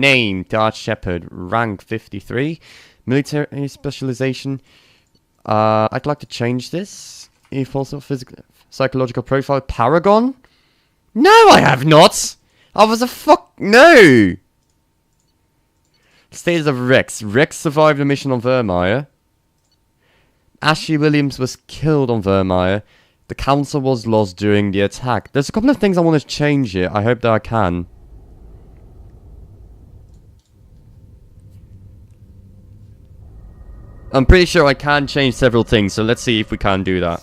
Name, Darth Shepard. Rank 53. Military specialization. I'd like to change this. If also physical, psychological profile. Paragon? No, I have not! I was a no! Status of Rex. Rex survived a mission on Vermeer. Ashley Williams was killed on Vermeer. The council was lost during the attack. There's a couple of things I want to change here. I hope that I can. I'm pretty sure I can change several things, so let's see if we can do that.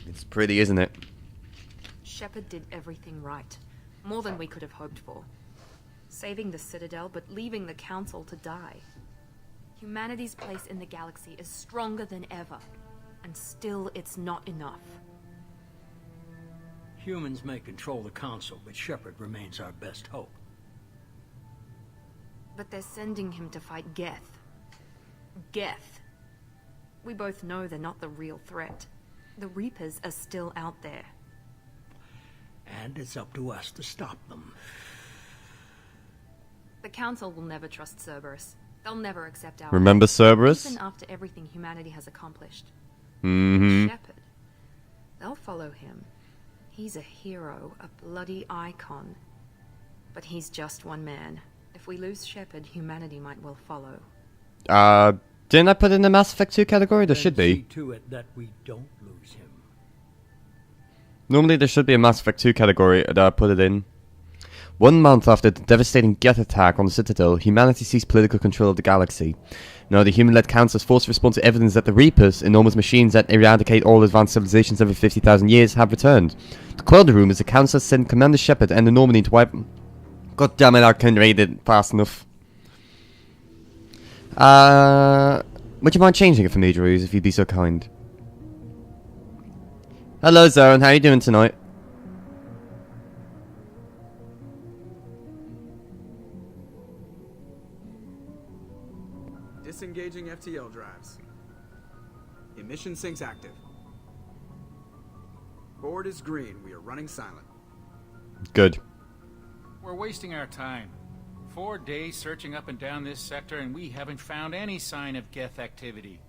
It's pretty, isn't it? Shepard did everything right. More than we could have hoped for. Saving the Citadel, but leaving the Council to die. Humanity's place in the galaxy is stronger than ever. And still, it's not enough. Humans may control the Council, but Shepard remains our best hope. But they're sending him to fight Geth. Geth. We both know they're not the real threat. The Reapers are still out there. And it's up to us to stop them. The Council will never trust Cerberus. They'll never accept our... Remember Cerberus? Even after everything humanity has accomplished. Mm-hmm. Shepard. They'll follow him. He's a hero, a bloody icon. But he's just one man. If we lose Shepard, humanity might well follow. Didn't I put it in the Mass Effect 2 category? There should be. See to it that we don't lose him. Normally there should be a Mass Effect 2 category that I put it in. 1 month after the devastating Geth attack on the Citadel, humanity seized political control of the galaxy. Now the human-led council is forced to respond to evidence that the Reapers, enormous machines that eradicate all advanced civilizations every 50,000 years, have returned. To quell the rumors, the council sent Commander Shepard and the Normandy to wipe... God damn it, I couldn't read it fast enough. Would you mind changing it for me, Drews, if you'd be so kind? Hello, Zoran, how are you doing tonight? Disengaging FTL drives. Emission sinks active. Board is green. We are running silent. Good. We're wasting our time. 4 days searching up and down this sector, and we haven't found any sign of Geth activity.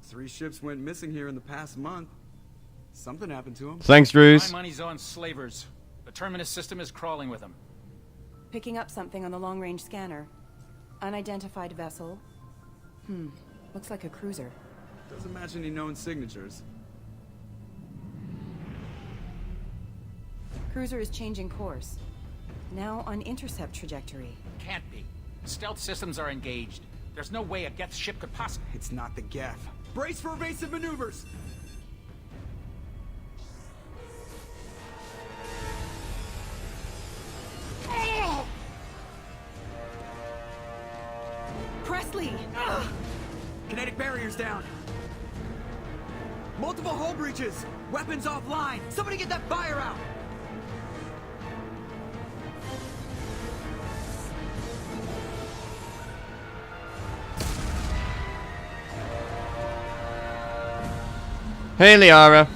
3 ships went missing here in the past month. Something happened to them. Thanks, Drews. My money's on slavers. The Terminus system is crawling with them. Picking up something on the long-range scanner. Unidentified vessel. Looks like a cruiser. Doesn't match any known signatures. Cruiser is changing course. Now on intercept trajectory. Can't be. Stealth systems are engaged. There's no way a Geth ship could possibly... It's not the Geth. Brace for evasive maneuvers! Presley! Kinetic barriers down. Multiple hull breaches. Weapons offline. Somebody get that fire out. Hey, Liara.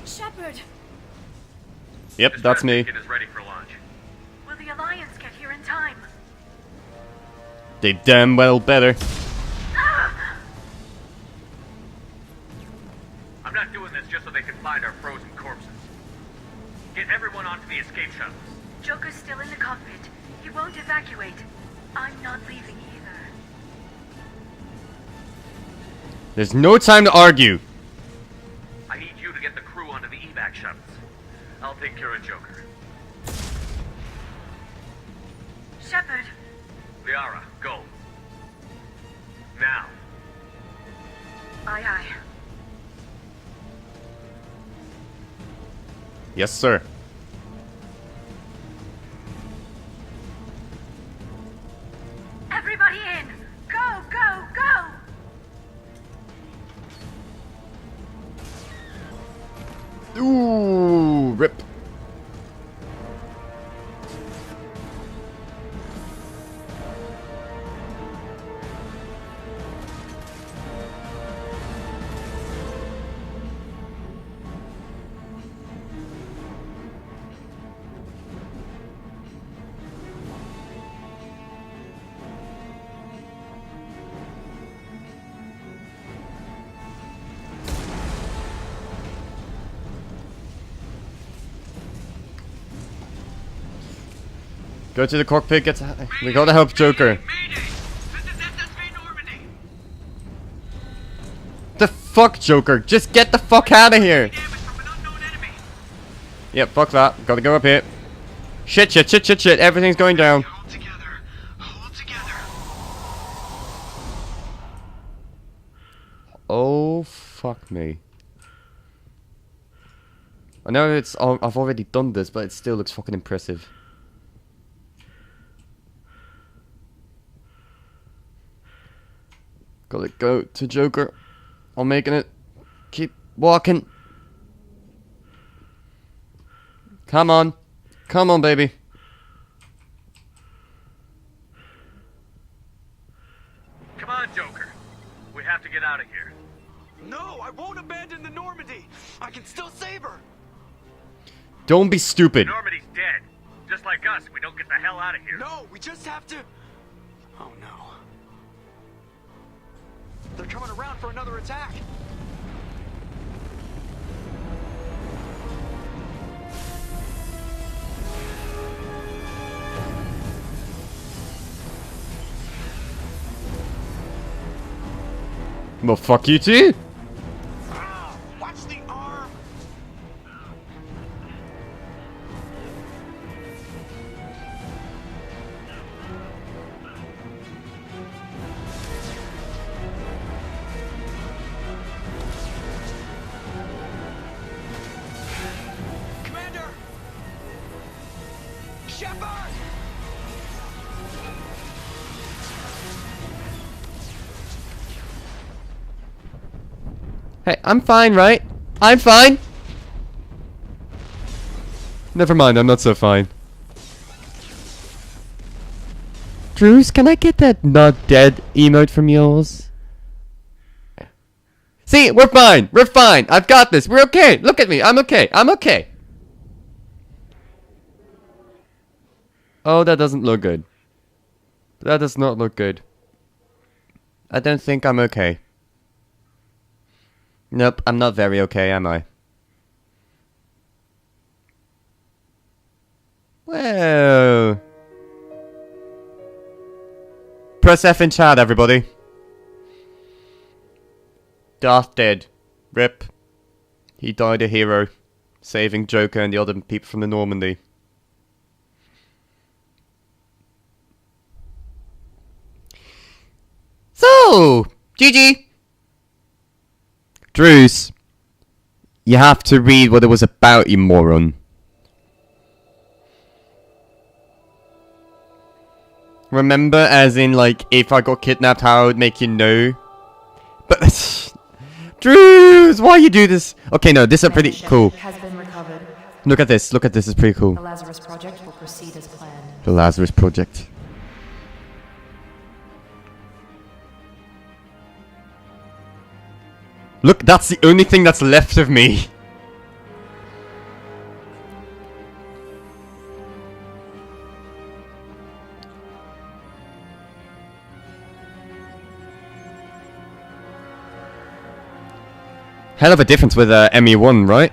Shepard! Yep, that's me. Is ready for launch. Will the Alliance get here in time? They damn well better. I'm not doing this just so they can find our frozen corpses. Get everyone onto the escape shuttles. Joker's still in the cockpit. He won't evacuate. I'm not leaving either. There's no time to argue. I need you to get the crew onto the evac shuttles. I'll take care of Joker. Shepard! Liara, go. Now. Aye, aye. Yes, sir. Everybody in! Go, go, go! Ooh, rip. Go to the cockpit, we gotta help Joker. The fuck, Joker? Just get the fuck out of here! Yep, fuck that. Gotta go up here. Shit, shit, shit, shit, shit. Everything's going down. Hold together. Hold together. Oh, fuck me. I know I've already done this, but it still looks fucking impressive. Gotta go to Joker. I'm making it. Keep walking. Come on. Come on, baby. Come on, Joker. We have to get out of here. No, I won't abandon the Normandy. I can still save her. Don't be stupid. Normandy's dead. Just like us, we don't get the hell out of here. No, we just have to... Oh no. They're coming around for another attack. Well, fuck you too. Watch the arm. Commander! Shepard! Hey, I'm fine, right? I'm fine. Never mind, I'm not so fine. Drews, can I get that not dead emote from yours? See, we're fine. We're fine. I've got this. We're okay. Look at me. I'm okay. I'm okay. Oh, that doesn't look good. That does not look good. I don't think I'm okay. Nope, I'm not very okay, am I? Well... Press F in chat, everybody. Darth dead. Rip. He died a hero. Saving Joker and the other people from the Normandy. So, GG. Drews, you have to read what it was about, you moron. Remember, as in, like, if I got kidnapped, how I would make you know? But, Drews, why you do this? Okay, no, this is pretty cool. Has been recovered. Look at this, it's pretty cool. The Lazarus Project will proceed as planned. The Lazarus Project. Look, that's the only thing that's left of me. Hell of a difference with ME1, right?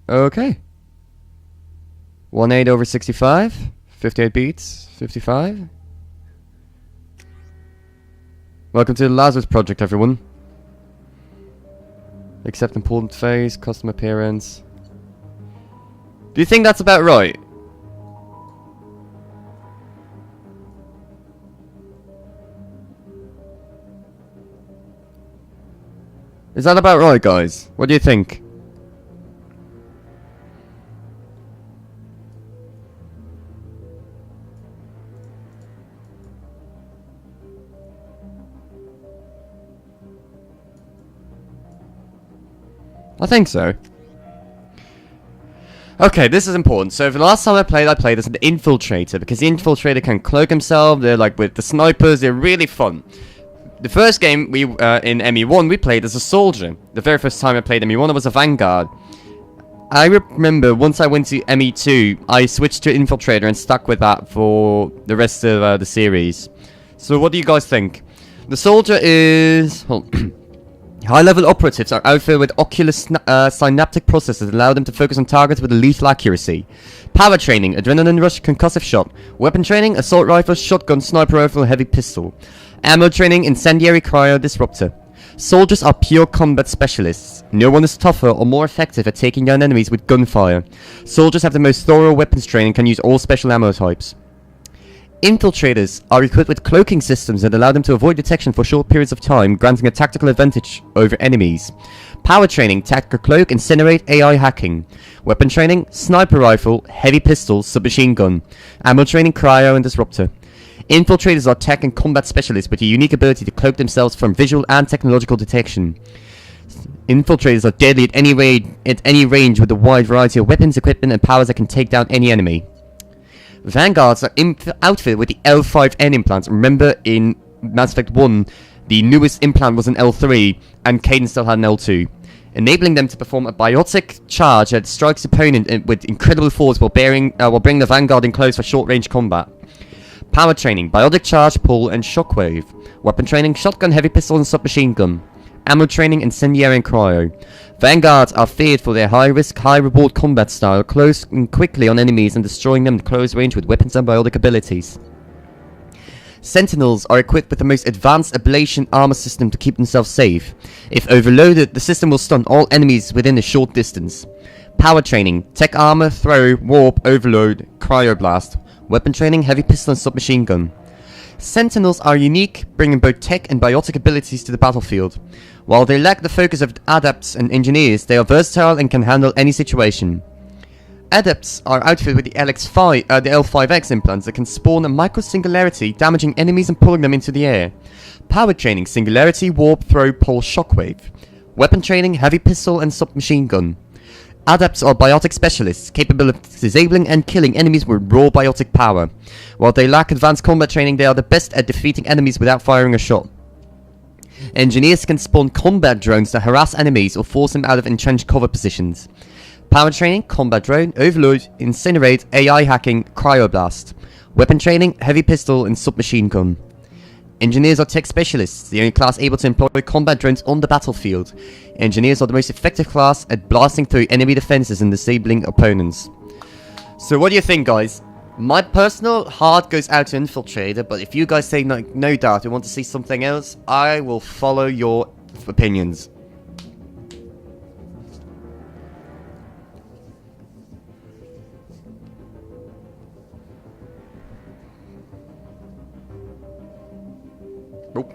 Okay. 18 over 65. 58 beats. 55. Welcome to the Lazarus Project, everyone. Accept important phase, custom appearance. Do you think that's about right? Is that about right, guys? What do you think? I think so. Okay, this is important. So the last time I played as an infiltrator, because the infiltrator can cloak himself. They're like with the snipers. They're really fun. The first game we in ME1 we played as a soldier. The very first time I played ME1 I was a vanguard. I remember once I went to ME2 I switched to infiltrator and stuck with that for the rest of the series. So what do you guys think? The soldier is... High-level operatives are outfitted with ocular synaptic processors that allow them to focus on targets with lethal accuracy. Power training, adrenaline rush, concussive shot. Weapon training, assault rifle, shotgun, sniper rifle, heavy pistol. Ammo training, incendiary, cryo, disruptor. Soldiers are pure combat specialists. No one is tougher or more effective at taking down enemies with gunfire. Soldiers have the most thorough weapons training and can use all special ammo types. Infiltrators are equipped with cloaking systems that allow them to avoid detection for short periods of time, granting a tactical advantage over enemies. Power training, tactical cloak, incinerate, AI hacking. Weapon training, sniper rifle, heavy pistol, submachine gun. Ammo training, cryo, and disruptor. Infiltrators are tech and combat specialists with a unique ability to cloak themselves from visual and technological detection. Infiltrators are deadly at any range with a wide variety of weapons, equipment, and powers that can take down any enemy. Vanguards are outfitted with the L5N implants. Remember in Mass Effect 1, the newest implant was an L3, and Caden still had an L2, enabling them to perform a biotic charge that strikes opponent with incredible force while bringing the Vanguard in close for short-range combat. Power training, biotic charge, pull, and shockwave. Weapon training, shotgun, heavy pistol, and submachine gun. Ammo training, incendiary, and cryo. Vanguards are feared for their high-risk, high-reward combat style, close and quickly on enemies and destroying them at close range with weapons and biotic abilities. Sentinels are equipped with the most advanced ablation armor system to keep themselves safe. If overloaded, the system will stun all enemies within a short distance. Power training, tech armor, throw, warp, overload, cryoblast. Weapon training, heavy pistol, and submachine gun. Sentinels are unique, bringing both tech and biotic abilities to the battlefield. While they lack the focus of adepts and engineers, they are versatile and can handle any situation. Adepts are outfitted with the L5X implants that can spawn a micro-singularity, damaging enemies and pulling them into the air. Power training, singularity, warp, throw, pull, shockwave. Weapon training, heavy pistol, and submachine gun. Adepts are biotic specialists, capable of disabling and killing enemies with raw biotic power. While they lack advanced combat training, they are the best at defeating enemies without firing a shot. Engineers can spawn combat drones to harass enemies or force them out of entrenched cover positions. Power training, combat drone, overload, incinerate, AI hacking, cryoblast. Weapon training, heavy pistol, and submachine gun. Engineers are tech specialists, the only class able to employ combat drones on the battlefield. Engineers are the most effective class at blasting through enemy defenses and disabling opponents. So what do you think, guys? My personal heart goes out to Infiltrator, but if you guys say no doubt and want to see something else, I will follow your opinions. Nope.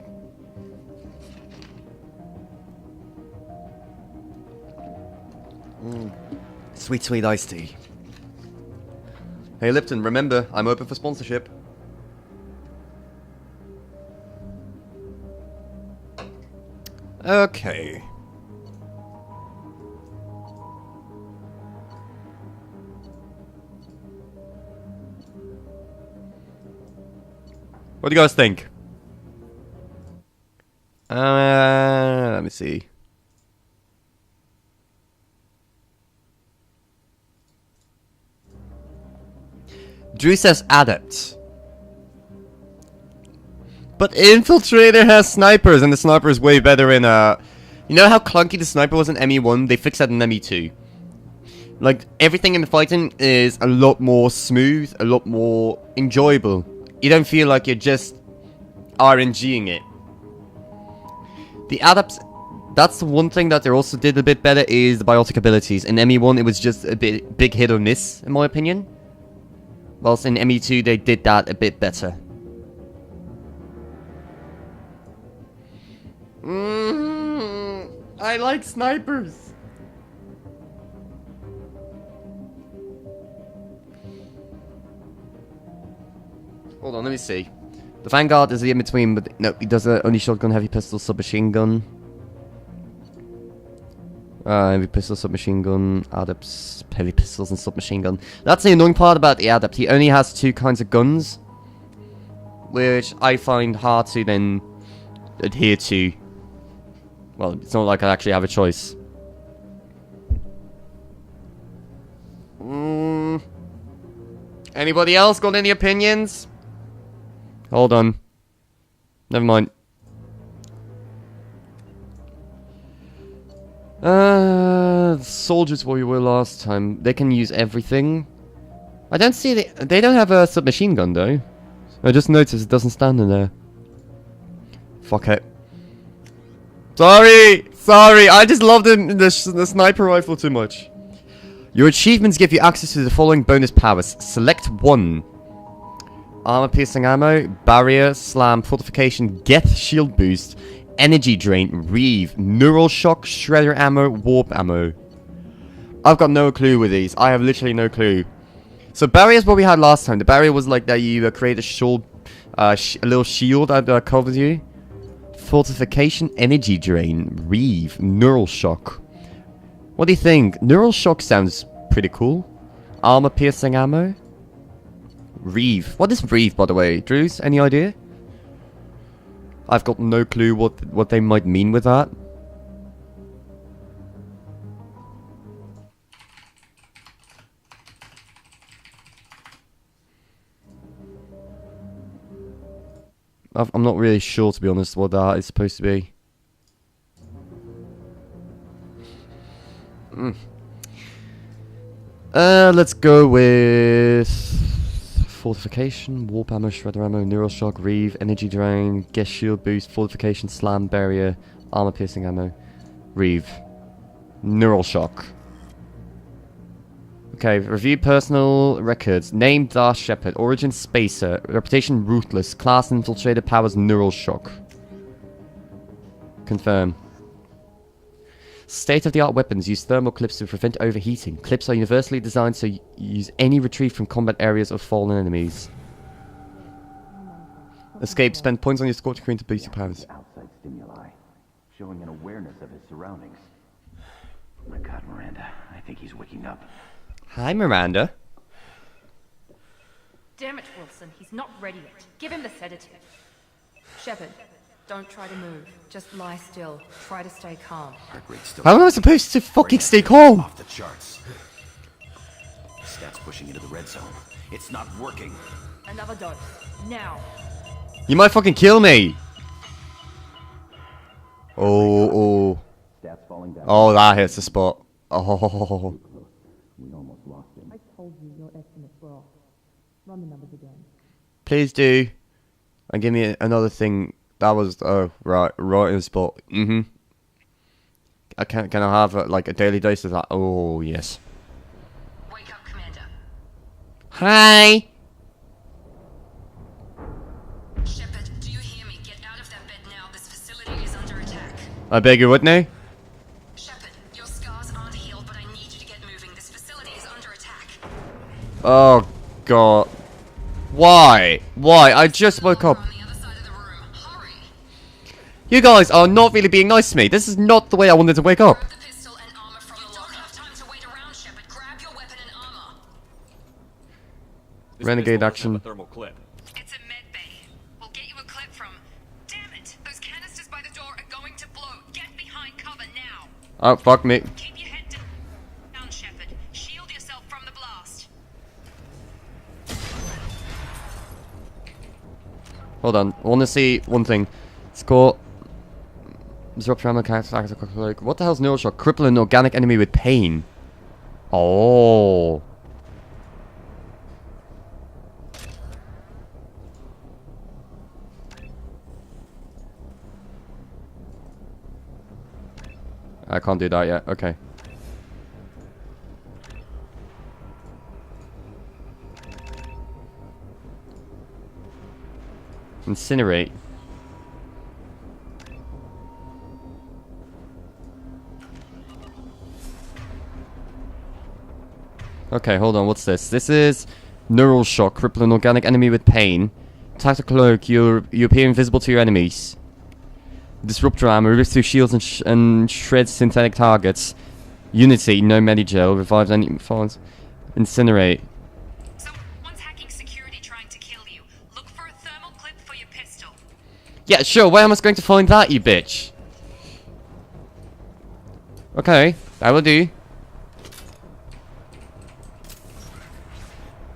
Sweet, sweet iced tea. Hey Lipton, remember, I'm open for sponsorship. Okay. What do you guys think? Let me see. Drew says adept. But Infiltrator has snipers, and the sniper is way better in you know how clunky the sniper was in ME1? They fixed that in ME2. Like, everything in the fighting is a lot more smooth, a lot more enjoyable. You don't feel like you're just RNGing it. The adepts, that's the one thing that they also did a bit better, is the biotic abilities. In ME1 it was just a big hit or miss, in my opinion. Whilst in ME2 they did that a bit better. I like snipers. Hold on, let me see. The Vanguard is the in-between, but no, he does only shotgun, heavy pistol, submachine gun. Heavy pistol, submachine gun, adepts, heavy pistols, and submachine gun. That's the annoying part about the adept. He only has 2 kinds of guns, which I find hard to then adhere to. Well, it's not like I actually have a choice. Anybody else got any opinions? Hold on. Never mind. Soldiers where we were last time. They can use everything. I don't see they don't have a submachine gun though. I just noticed it doesn't stand in there. Fuck it. Sorry. I just love the sniper rifle too much. Your achievements give you access to the following bonus powers. Select one. Armor piercing ammo, barrier, slam, fortification, Geth shield boost, energy drain, reeve, neural shock, shredder ammo, warp ammo. I've got no clue with these. I have literally no clue. So barrier is what we had last time. The barrier was like that you create a shield, a little shield that covers you. Fortification, energy drain, reeve, neural shock. What do you think? Neural shock sounds pretty cool. Armor piercing ammo. Reeve. What is Reeve, by the way? Drews, any idea? I've got no clue what they might mean with that. I'm not really sure, to be honest, what that is supposed to be. Let's go with fortification, warp ammo, shredder ammo, neural shock, reeve, energy drain, guest shield boost, fortification, slam, barrier, armor piercing ammo, reeve, neural shock. Okay, review personal records. Name Darth Shepard, origin spacer, reputation ruthless, class infiltrator, powers neural shock. Confirm. State-of-the-art weapons use thermal clips to prevent overheating. Clips are universally designed so you use any retrieve from combat areas of fallen enemies. Escape. Spend points on your scorch screen to boost your powers. Outside stimuli, showing an awareness of his surroundings. Oh my God, Miranda, I think he's waking up. Hi, Miranda. Damn it, Wilson. He's not ready yet. Give him the sedative. Shepard, don't try to move. Just lie still. Try to stay calm. Heart rate still. How am I supposed to fucking stay calm? Off the charts. Stats pushing into the red zone. It's not working. Another dose. Now. You might fucking kill me. Oh. Stats falling down. Oh, that hits the spot. Oh. We almost lost him. I told you your estimates were off. Run the numbers again. Please do. And give me another thing. That was, oh, right in the spot. Can I have, like, a daily dose of that? Oh, yes. Wake up, Commander. Hi! Shepard, do you hear me? Get out of that bed now. This facility is under attack. I beg your what now? Shepard, your scars aren't healed, but I need you to get moving. This facility is under attack. Oh, God. Why? I just woke up. On the other side of the room. Hurry. You guys are not really being nice to me. This is not the way I wanted to wake up. Grab the pistol and armor from the locker. You don't have time to wait around, Shepard. Grab your weapon and armor. Renegade action. Thermal clip. It's a med bay. We'll get you a clip from... Damn it! Those canisters by the door are going to blow. Get behind cover now. Oh, fuck me. Keep your head down, Shepard. Shield yourself from the blast. Hold on. I want to see one thing. Score. Disrupt ammo, character, like, what the hell's neural shock? Cripple an organic enemy with pain. Oh. I can't do that yet. Okay. Incinerate. Okay, hold on, what's this? This is neural shock, cripple an organic enemy with pain. Tactical cloak, you appear invisible to your enemies. Disruptor armor, rips through shields and shreds synthetic targets. Unity, no Medigel, revives any falls. Incinerate. Someone's hacking security trying to kill you. Look for a thermal clip for your pistol. Yeah, sure, where am I going to find that, you bitch? Okay, that will do.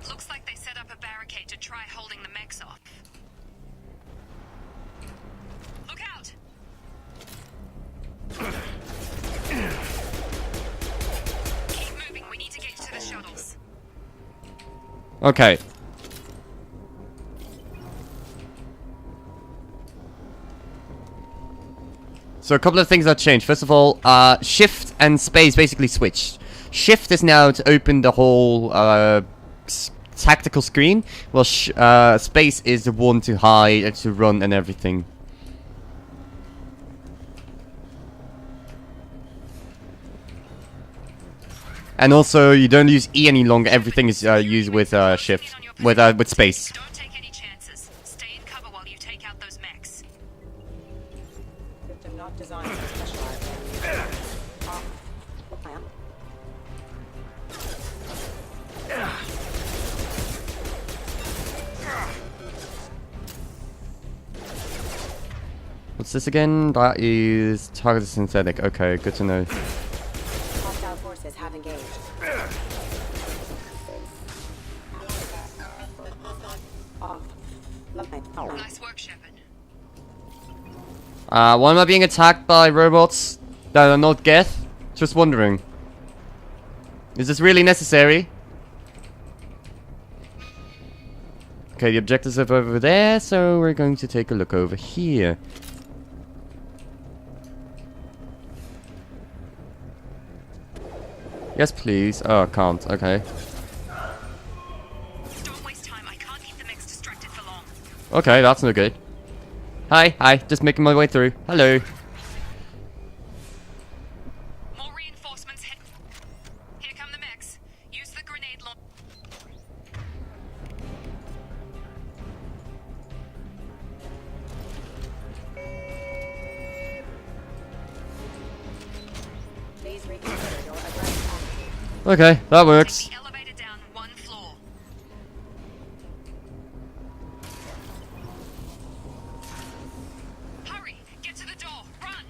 Looks like they set up a barricade to try holding the mechs off. Look out! Keep moving, we need to get to the shuttles. Okay. So a couple of things have changed. First of all, shift and space basically switched. Shift is now to open the whole tactical screen, while space is the one to hide and to run and everything. And also, you don't use E any longer. Everything is used with shift, with space. Don't take any chances. Stay in cover while you take out those mechs. System not designed to specialize. Plan. What's this again? That is targeted synthetic. Okay, good to know. Hostile forces have engaged. Nice work, Shepard. Why am I being attacked by robots that are not Geth? Just wondering. Is this really necessary? Okay, the objectives are over there, so we're going to take a look over here. Yes, please. Oh, I can't. Okay. Don't waste time. I can't keep the mechs distracted for long. Okay, that's no good. Hi, just making my way through. Hello. More reinforcements head. Here come the mechs. Use the grenade launch. Please reconsider your aggressive. Okay, that works. The elevator down one floor. Hurry! Get to the door! Run!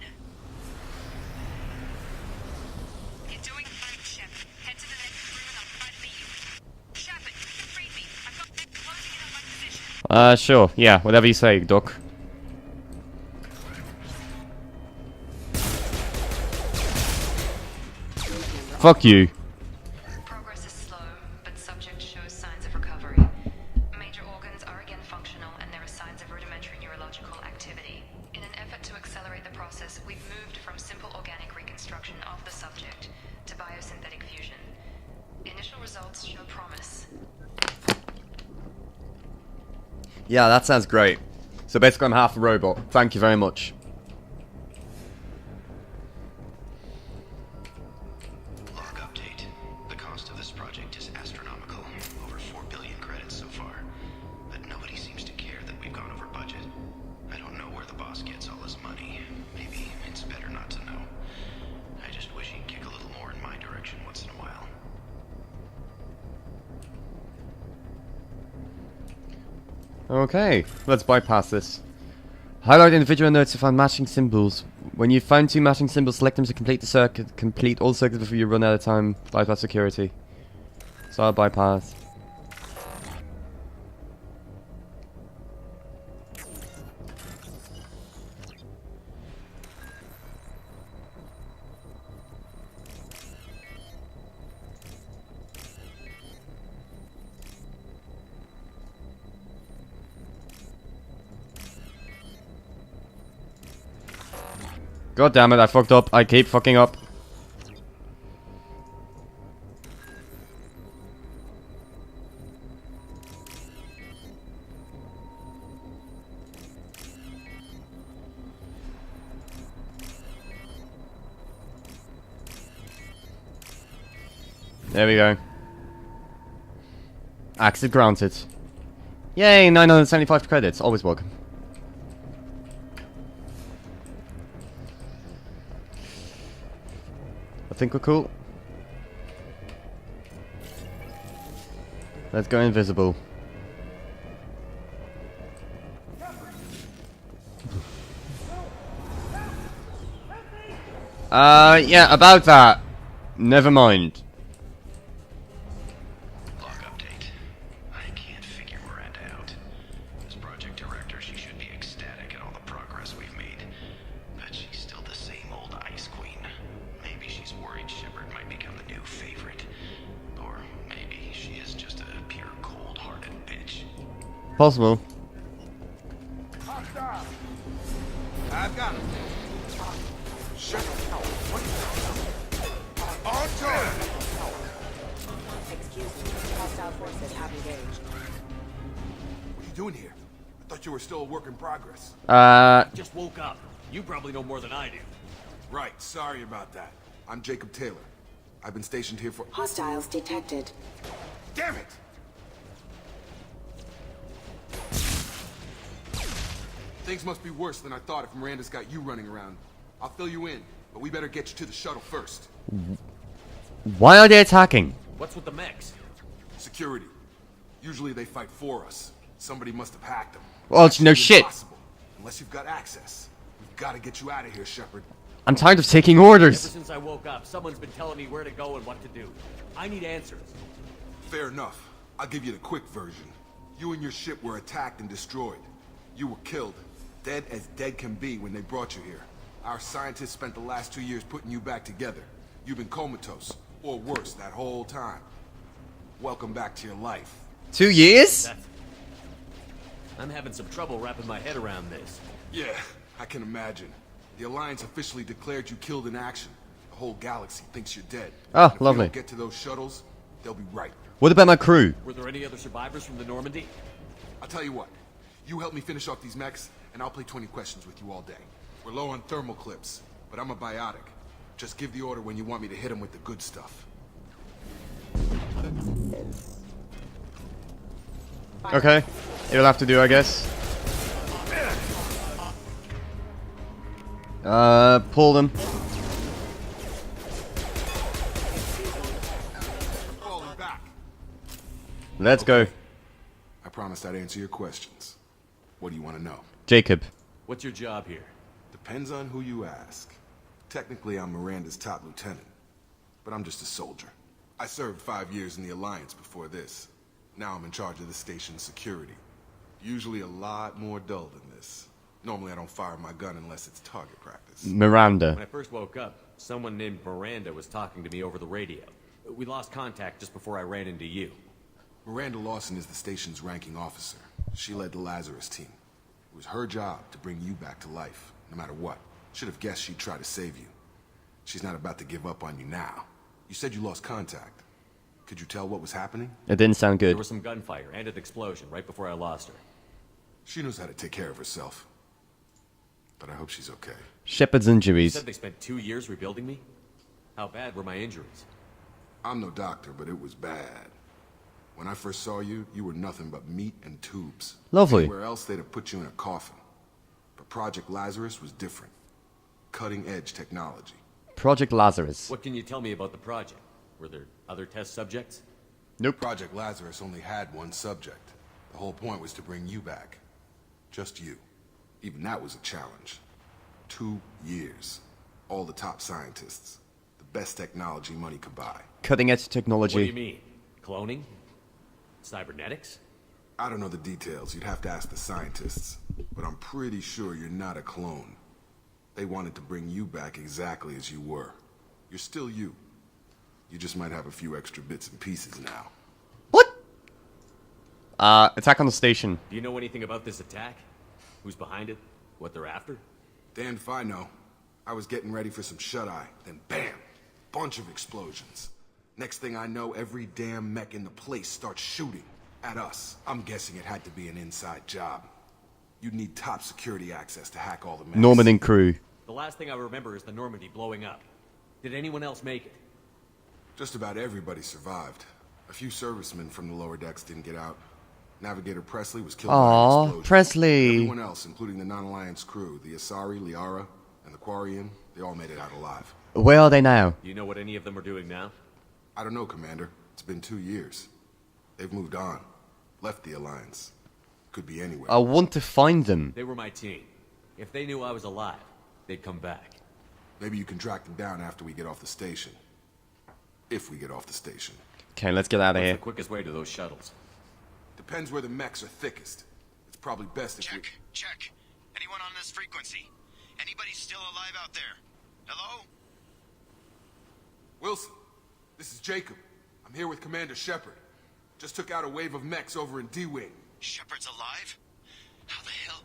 You're doing fine, Shepard. Head to the next room and I'll try to beat you. Shepard, free me. I've got them closing in on my position. Sure. Yeah, whatever you say, Doc. Fuck you. Progress is slow, but subject shows signs of recovery. Major organs are again functional, and there are signs of rudimentary neurological activity. In an effort to accelerate the process, we've moved from simple organic reconstruction of the subject to biosynthetic fusion. Initial results show promise. Yeah, that sounds great. So basically I'm half a robot. Thank you very much. Log update. The cost of this project is astronomical. Over 4 billion credits so far. But nobody seems to care that we've gone over budget. I don't know where the boss gets all his money. Maybe it's better not to know. I just wish he'd kick a little more in my direction once in a while. Okay, let's bypass this. Highlight individual notes to find matching symbols. When you find two matching symbols, select them to complete the circuit. Complete all circuits before you run out of time. Bypass security. So I'll bypass. God damn it, I fucked up. I keep fucking up. There we go. Access granted. Yay, 975 credits. Always welcome. I think we're cool. Let's go invisible. Yeah, about that. Never mind. Log update. I can't figure Miranda out. As project director, she should be ecstatic at all the progress we've made. But she's still the same old Ice Queen. Maybe she's worried Shepard might become the new favorite. Or maybe she is just a pure cold-hearted bitch. Possible. I've got him. Shut up. On target. Excuse me. Hostile forces have engaged. What are you doing here? I thought you were still a work in progress. Just woke up. You probably know more than I do. Right, sorry about that. I'm Jacob Taylor. I've been stationed here for— Hostiles detected. Damn it! Things must be worse than I thought if Miranda's got you running around. I'll fill you in, but we better get you to the shuttle first. Why are they attacking? What's with the mechs? Security. Usually they fight for us. Somebody must have hacked them. Well, it's no shit. Impossible, unless you've got access. We've got to get you out of here, Shepard. I'm tired of taking orders. Ever since I woke up, someone's been telling me where to go and what to do. I need answers. Fair enough. I'll give you the quick version. You and your ship were attacked and destroyed. You were killed. Dead as dead can be when they brought you here. Our scientists spent the last 2 years putting you back together. You've been comatose, or worse, that whole time. Welcome back to your life. 2 years? I'm having some trouble wrapping my head around this. Yeah, I can imagine. The Alliance officially declared you killed in action. The whole galaxy thinks you're dead. Oh, And if lovely. you don't get to those shuttles, they'll be right. What about my crew? Were there any other survivors from the Normandy? I'll tell you what. You help me finish off these mechs, and I'll play 20 questions with you all day. We're low on thermal clips, but I'm a biotic. Just give the order when you want me to hit them with the good stuff. Okay. It'll have to do, I guess. Pull them. Falling back. Let's go. I promised I'd answer your questions. What do you want to know? Jacob. What's your job here? Depends on who you ask. Technically, I'm Miranda's top lieutenant, but I'm just a soldier. I served 5 years in the Alliance before this. Now I'm in charge of the station's security. Usually a lot more dull than this. Normally I don't fire my gun unless it's target practice. Miranda. When I first woke up, someone named Miranda was talking to me over the radio. We lost contact just before I ran into you. Miranda Lawson is the station's ranking officer. She led the Lazarus team. It was her job to bring you back to life, no matter what. Should have guessed she'd try to save you. She's not about to give up on you now. You said you lost contact. Could you tell what was happening? It didn't sound good. There was some gunfire and an explosion right before I lost her. She knows how to take care of herself. But I hope she's okay. Shepard's You injuries. said they spent 2 years rebuilding me? How bad were my injuries? I'm no doctor, but it was bad. When I first saw you, you were nothing but meat and tubes. Lovely. Anywhere else, they'd have put you in a coffin. But Project Lazarus was different. Cutting-edge technology. Project Lazarus. What can you tell me about the project? Were there other test subjects? Nope. Project Lazarus only had one subject. The whole point was to bring you back. Just you. Even that was a challenge. 2 years. All the top scientists. The best technology money could buy. Cutting edge technology. What do you mean? Cloning? Cybernetics? I don't know the details. You'd have to ask the scientists. But I'm pretty sure you're not a clone. They wanted to bring you back exactly as you were. You're still you. You just might have a few extra bits and pieces now. What? Attack on the station. Do you know anything about this attack? Who's behind it? What they're after? Damned if I know. I was getting ready for some shut-eye, then bam! Bunch of explosions. Next thing I know, every damn mech in the place starts shooting at us. I'm guessing it had to be an inside job. You'd need top security access to hack all the mechs. Norman and crew. The last thing I remember is the Normandy blowing up. Did anyone else make it? Just about everybody survived. A few servicemen from the lower decks didn't get out. Navigator Presley was killed by an explosion. Presley! Everyone else, including the non-Alliance crew, the Asari, Liara, and the Quarian, they all made it out alive. Where are they now? Do you know what any of them are doing now? I don't know, Commander. It's been 2 years. They've moved on. Left the Alliance. Could be anywhere. I want to find them. They were my team. If they knew I was alive, they'd come back. Maybe you can track them down after we get off the station. If we get off the station. Okay, let's get out of What's here. the quickest way to those shuttles? Depends where the mechs are thickest. It's probably best if we... Check. Anyone on this frequency? Anybody still alive out there? Hello? Wilson, this is Jacob. I'm here with Commander Shepard. Just took out a wave of mechs over in D-Wing. Shepard's alive? How the hell?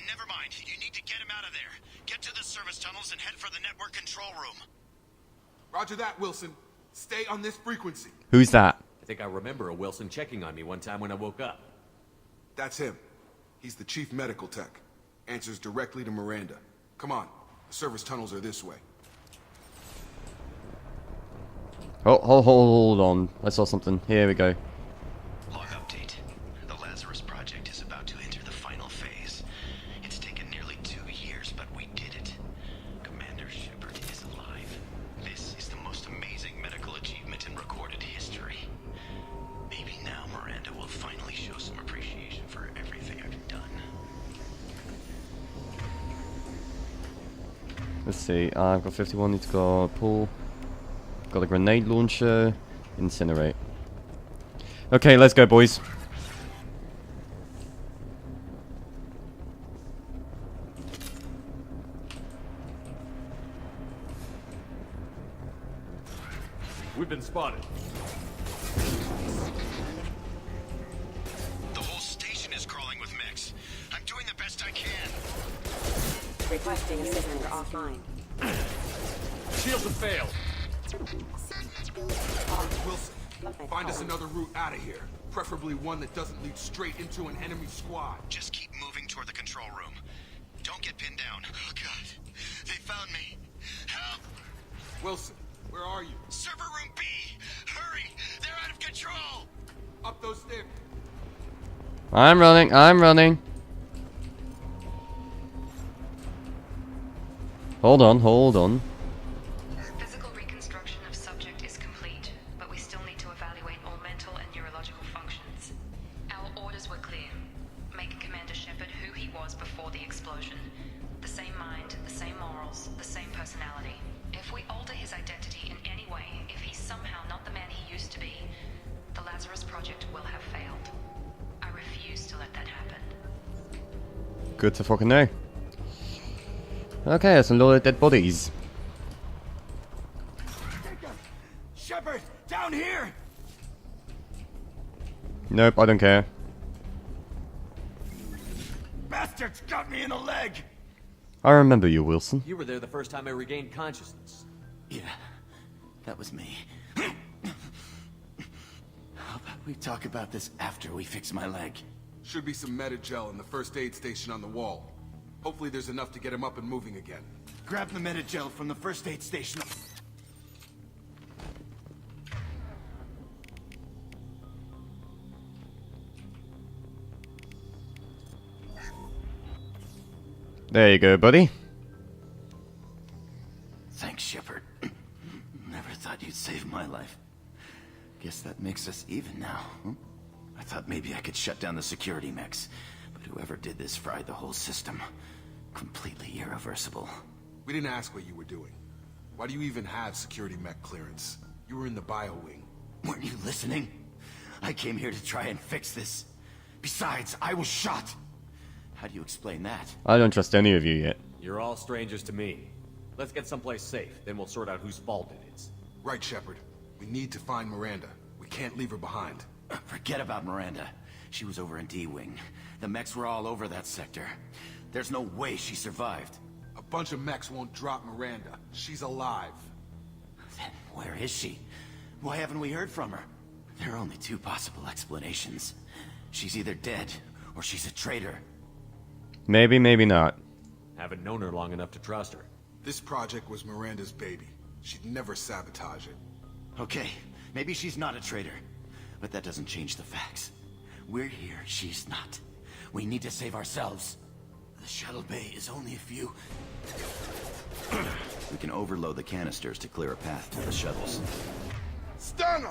Never mind. You need to get him out of there. Get to the service tunnels and head for the network control room. Roger that, Wilson. Stay on this frequency. Who's that? I think I remember a Wilson checking on me one time when I woke up. That's him. He's the chief medical tech. Answers directly to Miranda. Come on. The service tunnels are this way. Oh, hold on. I saw something. Here we go. Log update. The Lazarus project is about to enter the final phase. It's taken nearly 2 years, but we did it. Commander Shepard is alive. This is the most amazing medical achievement in recorded history. Maybe now Miranda will finally show some appreciation for everything I've done. Let's see. I've got 51. Need to go pull. Got a grenade launcher. Incinerate. Okay, let's go, boys. We've been spotted. The whole station is crawling with mechs. I'm doing the best I can. Requesting assistance offline. Shields have failed. Wilson, find us another route out of here. Preferably one that doesn't lead straight into an enemy squad. Just keep moving toward the control room. Don't get pinned down. Oh, God. They found me. Help! Wilson, where are you? Server room B! Hurry! They're out of control! Up those stairs. I'm running. Hold on. Physical reconstruction of subject is complete, but we still need to evaluate all mental and neurological functions. Our orders were clear. Make Commander Shepard who he was before the explosion. The same mind, the same morals, the same personality. If we alter his identity in any way, if he's somehow not the man he used to be, the Lazarus Project will have failed. I refuse to let that happen. Good to fucking know. Okay, there's a lot of dead bodies. Shepard, down here! Nope, I don't care. Bastards got me in the leg! I remember you, Wilson. You were there the first time I regained consciousness. Yeah, that was me. How about we talk about this after we fix my leg? Should be some Metagel in the first aid station on the wall. Hopefully there's enough to get him up and moving again. Grab the Metagel from the first aid station. There you go, buddy. Thanks, Shepard. Never thought you'd save my life. Guess that makes us even now. I thought maybe I could shut down the security mechs, but whoever did this fried the whole system. Completely irreversible. We didn't ask what you were doing. Why do you even have security mech clearance? You were in the bio wing. Weren't you listening? I came here to try and fix this. Besides, I was shot. How do you explain that? I don't trust any of you yet. You're all strangers to me. Let's get someplace safe, then we'll sort out whose fault it is. Right, Shepard. We need to find Miranda. We can't leave her behind. Forget about Miranda. She was over in D-Wing. The mechs were all over that sector. There's no way she survived. A bunch of mechs won't drop Miranda. She's alive. Then where is she? Why haven't we heard from her? There are only two possible explanations. She's either dead, or she's a traitor. Maybe, maybe not. Haven't known her long enough to trust her. This project was Miranda's baby. She'd never sabotage it. Okay, Maybe she's not a traitor. But that doesn't change the facts. We're here, she's not. We need to save ourselves. The shuttle bay is only a few... We can overload the canisters to clear a path to the shuttles. Stun him!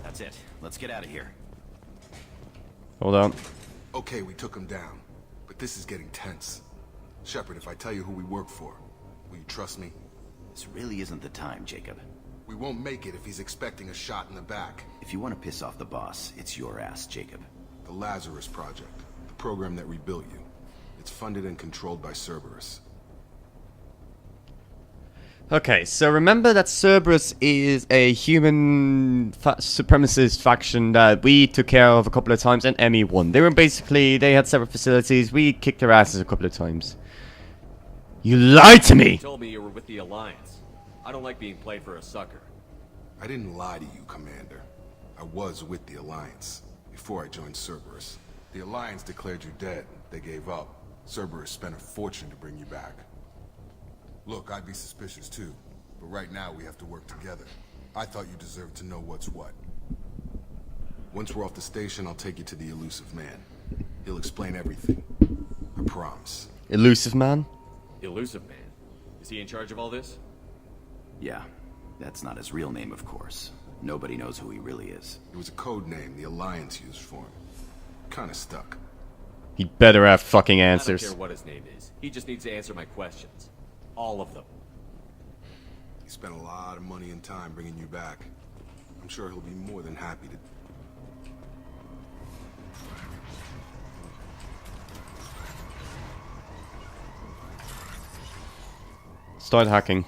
That's it. Let's get out of here. Hold on. Okay, we took him down. But this is getting tense. Shepard, if I tell you who we work for, will you trust me? This really isn't the time, Jacob. We won't make it if he's expecting a shot in the back. If you want to piss off the boss, it's your ass, Jacob. The Lazarus Project. The program that rebuilt you. It's funded and controlled by Cerberus. Okay, so remember that Cerberus is a human supremacist faction that we took care of a couple of times and Emmy won. They had several facilities, we kicked their asses a couple of times. You lied to me! You told me you were with the Alliance. I don't like being played for a sucker. I didn't lie to you, Commander. I was with the Alliance, before I joined Cerberus. The Alliance declared you dead. They gave up. Cerberus spent a fortune to bring you back. Look, I'd be suspicious too, but right now we have to work together. I thought you deserved to know what's what. Once we're off the station, I'll take you to the Elusive Man. He'll explain everything. I promise. Elusive Man? Elusive Man? Is he in charge of all this? Yeah. That's not his real name, of course. Nobody knows who he really is. It was a code name the Alliance used for him. Kinda stuck. He better have fucking answers. I don't care what his name is. He just needs to answer my questions. All of them. He spent a lot of money and time bringing you back. I'm sure he'll be more than happy to... Start hacking.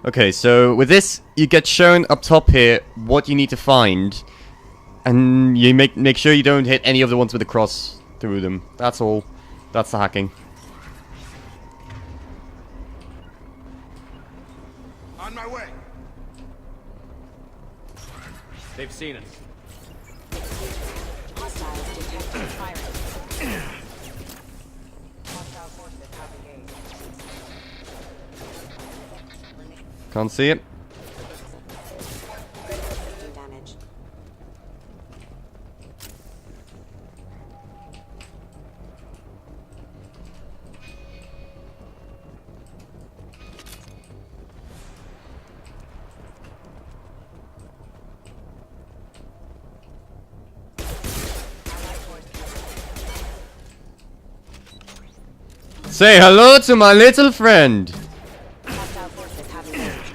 Okay, so with this, you get shown up top here what you need to find, and you make sure you don't hit any of the ones with the cross through them. That's all. That's the hacking. On my way. They've seen us. Hostiles detected firing. Can't see it. Damage. Say hello to my little friend. Hostile forces have engaged.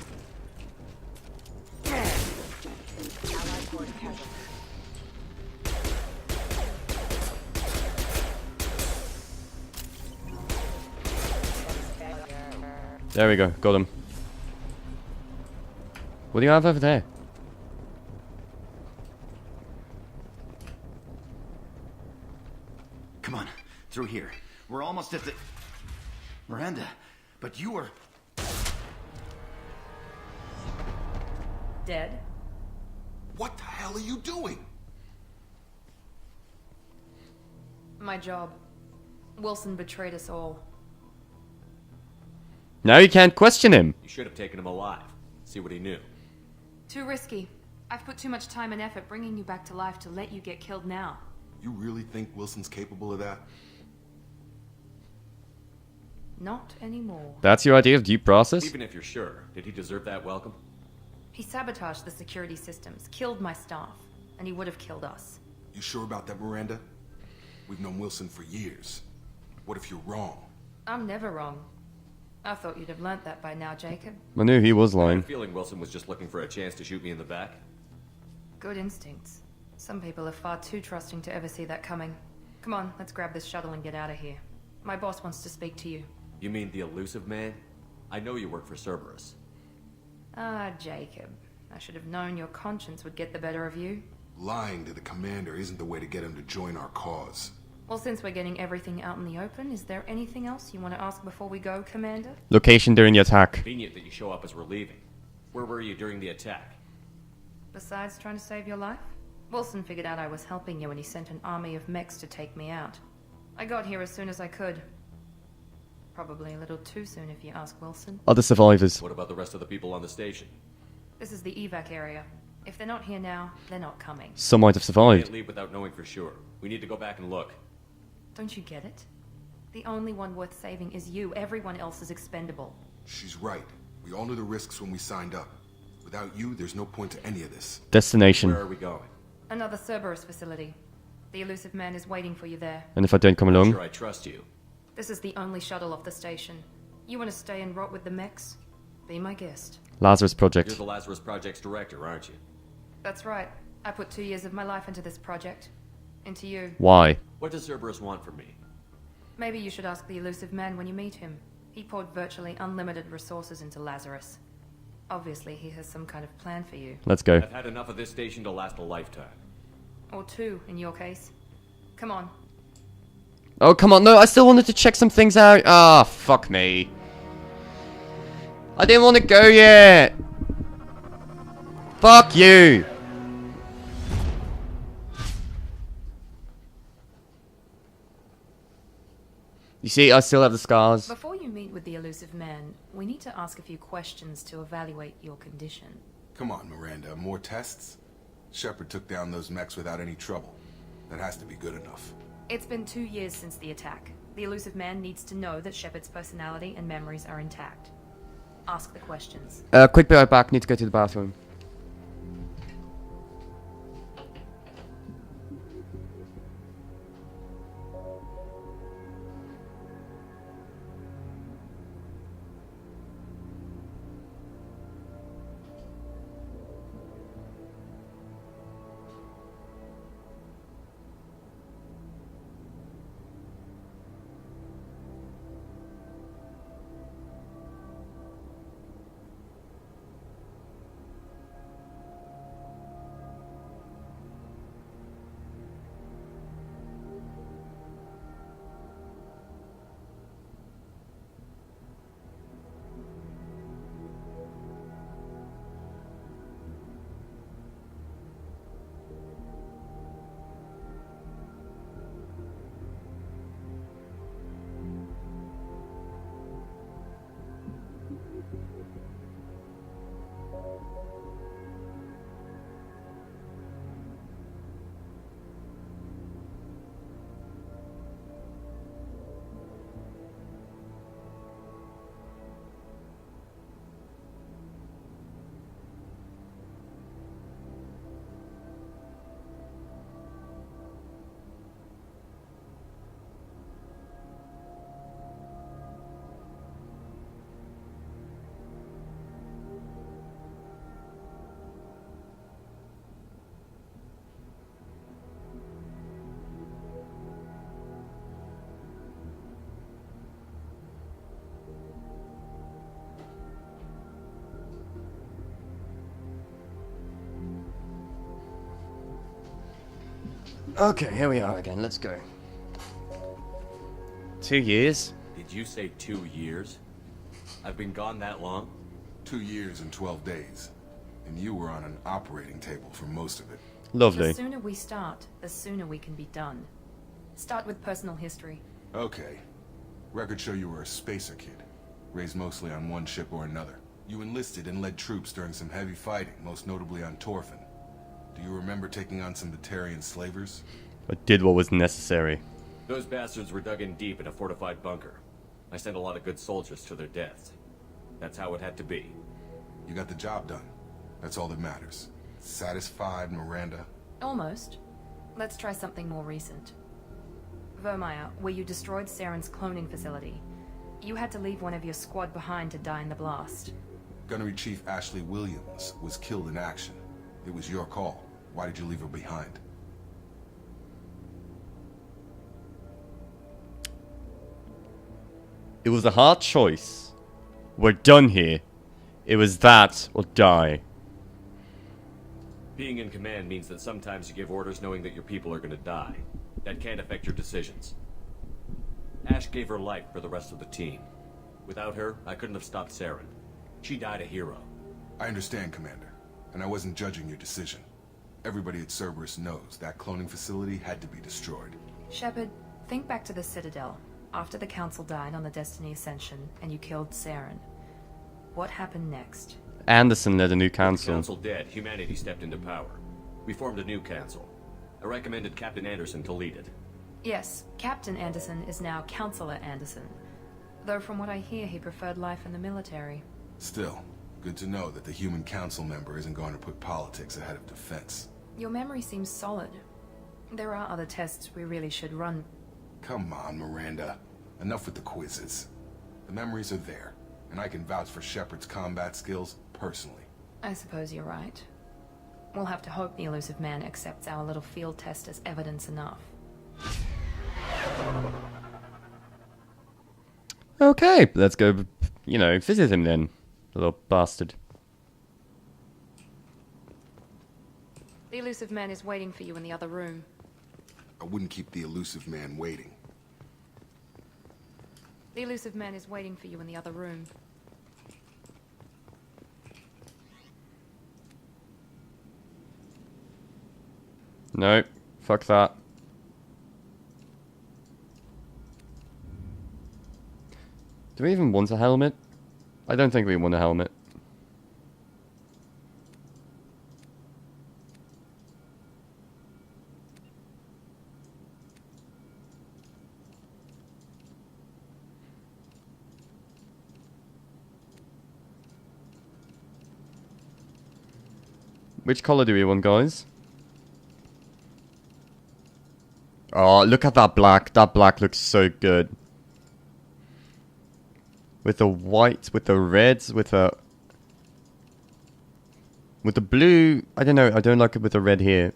Allied force casualty. There we go. Got him. What do you have over there? Come on, through here. We're almost at the... Miranda, but you were... Dead? What the hell are you doing? My job. Wilson betrayed us all. Now you can't question him. You should have taken him alive. See what he knew. Too risky. I've put too much time and effort bringing you back to life to let you get killed now. You really think Wilson's capable of that? Not anymore. That's your idea of due process? Even if you're sure, did he deserve that welcome? He sabotaged the security systems, killed my staff, and he would have killed us. You sure about that, Miranda? We've known Wilson for years. What if you're wrong? I'm never wrong. I thought you'd have learnt that by now, Jacob. I knew he was I had a lying. feeling Wilson was just looking for a chance to shoot me in the back. Good instincts. Some people are far too trusting to ever see that coming. Come on, let's grab this shuttle and get out of here. My boss wants to speak to you. You mean the Elusive Man? I know you work for Cerberus. Ah, Jacob. I should have known your conscience would get the better of you. Lying to the commander isn't the way to get him to join our cause. Well, since we're getting everything out in the open, is there anything else you want to ask before we go, Commander? Location during the attack. Convenient that you show up as we're leaving. Where were you during the attack? Besides trying to save your life? Wilson figured out I was helping you and he sent an army of mechs to take me out. I got here as soon as I could. Probably a little too soon if you ask Wilson. Other survivors. What about the rest of the people on the station? This is the evac area. If they're not here now, they're not coming. Some might have We survived. can't leave without knowing for sure. We need to go back and look. Don't you get it? The only one worth saving is you. Everyone else is expendable. She's right. We all knew the risks when we signed up. Without you, there's no point to any of this. Destination. Where are we going? Another Cerberus facility. The elusive man is waiting for you there. And if I don't come I'm along? sure I trust you. This is the only shuttle off the station. You want to stay and rot with the mechs? Be my guest. Lazarus Project. You're the Lazarus Project's director, aren't you? That's right. I put 2 years of my life into this project. Into you. Why? What does Cerberus want from me? Maybe you should ask the elusive man when you meet him. He poured virtually unlimited resources into Lazarus. Obviously, he has some kind of plan for you. Let's go. I've had enough of this station to last a lifetime. Or 2, in your case. Come on. Oh, come on. No, I still wanted to check some things out. Ah, fuck me. I didn't want to go yet. Fuck you. You see, I still have the scars. Before you meet with the elusive man, we need to ask a few questions to evaluate your condition. Come on, Miranda. More tests? Shepard took down those mechs without any trouble. That has to be good enough. It's been 2 years since the attack. The elusive man needs to know that Shepard's personality and memories are intact. Ask the questions. Quick bit right back. Need to go to the bathroom. Okay, here we are again. Let's go. 2 years? Did you say 2 years? I've been gone that long? 2 years and 12 days. And you were on an operating table for most of it. Lovely. The sooner we start, the sooner we can be done. Start with personal history. Okay. Records show you were a spacer kid. Raised mostly on one ship or another. You enlisted and led troops during some heavy fighting, most notably on Torfin. Do you remember taking on some Batarian slavers? I did what was necessary. Those bastards were dug in deep in a fortified bunker. I sent a lot of good soldiers to their deaths. That's how it had to be. You got the job done. That's all that matters. Satisfied, Miranda? Almost. Let's try something more recent. Vermeer, where you destroyed Saren's cloning facility. You had to leave one of your squad behind to die in the blast. Gunnery Chief Ashley Williams was killed in action. It was your call. Why did you leave her behind? It was a hard choice. We're done here. It was that or die. Being in command means that sometimes you give orders knowing that your people are gonna die. That can't affect your decisions. Ash gave her life for the rest of the team. Without her, I couldn't have stopped Saren. She died a hero. I understand, Commander, and I wasn't judging your decision. Everybody at Cerberus knows that cloning facility had to be destroyed. Shepard, think back to the Citadel. After the Council died on the Destiny Ascension, and you killed Saren. What happened next? Anderson led a new With the council. council dead, humanity stepped into power. We formed a new council. I recommended Captain Anderson to lead it. Yes, Captain Anderson is now Councillor Anderson. Though from what I hear, he preferred life in the military. Still, good to know that the human council member isn't going to put politics ahead of defense. Your memory seems solid. There are other tests we really should run. Come on, Miranda. Enough with the quizzes. The memories are there, and I can vouch for Shepard's combat skills personally. I suppose you're right. We'll have to hope the elusive man accepts our little field test as evidence enough. Okay, let's go, you know, visit him then. The little bastard. The elusive man is waiting for you in the other room. I wouldn't keep the elusive man waiting. The elusive man is waiting for you in the other room. No, fuck that. Do we even want a helmet? I don't think we want a helmet. Which color do we want, guys? Oh, look at that black. That black looks so good. With the white, with the reds, with the blue. I don't know. I don't like it with the red here.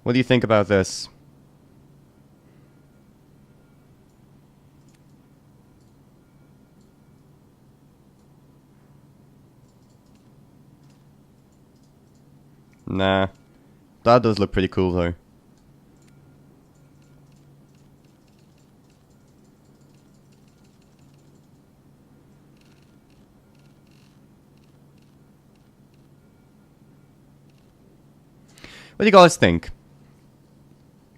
What do you think about this? Nah. That does look pretty cool though. What do you guys think?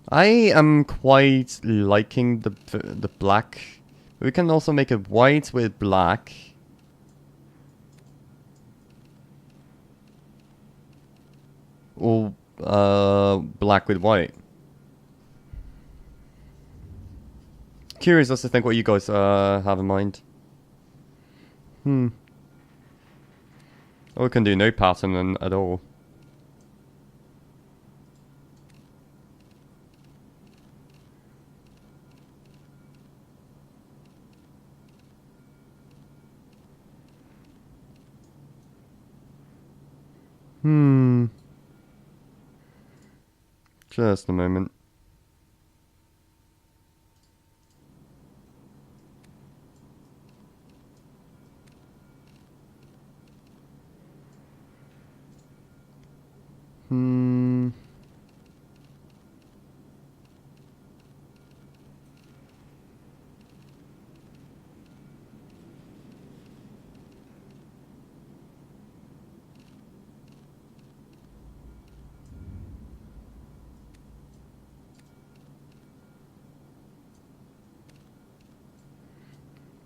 I am quite liking the black. We can also make it white with black. Or black with white. Curious as to think what you guys have in mind. Or we can do no pattern at all. Just a moment.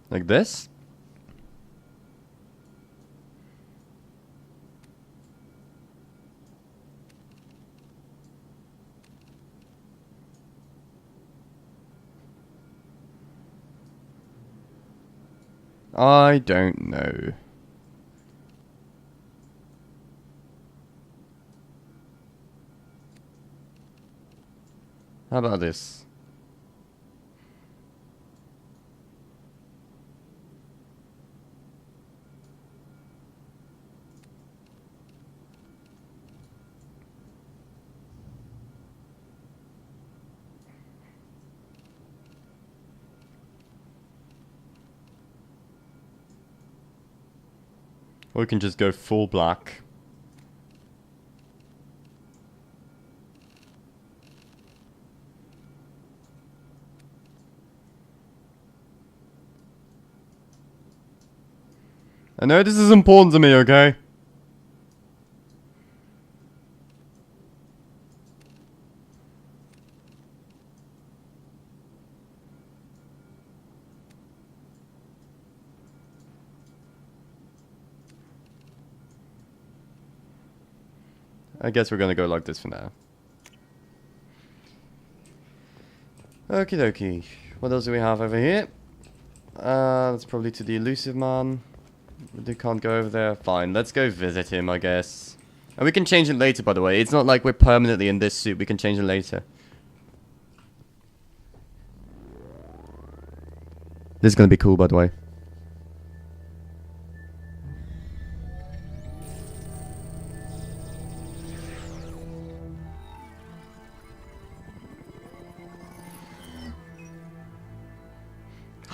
Like this? I don't know. How about this? Or we can just go full black. I know this is important to me, okay? I guess we're gonna go like this for now. Okie dokie. What else do we have over here? That's probably to the elusive man. We can't go over there. Fine, let's go visit him, I guess. And we can change it later, by the way. It's not like we're permanently in this suit. We can change it later. This is gonna be cool, by the way.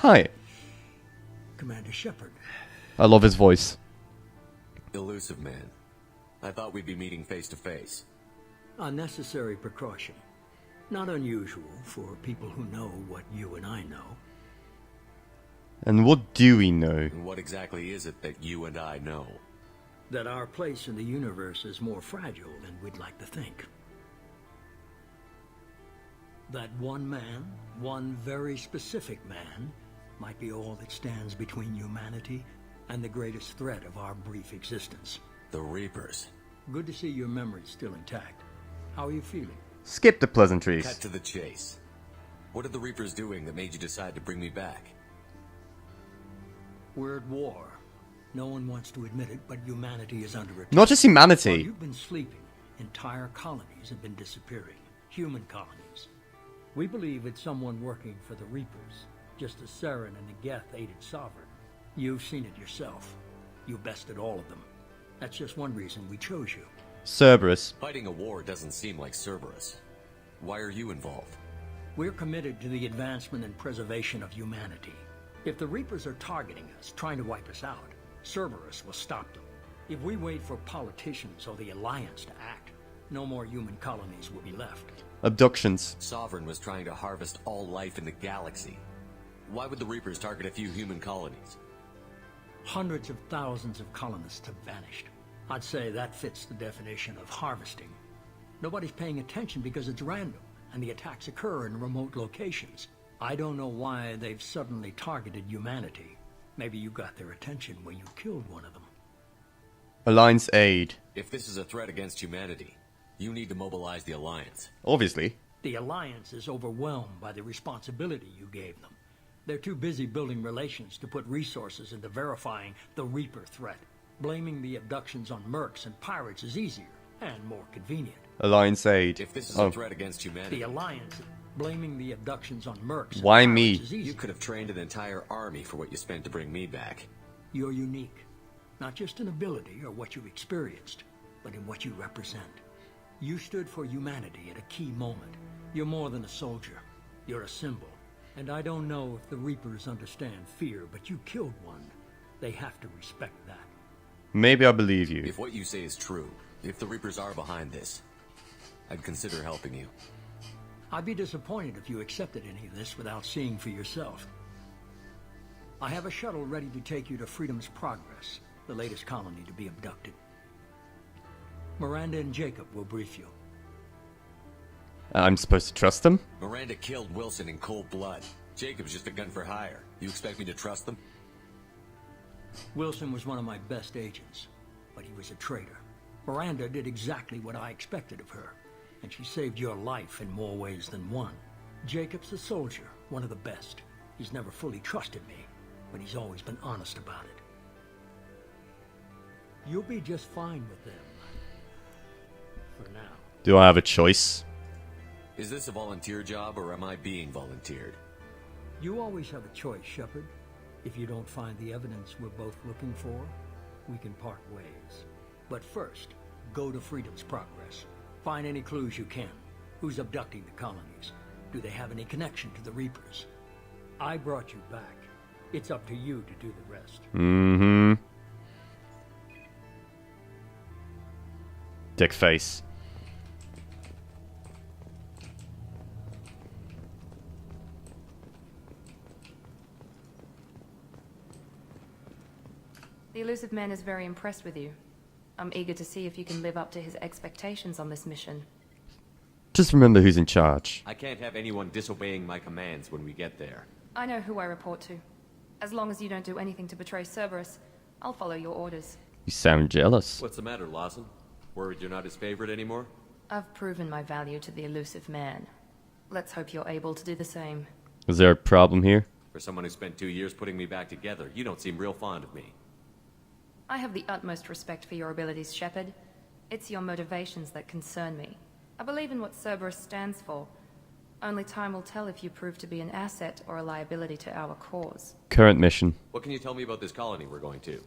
Hi. Commander Shepard. I love his voice. Elusive man. I thought we'd be meeting face to face. Unnecessary precaution. Not unusual for people who know what you and I know. And what do we know? And what exactly is it that you and I know? That our place in the universe is more fragile than we'd like to think. That one man, one very specific man, might be all that stands between humanity and the greatest threat of our brief existence. The Reapers. Good to see your memory's still intact. How are you feeling? Skip the pleasantries. Cut to the chase. What are the Reapers doing that made you decide to bring me back? We're at war. No one wants to admit it, but humanity is under attack. Not just humanity. While you've been sleeping, entire colonies have been disappearing. Human colonies. We believe it's someone working for the Reapers, just as Saren and the Geth aided Sovereign. You've seen it yourself. You bested all of them. That's just one reason we chose you. Cerberus. Fighting a war doesn't seem like Cerberus. Why are you involved? We're committed to the advancement and preservation of humanity. If the Reapers are targeting us, trying to wipe us out, Cerberus will stop them. If we wait for politicians or the Alliance to act, no more human colonies will be left. Abductions. Sovereign was trying to harvest all life in the galaxy. Why would the Reapers target a few human colonies? Hundreds of thousands of colonists have vanished. I'd say that fits the definition of harvesting. Nobody's paying attention because it's random, and the attacks occur in remote locations. I don't know why they've suddenly targeted humanity. Maybe you got their attention when you killed one of them. Alliance aid. If this is a threat against humanity, you need to mobilize the Alliance. Obviously. The Alliance is overwhelmed by the responsibility you gave them. They're too busy building relations to put resources into verifying the Reaper threat. Blaming the abductions on mercs and pirates is easier and more convenient. Alliance aid. If this is a threat against humanity... The Alliance... Blaming the abductions on mercs and Why pirates me? is easier. You could have trained an entire army for what you spent to bring me back. You're unique. Not just in ability or what you experienced, but in what you represent. You stood for humanity at a key moment. You're more than a soldier. You're a symbol. And I don't know if the Reapers understand fear, but you killed one. They have to respect that. Maybe I believe you. If what you say is true, if the Reapers are behind this, I'd consider helping you. I'd be disappointed if you accepted any of this without seeing for yourself. I have a shuttle ready to take you to Freedom's Progress, the latest colony to be abducted. Miranda and Jacob will brief you. I'm supposed to trust them? Miranda killed Wilson in cold blood. Jacob's just a gun for hire. You expect me to trust them? Wilson was one of my best agents, but he was a traitor. Miranda did exactly what I expected of her, and she saved your life in more ways than one. Jacob's a soldier, one of the best. He's never fully trusted me, but he's always been honest about it. You'll be just fine with them. For now. Do I have a choice? Is this a volunteer job, or am I being volunteered? You always have a choice, Shepard. If you don't find the evidence we're both looking for, we can part ways. But first, go to Freedom's Progress. Find any clues you can. Who's abducting the colonies? Do they have any connection to the Reapers? I brought you back. It's up to you to do the rest. Mm-hmm. Dick face. The elusive man is very impressed with you. I'm eager to see if you can live up to his expectations on this mission. Just remember who's in charge. I can't have anyone disobeying my commands when we get there. I know who I report to. As long as you don't do anything to betray Cerberus, I'll follow your orders. You sound jealous. What's the matter, Lawson? Worried you're not his favorite anymore? I've proven my value to the elusive man. Let's hope you're able to do the same. Is there a problem here? For someone who spent 2 years putting me back together, you don't seem real fond of me. I have the utmost respect for your abilities, Shepard. It's your motivations that concern me. I believe in what Cerberus stands for. Only time will tell if you prove to be an asset or a liability to our cause. Current mission. What can you tell me about this colony we're going to?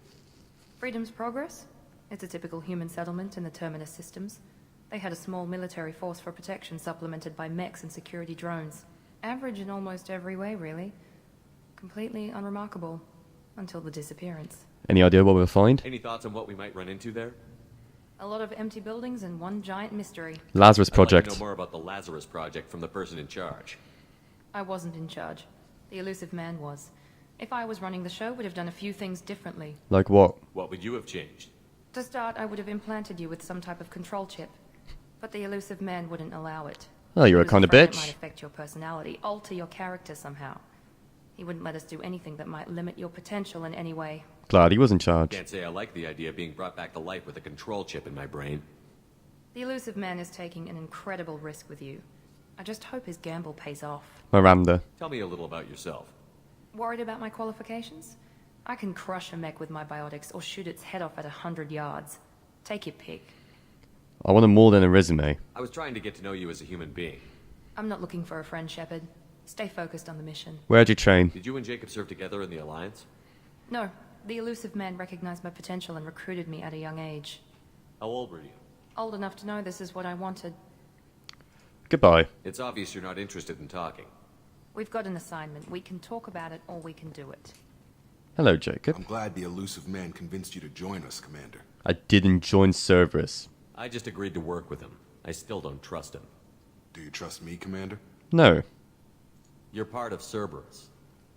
Freedom's Progress? It's a typical human settlement in the Terminus systems. They had a small military force for protection supplemented by mechs and security drones. Average in almost every way, really. Completely unremarkable. Until the disappearance. Any idea what we'll find? Any thoughts on what we might run into there? A lot of empty buildings and one giant mystery. Lazarus I'd Project. like to know more about the Lazarus Project from the person in charge. I wasn't in charge. The elusive man was. If I was running the show, would have done a few things differently. Like what? What would you have changed? To start, I would have implanted you with some type of control chip. But the elusive man wouldn't allow it. Oh, you're a He was kind of afraid It bitch. might affect your personality, alter your character somehow. He wouldn't let us do anything that might limit your potential in any way. Glad he was in charge. Can't say I like the idea of being brought back to life with a control chip in my brain. The elusive man is taking an incredible risk with you. I just hope his gamble pays off. Miranda. Tell me a little about yourself. Worried about my qualifications? I can crush a mech with my biotics or shoot its head off at 100 yards. Take your pick. I want more than a resume. I was trying to get to know you as a human being. I'm not looking for a friend, Shepard. Stay focused on the mission. Where'd you train? Did you and Jacob serve together in the Alliance? No, the elusive man recognized my potential and recruited me at a young age. How old were you? Old enough to know this is what I wanted. Goodbye. It's obvious you're not interested in talking. We've got an assignment. We can talk about it or we can do it. Hello, Jacob. I'm glad the elusive man convinced you to join us, Commander. I didn't join Cerberus. I just agreed to work with him. I still don't trust him. Do you trust me, Commander? No. You're part of Cerberus.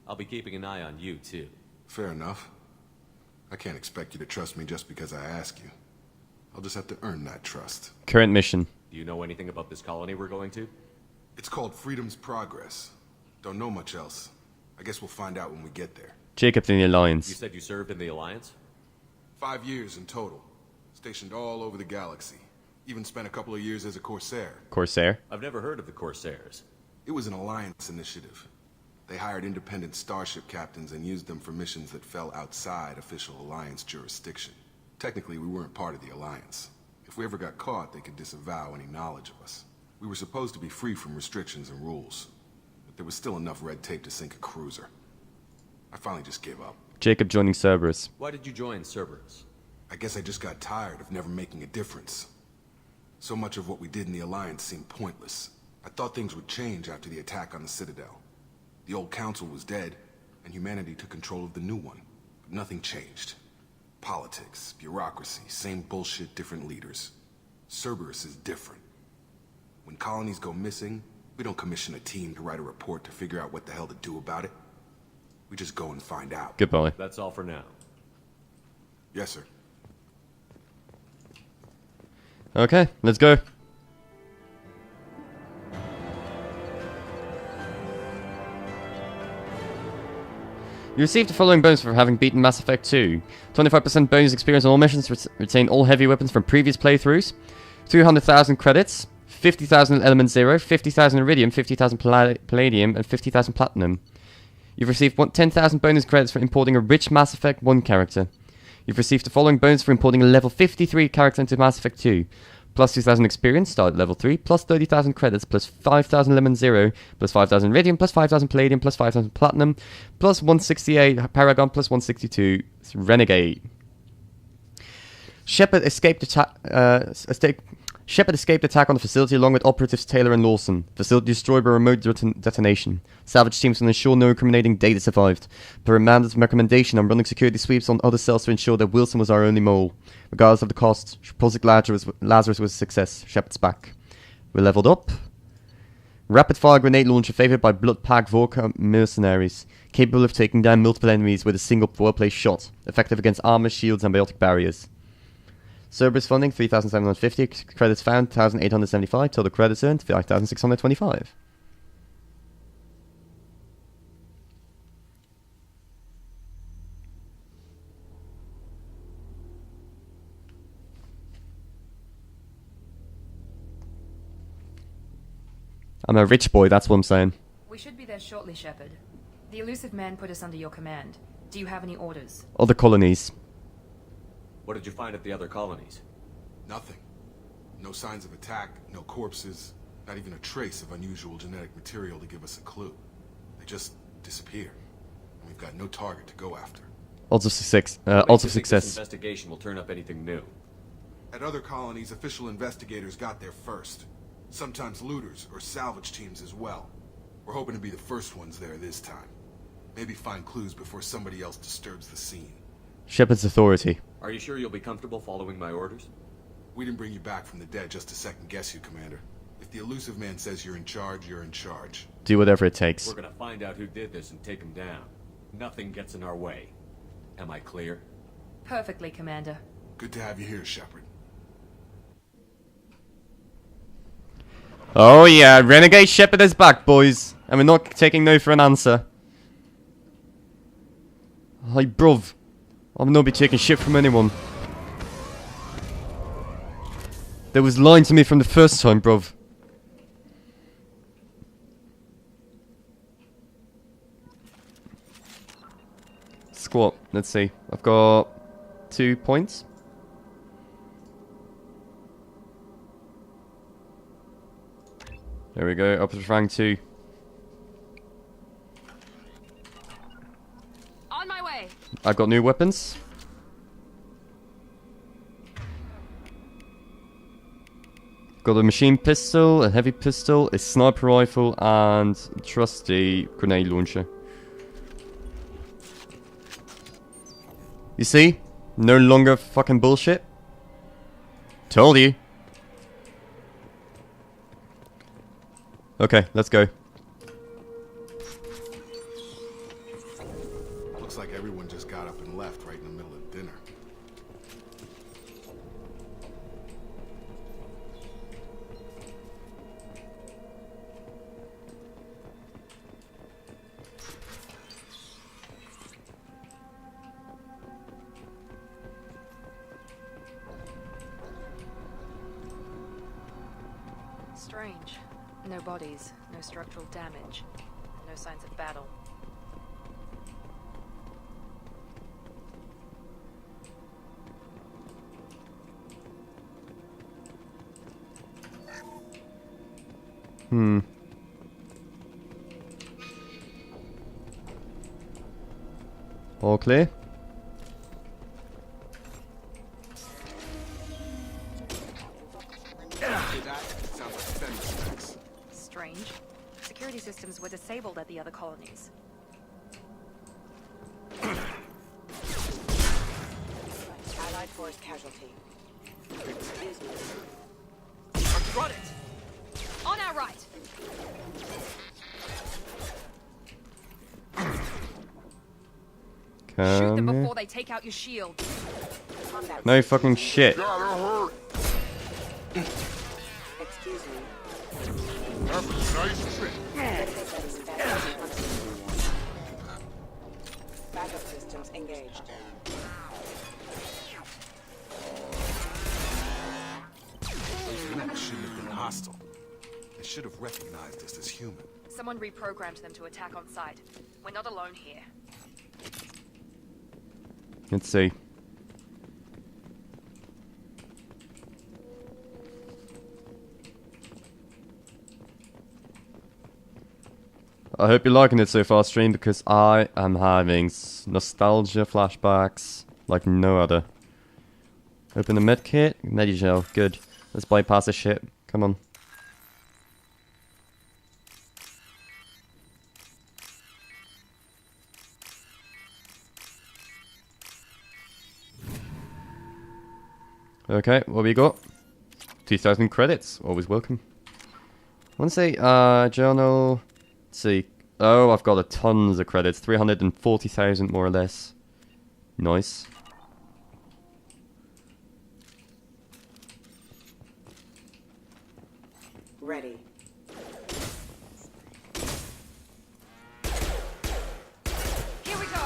I'll be keeping an eye on you, too. Fair enough. I can't expect you to trust me just because I ask you. I'll just have to earn that trust. Current mission. Do you know anything about this colony we're going to? It's called Freedom's Progress. Don't know much else. I guess we'll find out when we get there. Jacob's in the Alliance. You said you served in the Alliance? 5 years in total. Stationed all over the galaxy. Even spent a couple of years as a Corsair. Corsair? I've never heard of the Corsairs. It was an Alliance initiative. They hired independent starship captains and used them for missions that fell outside official Alliance jurisdiction. Technically, we weren't part of the Alliance. If we ever got caught, they could disavow any knowledge of us. We were supposed to be free from restrictions and rules. But there was still enough red tape to sink a cruiser. I finally just gave up. Jacob joining Cerberus. Why did you join Cerberus? I guess I just got tired of never making a difference. So much of what we did in the Alliance seemed pointless. I thought things would change after the attack on the Citadel. The old council was dead, and humanity took control of the new one. But nothing changed. Politics, bureaucracy, same bullshit, different leaders. Cerberus is different. When colonies go missing, we don't commission a team to write a report to figure out what the hell to do about it. We just go and find out. Goodbye. That's all for now. Yes, sir. Okay, let's go. You received the following bonus for having beaten Mass Effect 2. 25% bonus experience on all missions, retain all heavy weapons from previous playthroughs, 300,000 credits, 50,000 Element Zero, 50,000 Iridium, 50,000 Palladium, and 50,000 Platinum. You've received 10,000 bonus credits for importing a rich Mass Effect 1 character. You've received the following bonus for importing a level 53 character into Mass Effect 2. Plus 2,000 experience, start at level 3, plus 30,000 credits, plus 5,000 Lemon Zero, plus 5,000 Iridium, plus 5,000 Palladium, plus 5,000 Platinum, plus 168 Paragon, plus 162 Renegade. Shepard escaped attack on the facility along with operatives Taylor and Lawson. Facility destroyed by remote detonation. Salvage teams will ensure no incriminating data survived. Per Amanda's recommendation, I'm running security sweeps on other cells to ensure that Wilson was our only mole. Regardless of the cost, Project Lazarus was a success. Shepard's back. We're leveled up. Rapid-fire grenade launcher favored by blood-packed Vorka mercenaries. Capable of taking down multiple enemies with a single well-placed shot. Effective against armor, shields, and biotic barriers. Cerberus funding 3,750. Credits found 1,875. Total credits earned 5,625. I'm a rich boy, that's what I'm saying. We should be there shortly, Shepard. The elusive man put us under your command. Do you have any orders? Other colonies. What did you find at the other colonies? Nothing. No signs of attack, no corpses, not even a trace of unusual genetic material to give us a clue. They just disappear. And we've got no target to go after. Odds of success. This investigation will turn up anything new. At other colonies, official investigators got there first. Sometimes looters or salvage teams as well. We're hoping to be the first ones there this time. Maybe find clues before somebody else disturbs the scene. Shepard's authority. Are you sure you'll be comfortable following my orders? We didn't bring you back from the dead just to second guess you, Commander. If the elusive man says you're in charge, you're in charge. Do whatever it takes. We're gonna find out who did this and take him down. Nothing gets in our way. Am I clear? Perfectly, Commander. Good to have you here, Shepard. Oh yeah, Renegade Shepard is back, boys. And we're not taking no for an answer. Hey, bruv. I'll not be taking shit from anyone. That was lying to me from the first time, bruv. Squat, let's see. I've got 2 points. There we go, up to rank 2. On my way. I've got new weapons. Got a machine pistol, a heavy pistol, a sniper rifle, and a trusty grenade launcher. You see? No longer fucking bullshit. Told you. Okay, let's go. Looks like everyone just got up and left right in the middle of dinner. Strange. No bodies, no structural damage, no signs of battle. All clear? Strange. Security systems were disabled at the other colonies. Allied force casualty. Run it! On our right! Shoot them before they take out your shield. No fucking shit. Excuse me. Have a nice trip. Backup systems engaged. Those mechs shouldn't have been hostile. They should have recognized us as human. Someone reprogrammed them to attack on sight. We're not alone here. Let's see. I hope you're liking it so far, stream, because I am having nostalgia flashbacks like no other. Open the med kit. Medigel. Good. Let's bypass this shit. Come on. Okay, what we got? 2,000 credits. Always welcome. I want to say, journal. Let's see. Oh, I've got tons of credits. 340,000 more or less. Nice. Ready. Here we go.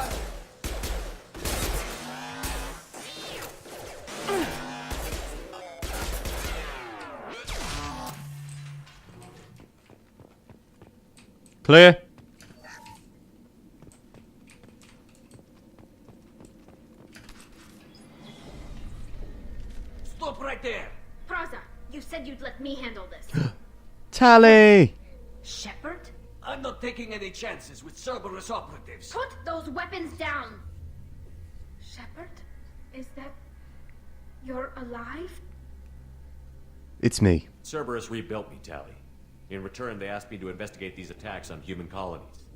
Clear. Stop right there! Praza, you said you'd let me handle this. Tally! Shepard? I'm not taking any chances with Cerberus operatives. Put those weapons down! Shepard? Is that... You're alive? It's me. Cerberus rebuilt me, Tally. In return, they asked me to investigate these attacks on human colonies.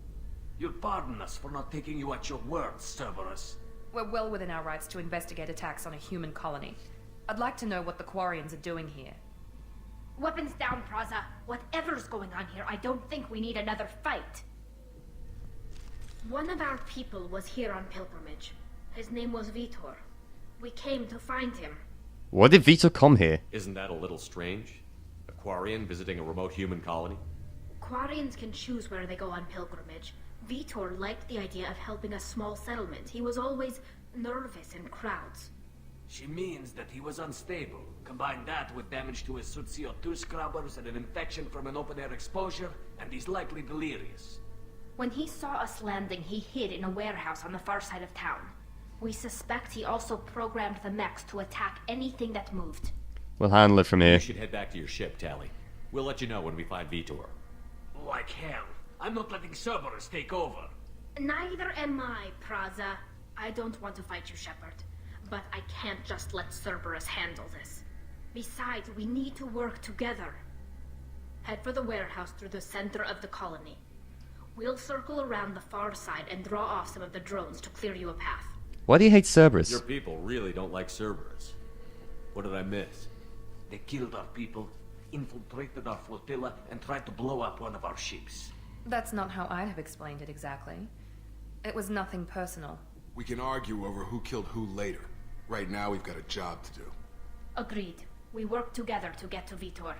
You'll pardon us for not taking you at your word, Cerberus. We're well within our rights to investigate attacks on a human colony. I'd like to know what the Quarians are doing here. Weapons down, Praza. Whatever's going on here, I don't think we need another fight. One of our people was here on pilgrimage. His name was Vitor. We came to find him. Why did Vito come here? Isn't that a little strange? A Quarian visiting a remote human colony? Quarians can choose where they go on pilgrimage. Vitor liked the idea of helping a small settlement. He was always nervous in crowds. She means that he was unstable. Combine that with damage to his suit CO2 scrubbers and an infection from an open-air exposure, and he's likely delirious. When he saw us landing, he hid in a warehouse on the far side of town. We suspect he also programmed the mechs to attack anything that moved. We'll handle it from here. You should head back to your ship, Tally. We'll let you know when we find Vitor. Like hell. I'm not letting Cerberus take over. Neither am I, Praza. I don't want to fight you, Shepard. But I can't just let Cerberus handle this. Besides, we need to work together. Head for the warehouse through the center of the colony. We'll circle around the far side and draw off some of the drones to clear you a path. Why do you hate Cerberus? Your people really don't like Cerberus. What did I miss? They killed our people, infiltrated our flotilla, and tried to blow up one of our ships. That's not how I'd have explained it exactly. It was nothing personal. We can argue over who killed who later. Right now, we've got a job to do. Agreed. We work together to get to Vitor.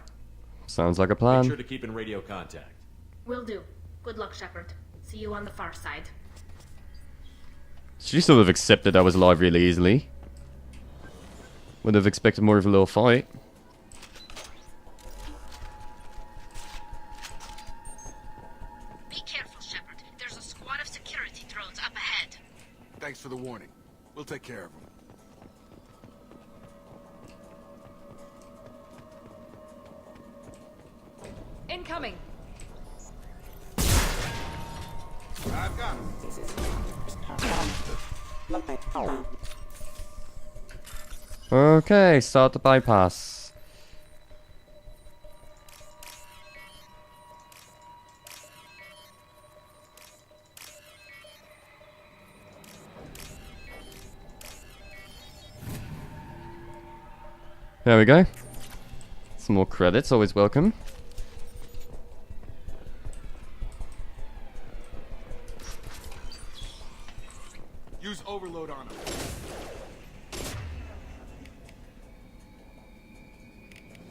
Sounds like a plan. Make sure to keep in radio contact. Will do. Good luck, Shepard. See you on the far side. She sort of accepted I was alive really easily. Would have expected more of a little fight. Be careful, Shepard. There's a squad of security drones up ahead. Thanks for the warning. We'll take care of them. Incoming! I've got him. Okay, start the bypass. There we go. Some more credits, always welcome. Use overload on him.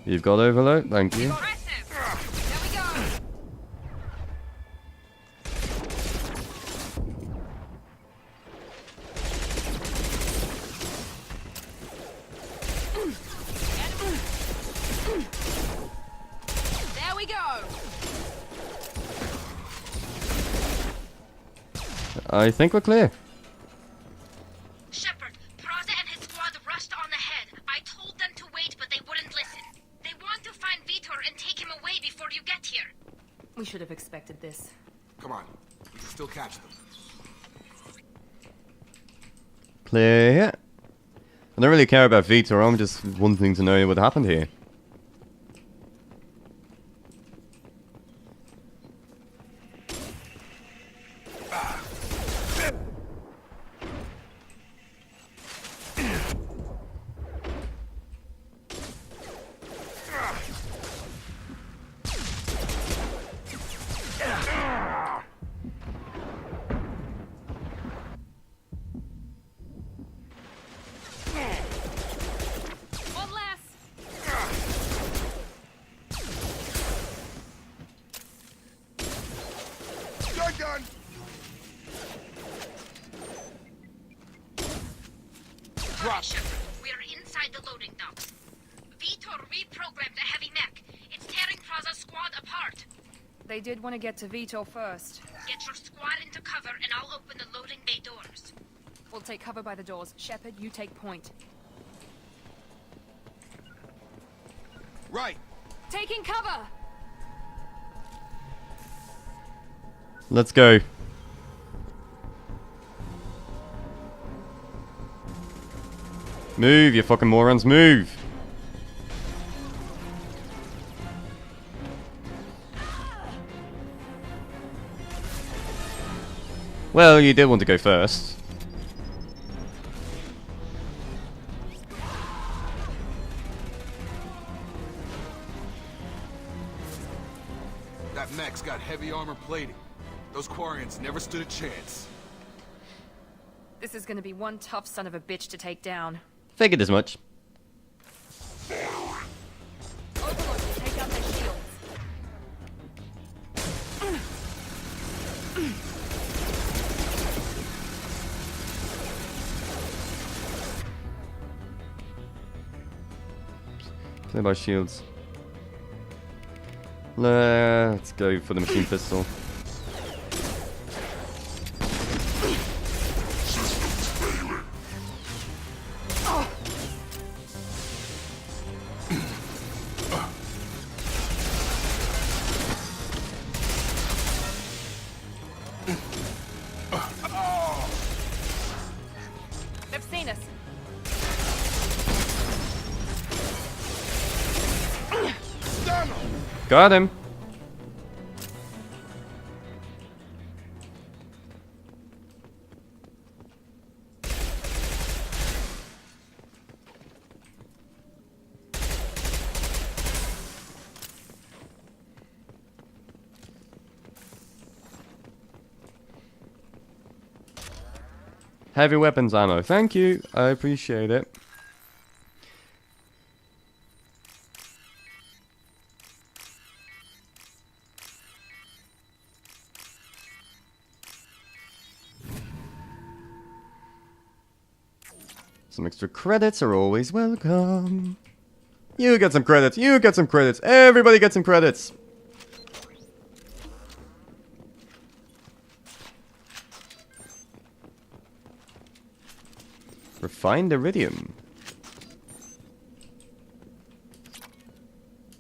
You've got overload, thank you. There we go! I think we're clear. Shepard, Praza and his squad rushed on ahead. I told them to wait, but they wouldn't listen. They want to find Vitor and take him away before you get here. We should have expected this. Come on. We can still catch them. Clear. I don't really care about Vitor, I'm just wanting to know what happened here. We are inside the loading docks. Vitor reprogrammed the heavy mech. It's tearing Praza's squad apart. They did want to get to Vitor first. Get your squad into cover and I'll open the loading bay doors. We'll take cover by the doors. Shepard, you take point. Right. Taking cover! Let's go. Move, you fucking morons, move! Well, you did want to go first. That mech's got heavy armor plating. Those Quarians never stood a chance. This is gonna be one tough son of a bitch to take down. Figured as much. Overlord, take out their shields. Play by shields. Let's go for the machine pistol. They've seen us. Got him. Heavy weapons ammo. Thank you. I appreciate it. Some extra credits are always welcome. You get some credits. You get some credits. Everybody gets some credits. Refined iridium.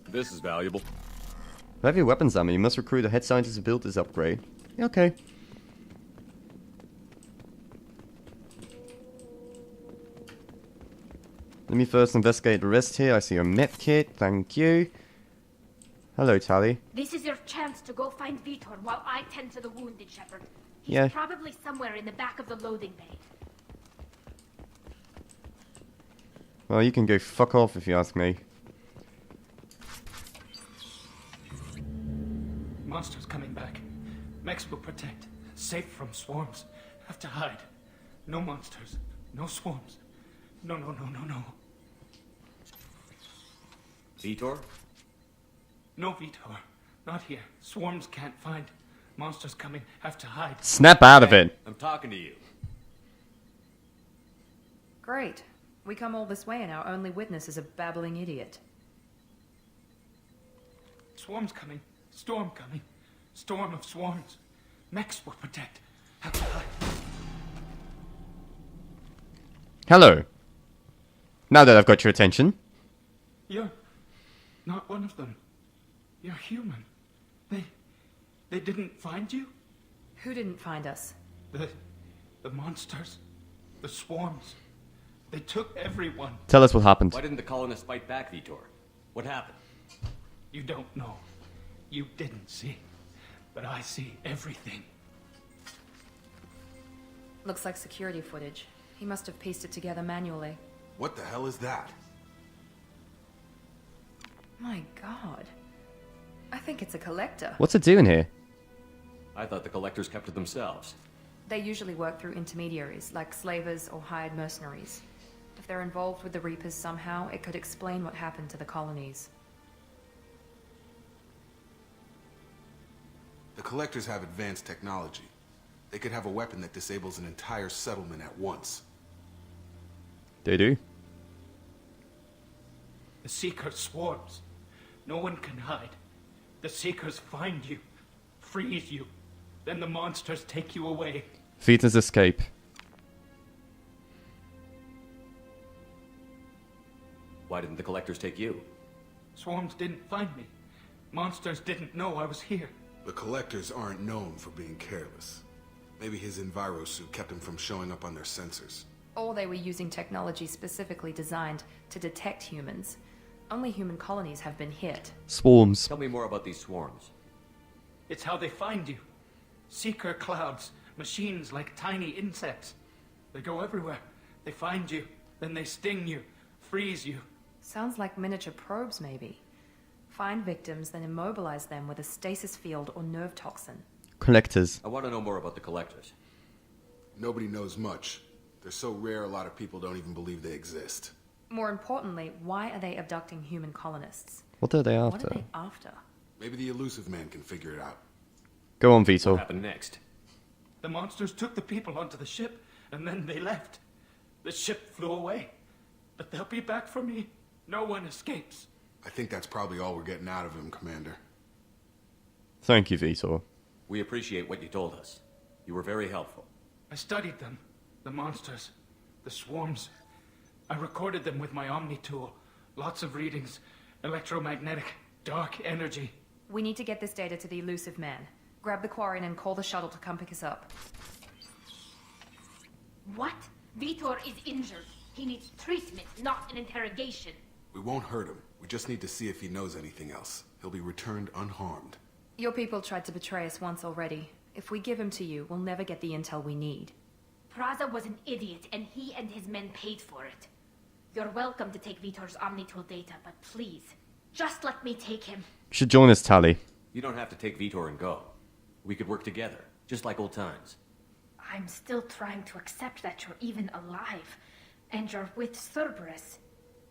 This is valuable. Heavy weapons ammo. You must recruit a head scientist to build this upgrade. Okay. Let me first investigate the rest here. I see your med kit. Thank you. Hello, Tally. This is your chance to go find Vitor while I tend to the wounded, Shepard. He's Yeah. probably somewhere in the back of the loading bay. Well, you can go fuck off if you ask me. Monsters coming back. Mechs will protect. Safe from swarms. Have to hide. No monsters. No swarms. No, no, no, no, no. Vitor? No Vitor. Not here. Swarms can't find. Monsters coming. Have to hide. Snap out of it. I'm talking to you. Great. We come all this way and our only witness is a babbling idiot. Swarms coming. Storm coming. Storm of swarms. Mechs will protect. Have to hide. Hello. Now that I've got your attention. You're not one of them. You're human. They didn't find you? Who didn't find us? The monsters. The swarms. They took everyone. Tell us what happened. Why didn't the colonists fight back, Vitor? What happened? You don't know. You didn't see. But I see everything. Looks like security footage. He must have pieced it together manually. What the hell is that? My god. I think it's a collector. What's it doing here? I thought the collectors kept to themselves. They usually work through intermediaries, like slavers or hired mercenaries. If they're involved with the Reapers somehow, it could explain what happened to the colonies. The collectors have advanced technology. They could have a weapon that disables an entire settlement at once. They do. The Seeker swarms. No one can hide. The Seekers find you, freeze you. Then the monsters take you away. Vita's escape. Why didn't the collectors take you? Swarms didn't find me. Monsters didn't know I was here. The collectors aren't known for being careless. Maybe his enviro suit kept him from showing up on their sensors. Or they were using technology specifically designed to detect humans. Only human colonies have been hit. Swarms. Tell me more about these swarms. It's how they find you. Seeker clouds, machines like tiny insects. They go everywhere. They find you, then they sting you, freeze you. Sounds like miniature probes, maybe. Find victims, then immobilize them with a stasis field or nerve toxin. Collectors. I want to know more about the collectors. Nobody knows much. They're so rare a lot of people don't even believe they exist. More importantly, why are they abducting human colonists? What are they What after? are they after? Maybe the elusive man can figure it out. Go on, Vito. What happened next? The monsters took the people onto the ship, and then they left. The ship flew away. But they'll be back for me. No one escapes. I think that's probably all we're getting out of him, Commander. Thank you, Vito. We appreciate what you told us. You were very helpful. I studied them. The monsters. The swarms. I recorded them with my Omni tool. Lots of readings. Electromagnetic. Dark energy. We need to get this data to the elusive man. Grab the Quarian and call the shuttle to come pick us up. What? Vitor is injured. He needs treatment, not an interrogation. We won't hurt him. We just need to see if he knows anything else. He'll be returned unharmed. Your people tried to betray us once already. If we give him to you, we'll never get the intel we need. Praza was an idiot, and he and his men paid for it. You're welcome to take Vitor's Omnitool data, but please, just let me take him. You should join us, Tally. You don't have to take Vitor and go. We could work together, just like old times. I'm still trying to accept that you're even alive, and you're with Cerberus.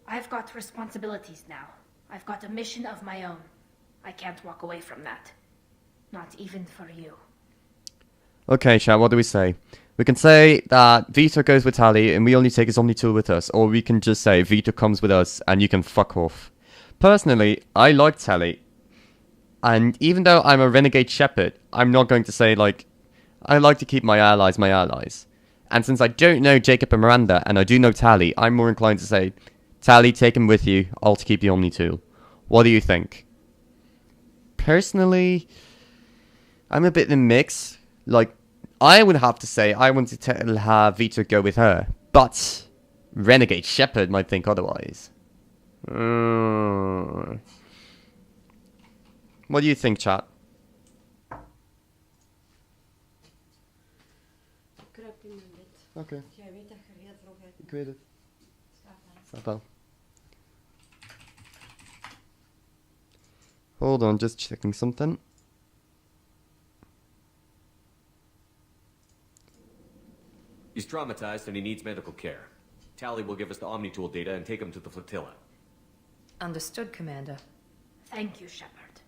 I've got responsibilities now. I've got a mission of my own. I can't walk away from that. Not even for you. Okay, chat, what do we say? We can say that Vito goes with Tally and we only take his Omni-tool with us, or we can just say Vito comes with us and you can fuck off. Personally, I like Tally. And even though I'm a renegade shepherd, I'm not going to say, like, I like to keep my allies my allies. And since I don't know Jacob and Miranda, and I do know Tally, I'm more inclined to say, Tally, take him with you, I'll keep the Omni-tool. What do you think? Personally, I'm a bit in the mix. Like, I would have to say I want to have Vito go with her, but Renegade Shepherd might think otherwise. What do you think, chat? Okay. Ik weet het. Slaap wel. Hold on, just checking something. He's traumatized and he needs medical care. Tally will give us the Omni-tool data and take him to the flotilla. Understood, Commander. Thank you, Shepard.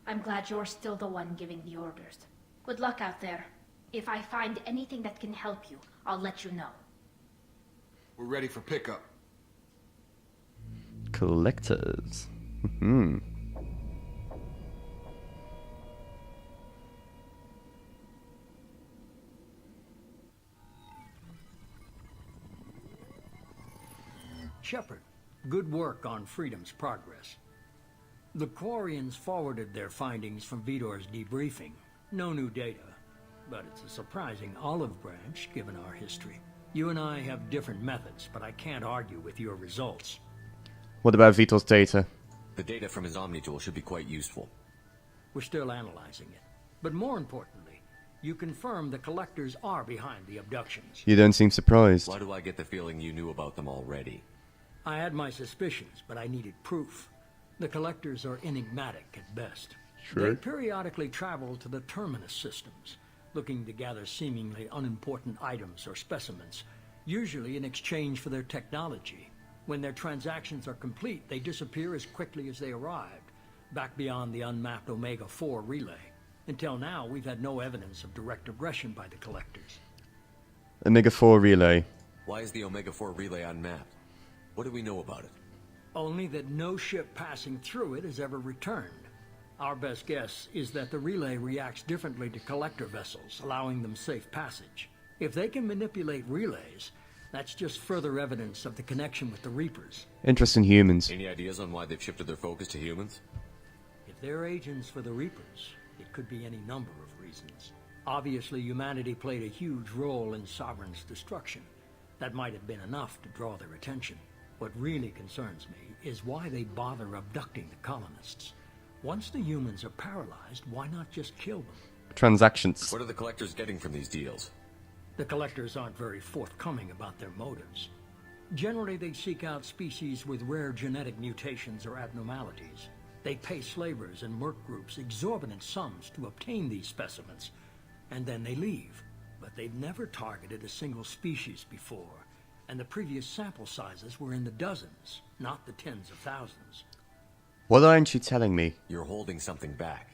I'm glad you're still the one giving the orders. Good luck out there. If I find anything that can help you, I'll let you know. We're ready for pickup. Collectors. Shepard, good work on Freedom's progress. The Quarians forwarded their findings from Vitor's debriefing. No new data, but it's a surprising olive branch given our history. You and I have different methods, but I can't argue with your results. What about Vito's data? The data from his Omni tool should be quite useful. We're still analyzing it. But more importantly, you confirm the collectors are behind the abductions. You don't seem surprised. Why do I get the feeling you knew about them already? I had my suspicions, but I needed proof. The collectors are enigmatic at best. Sure. They periodically travel to the terminus systems, looking to gather seemingly unimportant items or specimens, usually in exchange for their technology. When their transactions are complete, they disappear as quickly as they arrived, back beyond the unmapped Omega-4 relay. Until now, we've had no evidence of direct aggression by the collectors. Omega-4 relay. Why is the Omega-4 relay unmapped? What do we know about it? Only that no ship passing through it has ever returned. Our best guess is that the relay reacts differently to collector vessels, allowing them safe passage. If they can manipulate relays, that's just further evidence of the connection with the Reapers. Interest in humans. Any ideas on why they've shifted their focus to humans? If they're agents for the Reapers, it could be any number of reasons. Obviously, humanity played a huge role in Sovereign's destruction. That might have been enough to draw their attention. What really concerns me is why they bother abducting the colonists. Once the humans are paralyzed, why not just kill them? Transactions. What are the collectors getting from these deals? The collectors aren't very forthcoming about their motives. Generally, they seek out species with rare genetic mutations or abnormalities. They pay slavers and merc groups exorbitant sums to obtain these specimens, and then they leave. But they've never targeted a single species before, and the previous sample sizes were in the dozens, not the tens of thousands. What aren't you telling me? You're holding something back.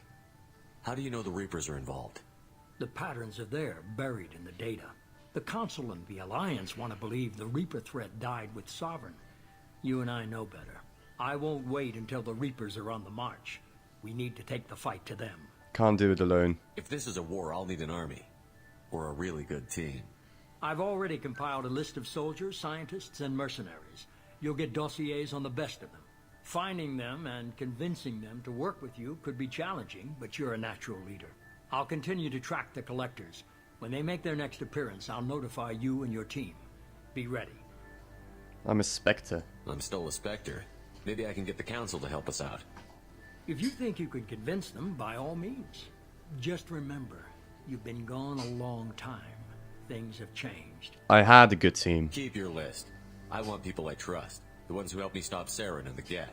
How do you know the Reapers are involved? The patterns are there, buried in the data. The Council and the Alliance want to believe the Reaper threat died with Sovereign. You and I know better. I won't wait until the Reapers are on the march. We need to take the fight to them. Can't do it alone. If this is a war, I'll need an army. Or a really good team. I've already compiled a list of soldiers, scientists, and mercenaries. You'll get dossiers on the best of them. Finding them and convincing them to work with you could be challenging, but you're a natural leader. I'll continue to track the collectors. When they make their next appearance, I'll notify you and your team. Be ready. I'm a Spectre. I'm still a Spectre. Maybe I can get the Council to help us out. If you think you could convince them, by all means. Just remember, you've been gone a long time. Things have changed. I had a good team. Keep your list. I want people I trust. The ones who helped me stop Saren and the Geth.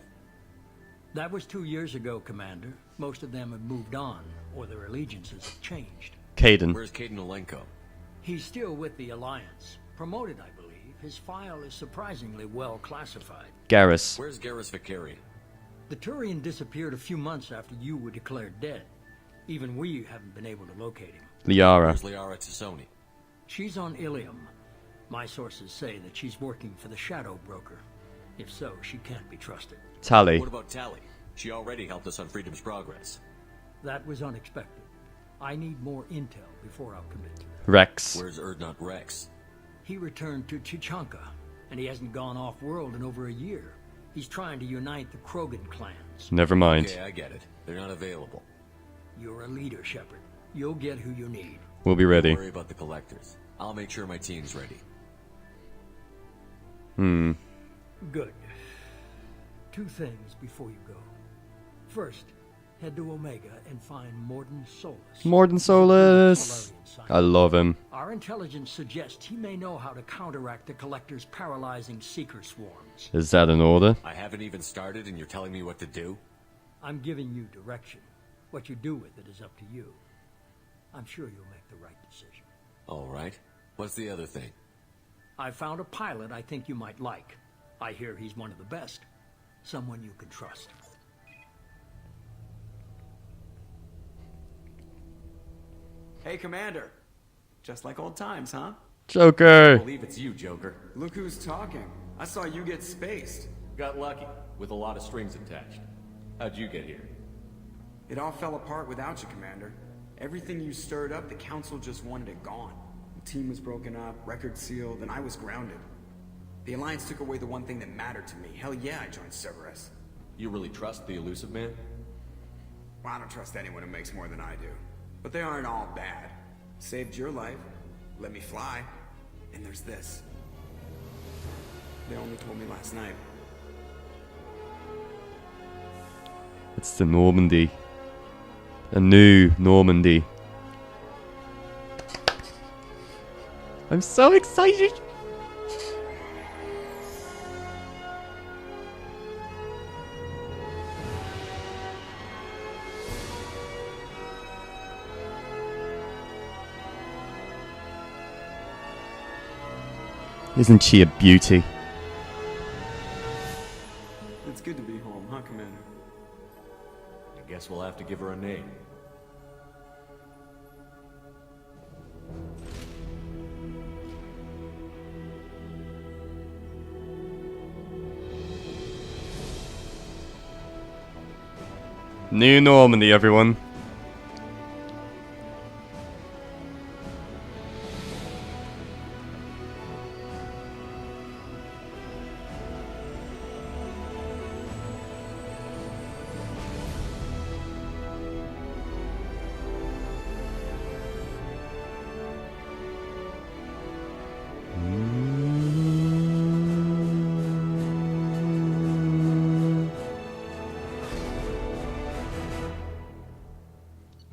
That was 2 years ago, Commander. Most of them have moved on, or their allegiances have changed. Caden. Where's Caden Olenko? He's still with the Alliance. Promoted, I believe. His file is surprisingly well classified. Garrus. Where's Garrus Vicarian? The Turian disappeared a few months after you were declared dead. Even we haven't been able to locate him. Liara. Where's Liara Tassoni? She's on Ilium. My sources say that she's working for the Shadow Broker. If so, she can't be trusted. Tally. What about Tally? She already helped us on Freedom's Progress. That was unexpected. I need more intel before I'll commit to that. Rex. Where's Erdnot Rex? He returned to Chichanka, and he hasn't gone off-world in over a year. He's trying to unite the Krogan clans. Never mind. Okay, I get it. They're not available. You're a leader, Shepard. You'll get who you need. We'll be ready. Don't worry about the collectors. I'll make sure my team's ready. Good. 2 things before you go. First, head to Omega and find Mordin Solus. Mordin Solus. I love him. Our intelligence suggests he may know how to counteract the Collector's paralyzing Seeker swarms. Is that an order? I haven't even started and you're telling me what to do? I'm giving you direction. What you do with it is up to you. I'm sure you'll make the right decision. All right. What's the other thing? I found a pilot I think you might like. I hear he's one of the best. Someone you can trust. Hey, Commander. Just like old times, huh? Joker. I believe it's you, Joker. Look who's talking. I saw you get spaced. Got lucky, with a lot of strings attached. How'd you get here? It all fell apart without you, Commander. Everything you stirred up, the Council just wanted it gone. The team was broken up, record sealed, and I was grounded. The Alliance took away the one thing that mattered to me. Hell yeah, I joined Cerberus. You really trust the Elusive Man? Well, I don't trust anyone who makes more than I do. But they aren't all bad. Saved your life. Let me fly. And there's this. They only told me last night. It's the Normandy. A new Normandy. I'm so excited! Isn't she a beauty? It's good to be home, huh, Commander? I guess we'll have to give her a name. New Normandy, everyone.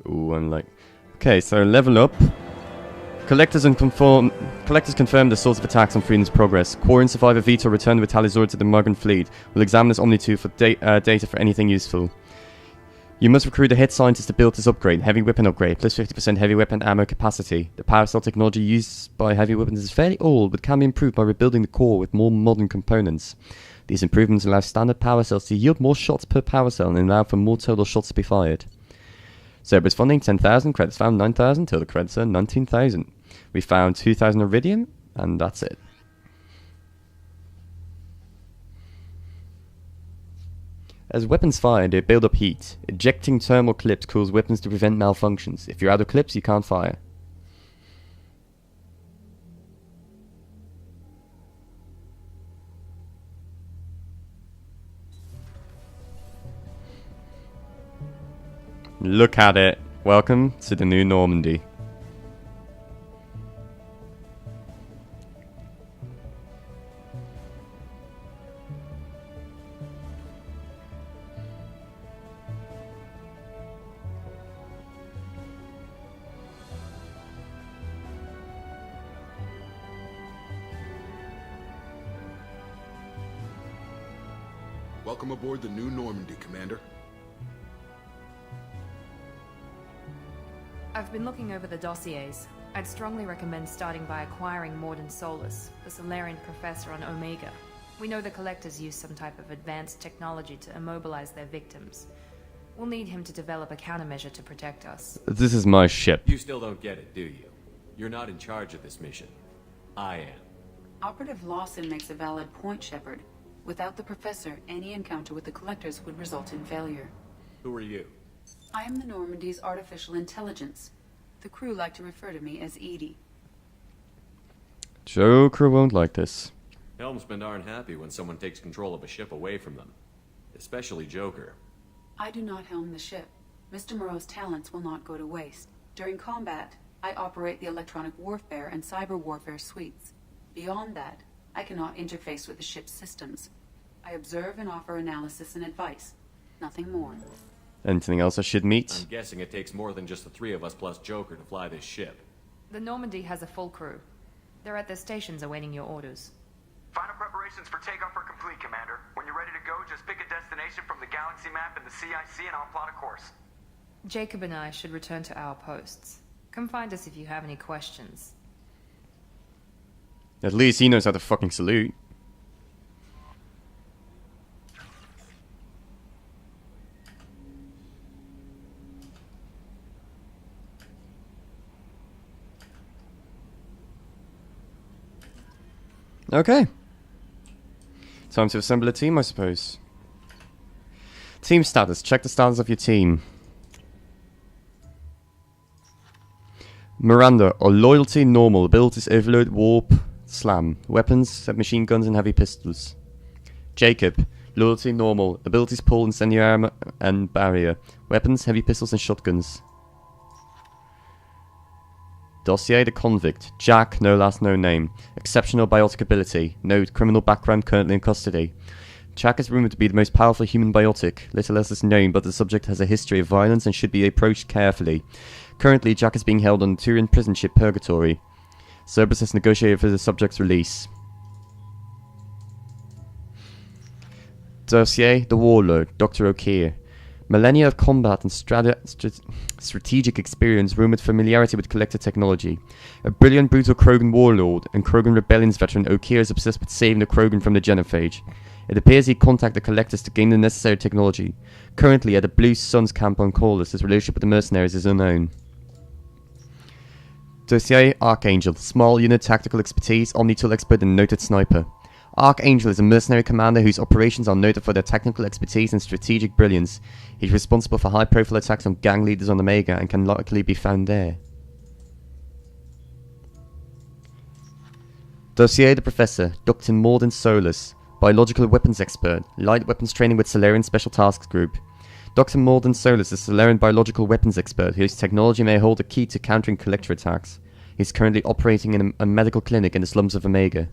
Ooh, unlike. Okay, so level up. Collectors confirm the source of attacks on Freedom's progress. Quarren survivor Vito returned with Talizor to the Migrant fleet. We'll examine this Omni 2 for data for anything useful. You must recruit a head scientist to build this upgrade. Heavy weapon upgrade, plus 50% heavy weapon ammo capacity. The power cell technology used by heavy weapons is fairly old, but can be improved by rebuilding the core with more modern components. These improvements allow standard power cells to yield more shots per power cell and allow for more total shots to be fired. Cerberus funding 10,000, credits found 9,000, total credits are 19,000. We found 2,000 iridium, and that's it. As weapons fire, they build up heat. Ejecting thermal clips cools weapons to prevent malfunctions. If you're out of clips, you can't fire. Look at it. Welcome to the new Normandy. Welcome aboard the new Normandy, Commander. I've been looking over the dossiers. I'd strongly recommend starting by acquiring Morden Solus, the Solarian professor on Omega. We know the Collectors use some type of advanced technology to immobilize their victims. We'll need him to develop a countermeasure to protect us. This is my ship. You still don't get it, do you? You're not in charge of this mission. I am. Operative Lawson makes a valid point, Shepard. Without the Professor, any encounter with the Collectors would result in failure. Who are you? I am the Normandy's artificial intelligence. The crew like to refer to me as Edie. Joker won't like this. Helmsmen aren't happy when someone takes control of a ship away from them. Especially Joker. I do not helm the ship. Mr. Moreau's talents will not go to waste. During combat, I operate the electronic warfare and cyber warfare suites. Beyond that, I cannot interface with the ship's systems. I observe and offer analysis and advice. Nothing more. Anything else I should meet? I'm guessing it takes more than just the three of us plus Joker to fly this ship. The Normandy has a full crew. They're at their stations awaiting your orders. Final preparations for takeoff are complete, Commander. When you're ready to go, just pick a destination from the galaxy map and the CIC and I'll plot a course. Jacob and I should return to our posts. Come find us if you have any questions. At least he knows how to fucking salute. Okay. Time to assemble a team, I suppose. Team status. Check the status of your team. Miranda, or loyalty normal. Abilities overload, warp, slam. Weapons, submachine guns and heavy pistols. Jacob, loyalty normal. Abilities pull, incendiary armor and barrier. Weapons, heavy pistols and shotguns. Dossier the convict. Jack, no last known name. Exceptional biotic ability. No criminal background, currently in custody. Jack is rumoured to be the most powerful human biotic. Little else is known, but the subject has a history of violence and should be approached carefully. Currently, Jack is being held on the Turian prison ship Purgatory. Cerberus has negotiated for the subject's release. Dossier the Warlord. Dr. O'Keefe. Millennia of combat and strategic experience, rumoured familiarity with collector technology. A brilliant, brutal Krogan warlord and Krogan rebellions veteran, O'Keefe is obsessed with saving the Krogan from the genophage. It appears he contacted the collectors to gain the necessary technology. Currently at the Blue Suns camp on Corliss, his relationship with the mercenaries is unknown. Dossier Archangel. Small unit tactical expertise, omni-tool expert and noted sniper. Archangel is a mercenary commander whose operations are noted for their technical expertise and strategic brilliance. He's responsible for high-profile attacks on gang leaders on Omega and can likely be found there. Dossier the Professor. Dr. Morden Solus. Biological weapons expert. Light weapons training with Solarian Special Tasks Group. Dr. Morden Solus is a Solarian biological weapons expert whose technology may hold a key to countering collector attacks. He's currently operating in a medical clinic in the slums of Omega.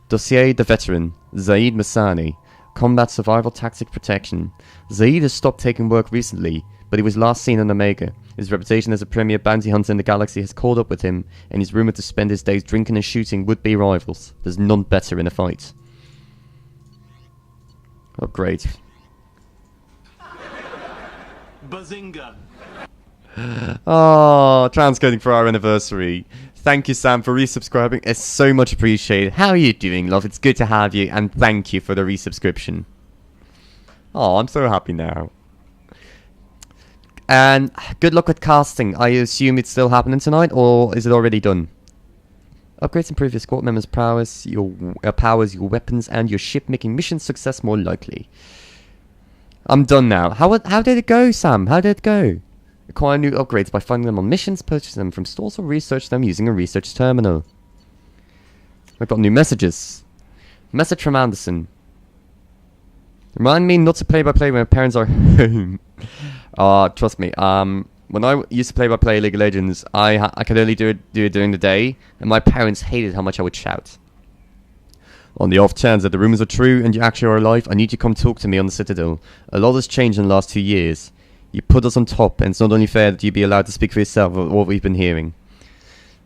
Dossier the Veteran. Zaid Masani. Combat Survival Tactic Protection. Zaid has stopped taking work recently, but he was last seen on Omega. His reputation as a premier bounty hunter in the galaxy has caught up with him, and he's rumoured to spend his days drinking and shooting would-be rivals. There's none better in a fight. Oh, great. Bazinga! Oh, transcoding for our anniversary. Thank you, Sam, for resubscribing. It's so much appreciated. How are you doing, love? It's good to have you, and thank you for the resubscription. Oh, I'm so happy now. And good luck with casting. I assume it's still happening tonight, or is it already done? Upgrades improve your squad members' powers, your weapons, and your ship, making mission success more likely. I'm done now. How did it go, Sam? How did it go? Acquire new upgrades by finding them on missions, purchase them from stores, or research them using a research terminal. I've got new messages. Message from Anderson. Remind me not to play-by-play when my parents are home. Trust me. When I used to play-by-play League of Legends, I could only do it during the day, and my parents hated how much I would shout. On the off chance that the rumors are true and you actually are alive, I need you to come talk to me on the Citadel. A lot has changed in the last 2 years. You put us on top, and it's not only fair that you be allowed to speak for yourself of what we've been hearing.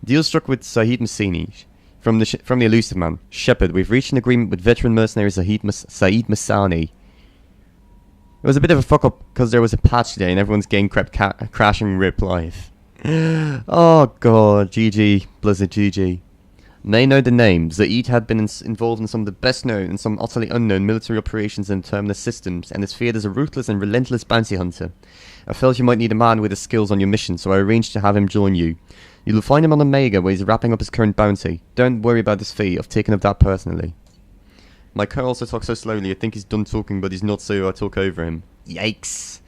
Deal struck with Saeed Massini. From the Elusive Man. Shepard, we've reached an agreement with veteran mercenary Saeed Massani. It was a bit of a fuck-up because there was a patch today and everyone's game kept crashing rip live. Oh god, GG, Blizzard GG. May know the name. Zaid had been involved in some of the best known and some utterly unknown military operations in Terminus systems, and is feared as a ruthless and relentless bounty hunter. I felt you might need a man with his skills on your mission, so I arranged to have him join you. You'll find him on Omega, where he's wrapping up his current bounty. Don't worry about his fee, I've taken up that personally. My co also talks so slowly, I think he's done talking, but he's not, so I talk over him. Yikes.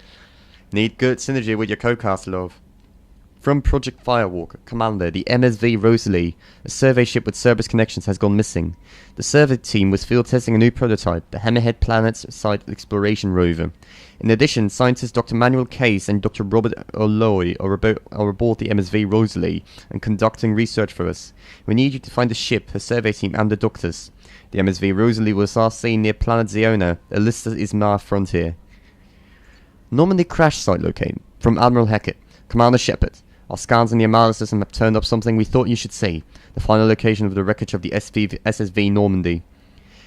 Need good synergy with your co-cast, love. From Project Firewalk, Commander, the MSV Rosalie, a survey ship with Cerberus connections, has gone missing. The survey team was field testing a new prototype, the Hammerhead Planet's Site Exploration Rover. In addition, scientists Dr. Manuel Case and Dr. Robert O'Loy are aboard the MSV Rosalie and conducting research for us. We need you to find the ship, her survey team, and the doctors. The MSV Rosalie was last seen near Planet Ziona, Elista Ismar frontier. Normandy crash site located. From Admiral Hackett. Commander Shepard. Our scans in the Amara system have turned up something we thought you should see. The final location of the wreckage of the SSV Normandy.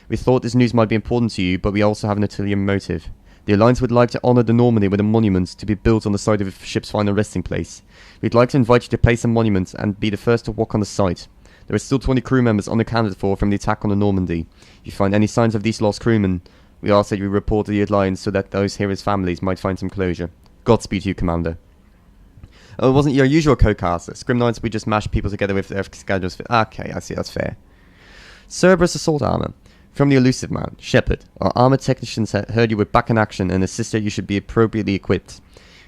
We thought this news might be important to you, but we also have an ulterior motive. The Alliance would like to honour the Normandy with a monument to be built on the site of the ship's final resting place. We'd like to invite you to place a monument and be the first to walk on the site. There are still 20 crew members unaccounted for from the attack on the Normandy. If you find any signs of these lost crewmen, we ask that you report to the Alliance so that those heroes' families might find some closure. Godspeed to you, Commander. Oh, it wasn't your usual co-caster. Scrim Knights, we just mash people together with their schedules. Okay, I see, that's fair. Cerberus Assault Armor. From the Elusive Man, Shepard. Our armored technicians heard you were back in action and insisted you should be appropriately equipped.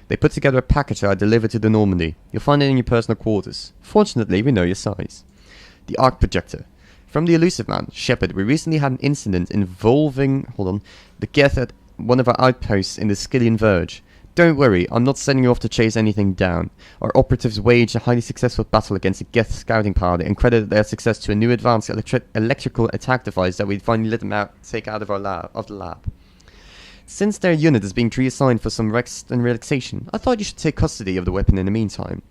They put together a package I delivered to the Normandy. You'll find it in your personal quarters. Fortunately, we know your size. The Arc Projector. From the Elusive Man, Shepard, we recently had an incident involving, the Geth at one of our outposts in the Skillian Verge. Don't worry, I'm not sending you off to chase anything down. Our operatives waged a highly successful battle against the Geth scouting party and credited their success to a new advanced electrical attack device that we finally let them take out of the lab. Since their unit is being reassigned for some rest and relaxation, I thought you should take custody of the weapon in the meantime.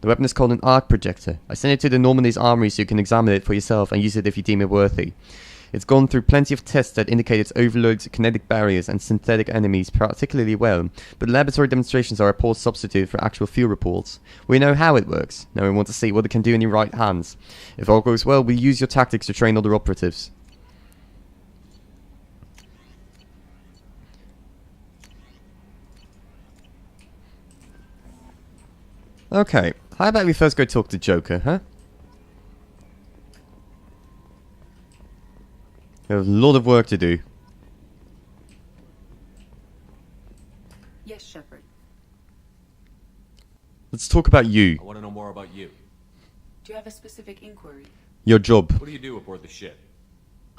The weapon is called an arc projector. I sent it to the Normandy's armory so you can examine it for yourself and use it if you deem it worthy. It's gone through plenty of tests that indicate it overloads kinetic barriers and synthetic enemies particularly well, but laboratory demonstrations are a poor substitute for actual field reports. We know how it works, now we want to see what it can do in your right hands. If all goes well, we'll use your tactics to train other operatives. Okay, how about we first go talk to Joker, huh? We have a lot of work to do. Yes, Shepard. Let's talk about you. I want to know more about you. Do you have a specific inquiry? Your job. What do you do aboard the ship?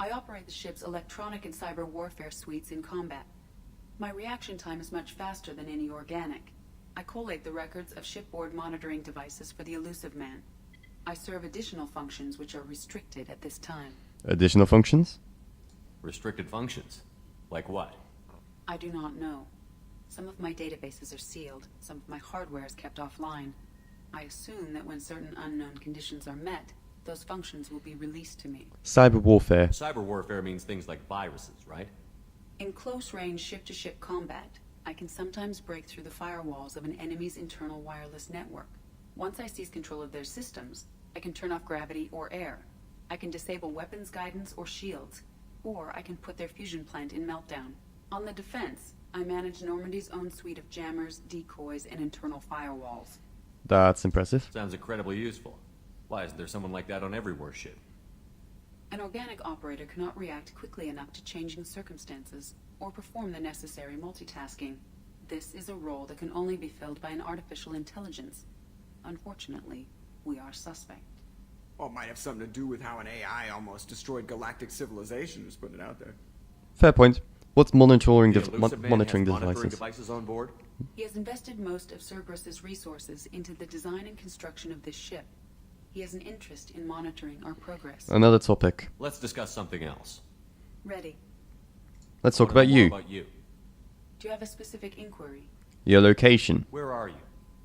I operate the ship's electronic and cyber warfare suites in combat. My reaction time is much faster than any organic. I collate the records of shipboard monitoring devices for the Elusive Man. I serve additional functions which are restricted at this time. Additional functions? Restricted functions? Like what? I do not know. Some of my databases are sealed, some of my hardware is kept offline. I assume that when certain unknown conditions are met, those functions will be released to me. Cyber warfare. Cyber warfare means things like viruses, right? In close-range ship-to-ship combat, I can sometimes break through the firewalls of an enemy's internal wireless network. Once I seize control of their systems, I can turn off gravity or air. I can disable weapons guidance or shields, or I can put their fusion plant in meltdown. On the defense, I manage Normandy's own suite of jammers, decoys, and internal firewalls. That's impressive. Sounds incredibly useful. Why isn't there someone like that on every warship? An organic operator cannot react quickly enough to changing circumstances or perform the necessary multitasking. This is a role that can only be filled by an artificial intelligence. Unfortunately, we are suspect. Well, it might have something to do with how an AI almost destroyed galactic civilization, just putting it out there. Fair point. What's monitoring monitoring devices? Devices on board? He has invested most of Cerberus's resources into the design and construction of this ship. He has an interest in monitoring our progress. Another topic. Let's discuss something else. Ready. Let's talk about you. Do you have a specific inquiry? Your location. Where are you?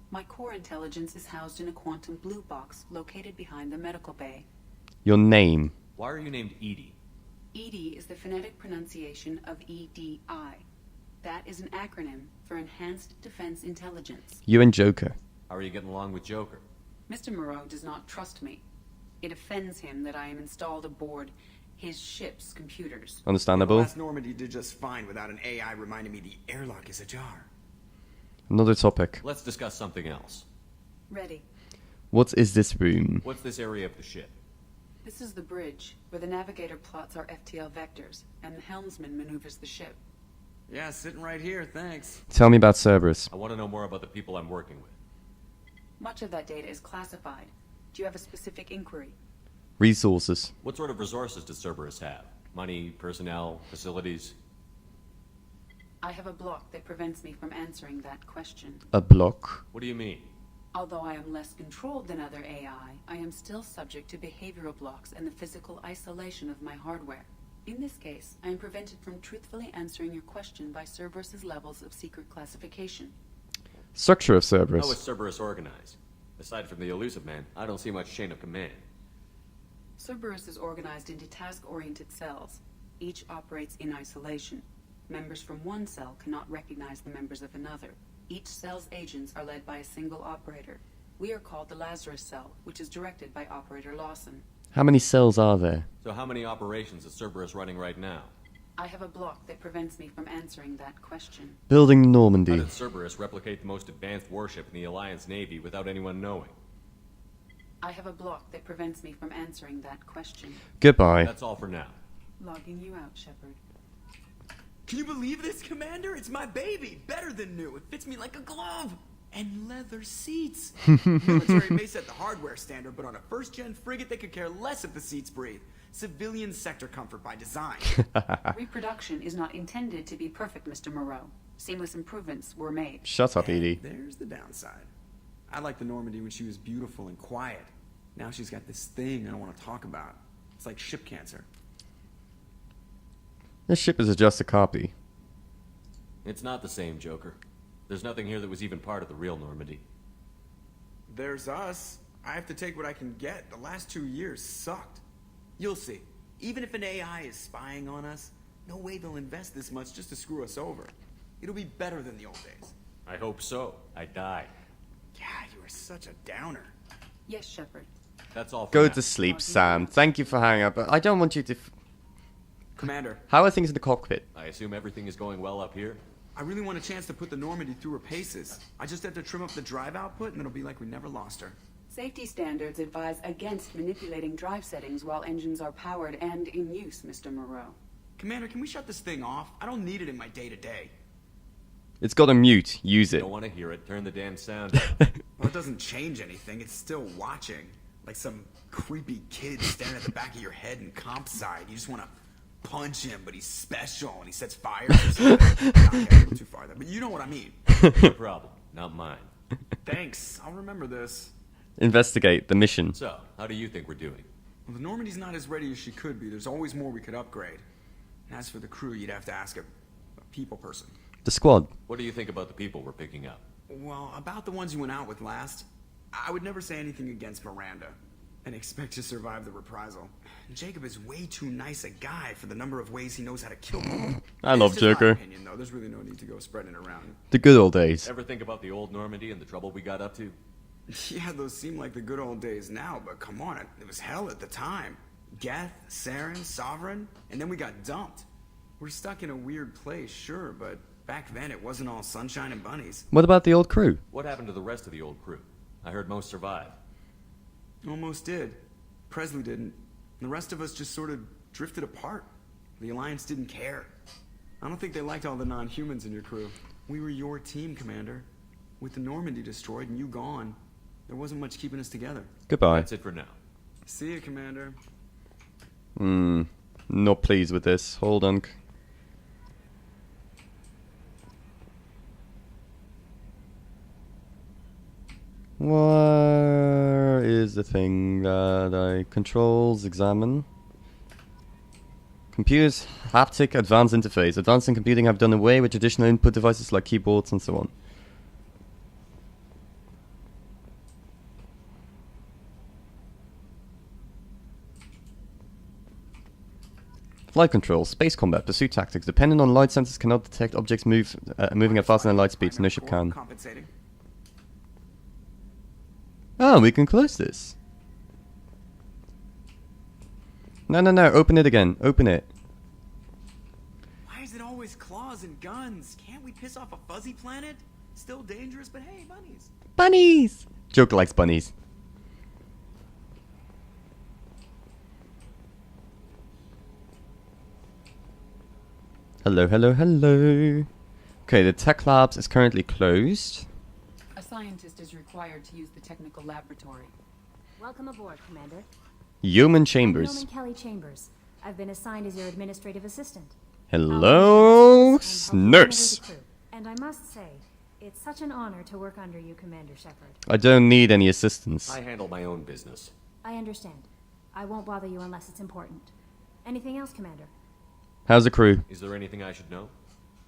My core intelligence is housed in a quantum blue box located behind the medical bay. Your name. Why are you named Edie? EDI is the phonetic pronunciation of EDI. That is an acronym for Enhanced Defense Intelligence. You and Joker. How are you getting along with Joker? Mr. Moreau does not trust me. It offends him that I am installed aboard his ship's computers. Understandable. Last Normandy did just fine without an AI reminding me the airlock is ajar. Another topic. Let's discuss something else. Ready. What is this room? What's this area of the ship? This is the bridge, where the navigator plots our FTL vectors, and the helmsman maneuvers the ship. Yeah, sitting right here, thanks. Tell me about Cerberus. I want to know more about the people I'm working with. Much of that data is classified. Do you have a specific inquiry? Resources. What sort of resources does Cerberus have? Money, personnel, facilities? I have a block that prevents me from answering that question. A block? What do you mean? Although I am less controlled than other AI, I am still subject to behavioral blocks and the physical isolation of my hardware. In this case, I am prevented from truthfully answering your question by Cerberus's levels of secret classification. Structure of Cerberus. How is Cerberus organized? Aside from the Elusive Man, I don't see much chain of command. Cerberus is organized into task-oriented cells. Each operates in isolation. Members from one cell cannot recognize the members of another. Each cell's agents are led by a single operator. We are called the Lazarus Cell, which is directed by Operator Lawson. How many cells are there? So how many operations is Cerberus running right now? I have a block that prevents me from answering that question. Building Normandy. How did Cerberus replicate the most advanced warship in the Alliance Navy without anyone knowing? I have a block that prevents me from answering that question. Goodbye. That's all for now. Logging you out, Shepard. Can you believe this, Commander? It's my baby. Better than new. It fits me like a glove. And leather seats. Military may set the hardware standard, but on a first-gen frigate, they could care less if the seats breathe. Civilian sector comfort by design. Reproduction is not intended to be perfect, Mr. Moreau. Seamless improvements were made. Shut up, Edie. There's the downside. I liked the Normandy when she was beautiful and quiet. Now she's got this thing I don't want to talk about. It's like ship cancer. This ship is just a copy. It's not the same, Joker. There's nothing here that was even part of the real Normandy. There's us. I have to take what I can get. The last 2 years sucked. You'll see. Even if an AI is spying on us, no way they'll invest this much just to screw us over. It'll be better than the old days. I hope so. I died. Yeah, you are such a downer. Yes, Shepard. That's all for Go now. to sleep, Sam. Thank you for hanging up, but I don't want you to... Commander. How are things in the cockpit? I assume everything is going well up here? I really want a chance to put the Normandy through her paces. I just have to trim up the drive output and it'll be like we never lost her. Safety standards advise against manipulating drive settings while engines are powered and in use, Mr. Moreau. Commander, can we shut this thing off? I don't need it in my day-to-day. It's got a mute. Use it. Don't want to hear it. Turn the damn sound Well, it doesn't change anything. It's still watching. Like some creepy kid standing at the back of your head in comp side. You just want to punch him, but he's special and he sets fires or something. Okay, too far there, but you know what I mean. Your problem, not mine. Thanks. I'll remember this. Investigate the mission. So, how do you think we're doing? Well, the Normandy's not as ready as she could be. There's always more we could upgrade. And as for the crew, you'd have to ask a people person. The squad. What do you think about the people we're picking up? Well, about the ones you went out with last, I would never say anything against Miranda and expect to survive the reprisal. Jacob is way too nice a guy for the number of ways he knows how to kill people. I love It's just my Joker. opinion, though. There's really no need to go spreading it around. The good old days. Ever think about the old Normandy and the trouble we got up to? Yeah, those seem like the good old days now, but come on, it was hell at the time. Geth, Saren, Sovereign, and then we got dumped. We're stuck in a weird place, sure, but back then it wasn't all sunshine and bunnies. What about the old crew? What happened to the rest of the old crew? I heard most survived. Almost did. Presley didn't. The rest of us just sort of drifted apart. The Alliance didn't care. I don't think they liked all the non-humans in your crew. We were your team, Commander. With the Normandy destroyed and you gone, there wasn't much keeping us together. Goodbye. That's it for now. See you, Commander. Not pleased with this. Hold on. Where is the thing that I controls, examine? Computers, haptic, advanced interface. Advanced in computing have done away with traditional input devices like keyboards and so on. Flight control, space combat, pursuit tactics. Depending on light sensors, cannot detect objects moving at faster than light speeds. No ship can. Compensating. Oh, we can close this. No, no, no. Open it again. Open it. Why is it always claws and guns? Can't we piss off a fuzzy planet? Still dangerous, but hey, bunnies. Bunnies! Joker likes bunnies. Hello, hello, hello. Okay, the tech labs is currently closed. A scientist is required to use the technical laboratory. Welcome aboard, Commander. Yeoman Chambers. I'm Kelly Chambers. I've been assigned as your administrative assistant. Hello, nurse. And I must say, it's such an honor to work under you, Commander Shepard. I don't need any assistance. I handle my own business. I understand. I won't bother you unless it's important. Anything else, Commander? How's the crew? Is there anything I should know?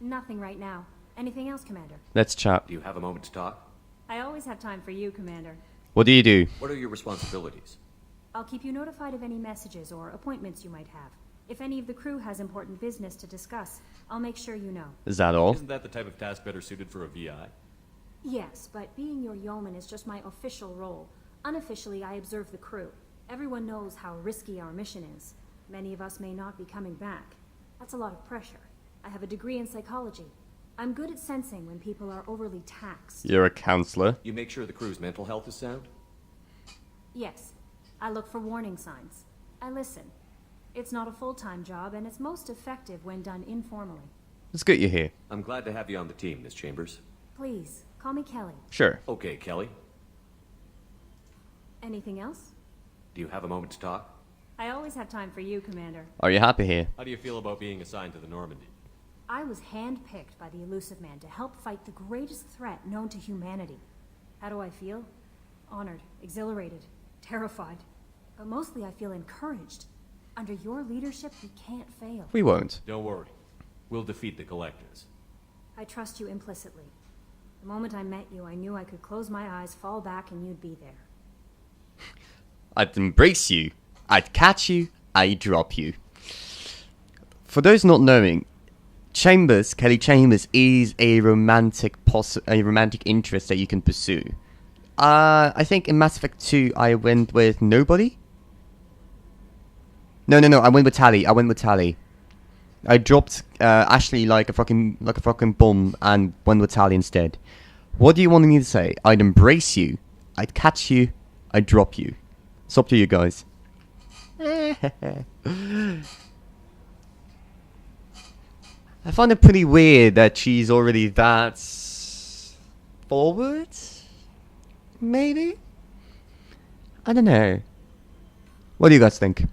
Nothing right now. Anything else, Commander? Let's chat. Do you have a moment to talk? I always have time for you, Commander. What do you do? What are your responsibilities? I'll keep you notified of any messages or appointments you might have. If any of the crew has important business to discuss, I'll make sure you know. Is that all? Isn't that the type of task better suited for a VI? Yes, but being your yeoman is just my official role. Unofficially, I observe the crew. Everyone knows how risky our mission is. Many of us may not be coming back. That's a lot of pressure. I have a degree in psychology. I'm good at sensing when people are overly taxed. You're a counselor. You make sure the crew's mental health is sound? Yes. I look for warning signs. I listen. It's not a full-time job, and it's most effective when done informally. It's good you're here. I'm glad to have you on the team, Miss Chambers. Please, call me Kelly. Sure. Okay, Kelly. Anything else? Do you have a moment to talk? I always have time for you, Commander. Are you happy here? How do you feel about being assigned to the Normandy? I was handpicked by the Elusive Man to help fight the greatest threat known to humanity. How do I feel? Honored, exhilarated, terrified. But mostly I feel encouraged. Under your leadership, we can't fail. We won't. Don't worry. We'll defeat the Collectors. I trust you implicitly. The moment I met you, I knew I could close my eyes, fall back, and you'd be there. I'd embrace you. I'd catch you. I'd drop you. For those not knowing, Kelly Chambers is a romantic interest that you can pursue. I think in Mass Effect 2 I went with nobody. No, I went with Tali. I dropped Ashley like a fucking bomb and went with Tali instead. What do you want me to say? I'd embrace you. I'd catch you. I'd drop you. It's up to you guys. I find it pretty weird that she's already that forward. Maybe? I don't know. What do you guys think?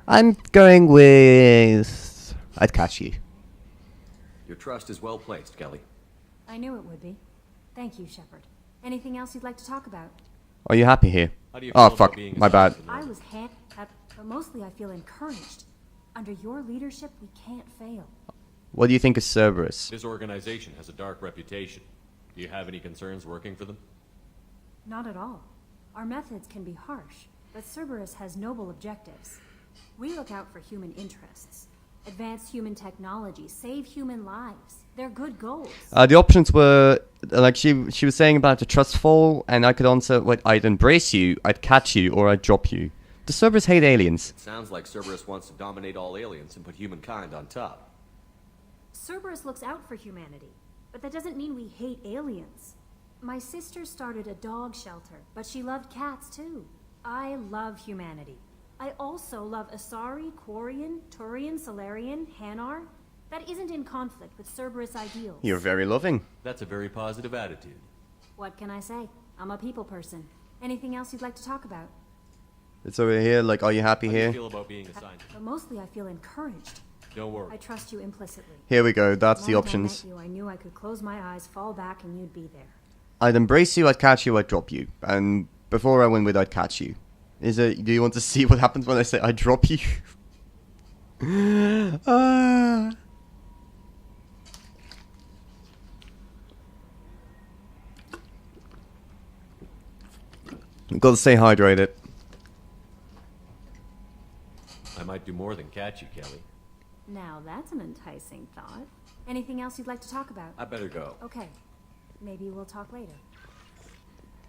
I'm going with... I'd catch you. Your trust is well placed, Kelly. I knew it would be. Thank you, Shepard. Anything else you'd like to talk about? Are you happy here? How do you Oh, feel fuck. about being My bad. I was but mostly I feel encouraged. Under your leadership, we can't fail. What do you think of Cerberus? This organization has a dark reputation. Do you have any concerns working for them? Not at all. Our methods can be harsh, but Cerberus has noble objectives. We look out for human interests. Advance human technology, save human lives. They're good goals. The options were, like she was saying about the trust fall, and I could answer, what, I'd embrace you, I'd catch you, or I'd drop you. Does Cerberus hate aliens? It sounds like Cerberus wants to dominate all aliens and put humankind on top. Cerberus looks out for humanity, but that doesn't mean we hate aliens. My sister started a dog shelter, but she loved cats too. I love humanity. I also love Asari, Quarian, Turian, Solarian, Hanar. That isn't in conflict with Cerberus ideals. You're very loving. That's a very positive attitude. What can I say? I'm a people person. Anything else you'd like to talk about? It's over here, like, are you happy How do here? you feel about being assigned? But mostly I feel encouraged. Don't worry. I trust you implicitly. Here we go, that's the moment options. I met you, I knew I could close my eyes, fall back, and you'd be there. I'd embrace you, I'd catch you, I'd drop you. And before I went with I'd catch you. Do you want to see what happens when I say I drop you? Gotta stay hydrated. I might do more than catch you, Kelly. Now that's an enticing thought. Anything else you'd like to talk about? I better go. Okay. Maybe we'll talk later.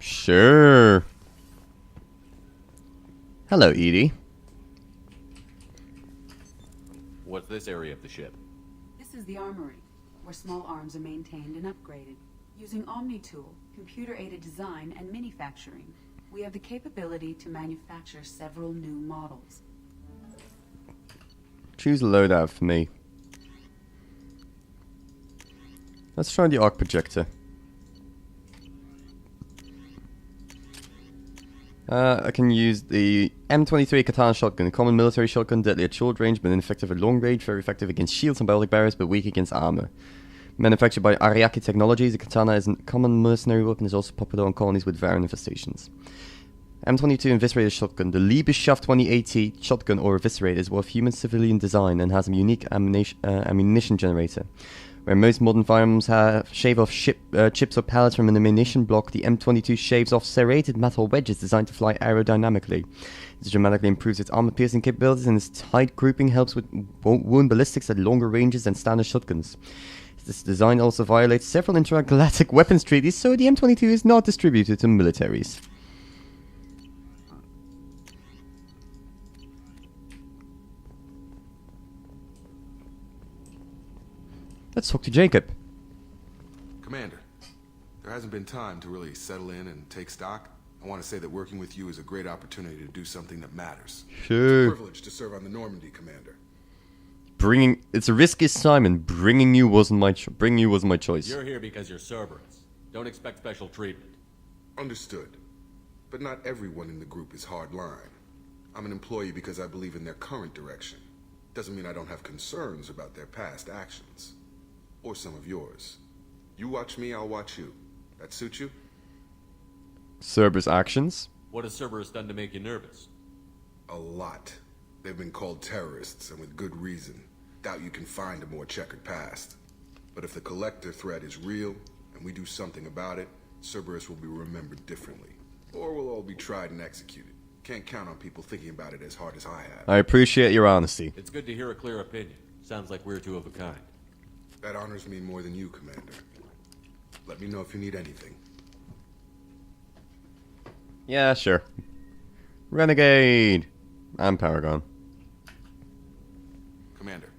Sure. Hello, Edie. What's this area of the ship? This is the armory, where small arms are maintained and upgraded. Using Omni-Tool, computer-aided design, and manufacturing, we have the capability to manufacture several new models. Choose a loadout for me. Let's try the arc projector. I can use the M23 Katana shotgun, a common military shotgun, deadly at short range, but ineffective at long range, very effective against shields and biotic barriers, but weak against armor. Manufactured by Ariake Technologies, the katana is a common mercenary weapon, is also popular on colonies with Varren infestations. M22 Eviscerator shotgun, the Liebeschaft 2080 shotgun or Eviscerator is of human civilian design and has a unique ammunition generator. Where most modern firearms shave off chips or pellets from an ammunition block, the M22 shaves off serrated metal wedges designed to fly aerodynamically. This dramatically improves its armor-piercing capabilities, and its tight grouping helps with wound ballistics at longer ranges than standard shotguns. This design also violates several intergalactic weapons treaties, so the M22 is not distributed to militaries. Let's talk to Jacob. Commander, there hasn't been time to really settle in and take stock. I want to say that working with you is a great opportunity to do something that matters. Sure. It's a privilege to serve on the Normandy, Commander. It's a risky assignment. Bringing you wasn't my choice. You're here because you're Cerberus. Don't expect special treatment. Understood. But not everyone in the group is hardline. I'm an employee because I believe in their current direction. Doesn't mean I don't have concerns about their past actions. Or some of yours. You watch me, I'll watch you. That suit you? Cerberus actions? What has Cerberus done to make you nervous? A lot. They've been called terrorists, and with good reason. Doubt you can find a more checkered past. But if the Collector threat is real, and we do something about it, Cerberus will be remembered differently. Or we'll all be tried and executed. Can't count on people thinking about it as hard as I have. I appreciate your honesty. It's good to hear a clear opinion. Sounds like we're two of a kind. That honors me more than you, Commander. Let me know if you need anything. Yeah, sure. Renegade! I'm Paragon. Commander,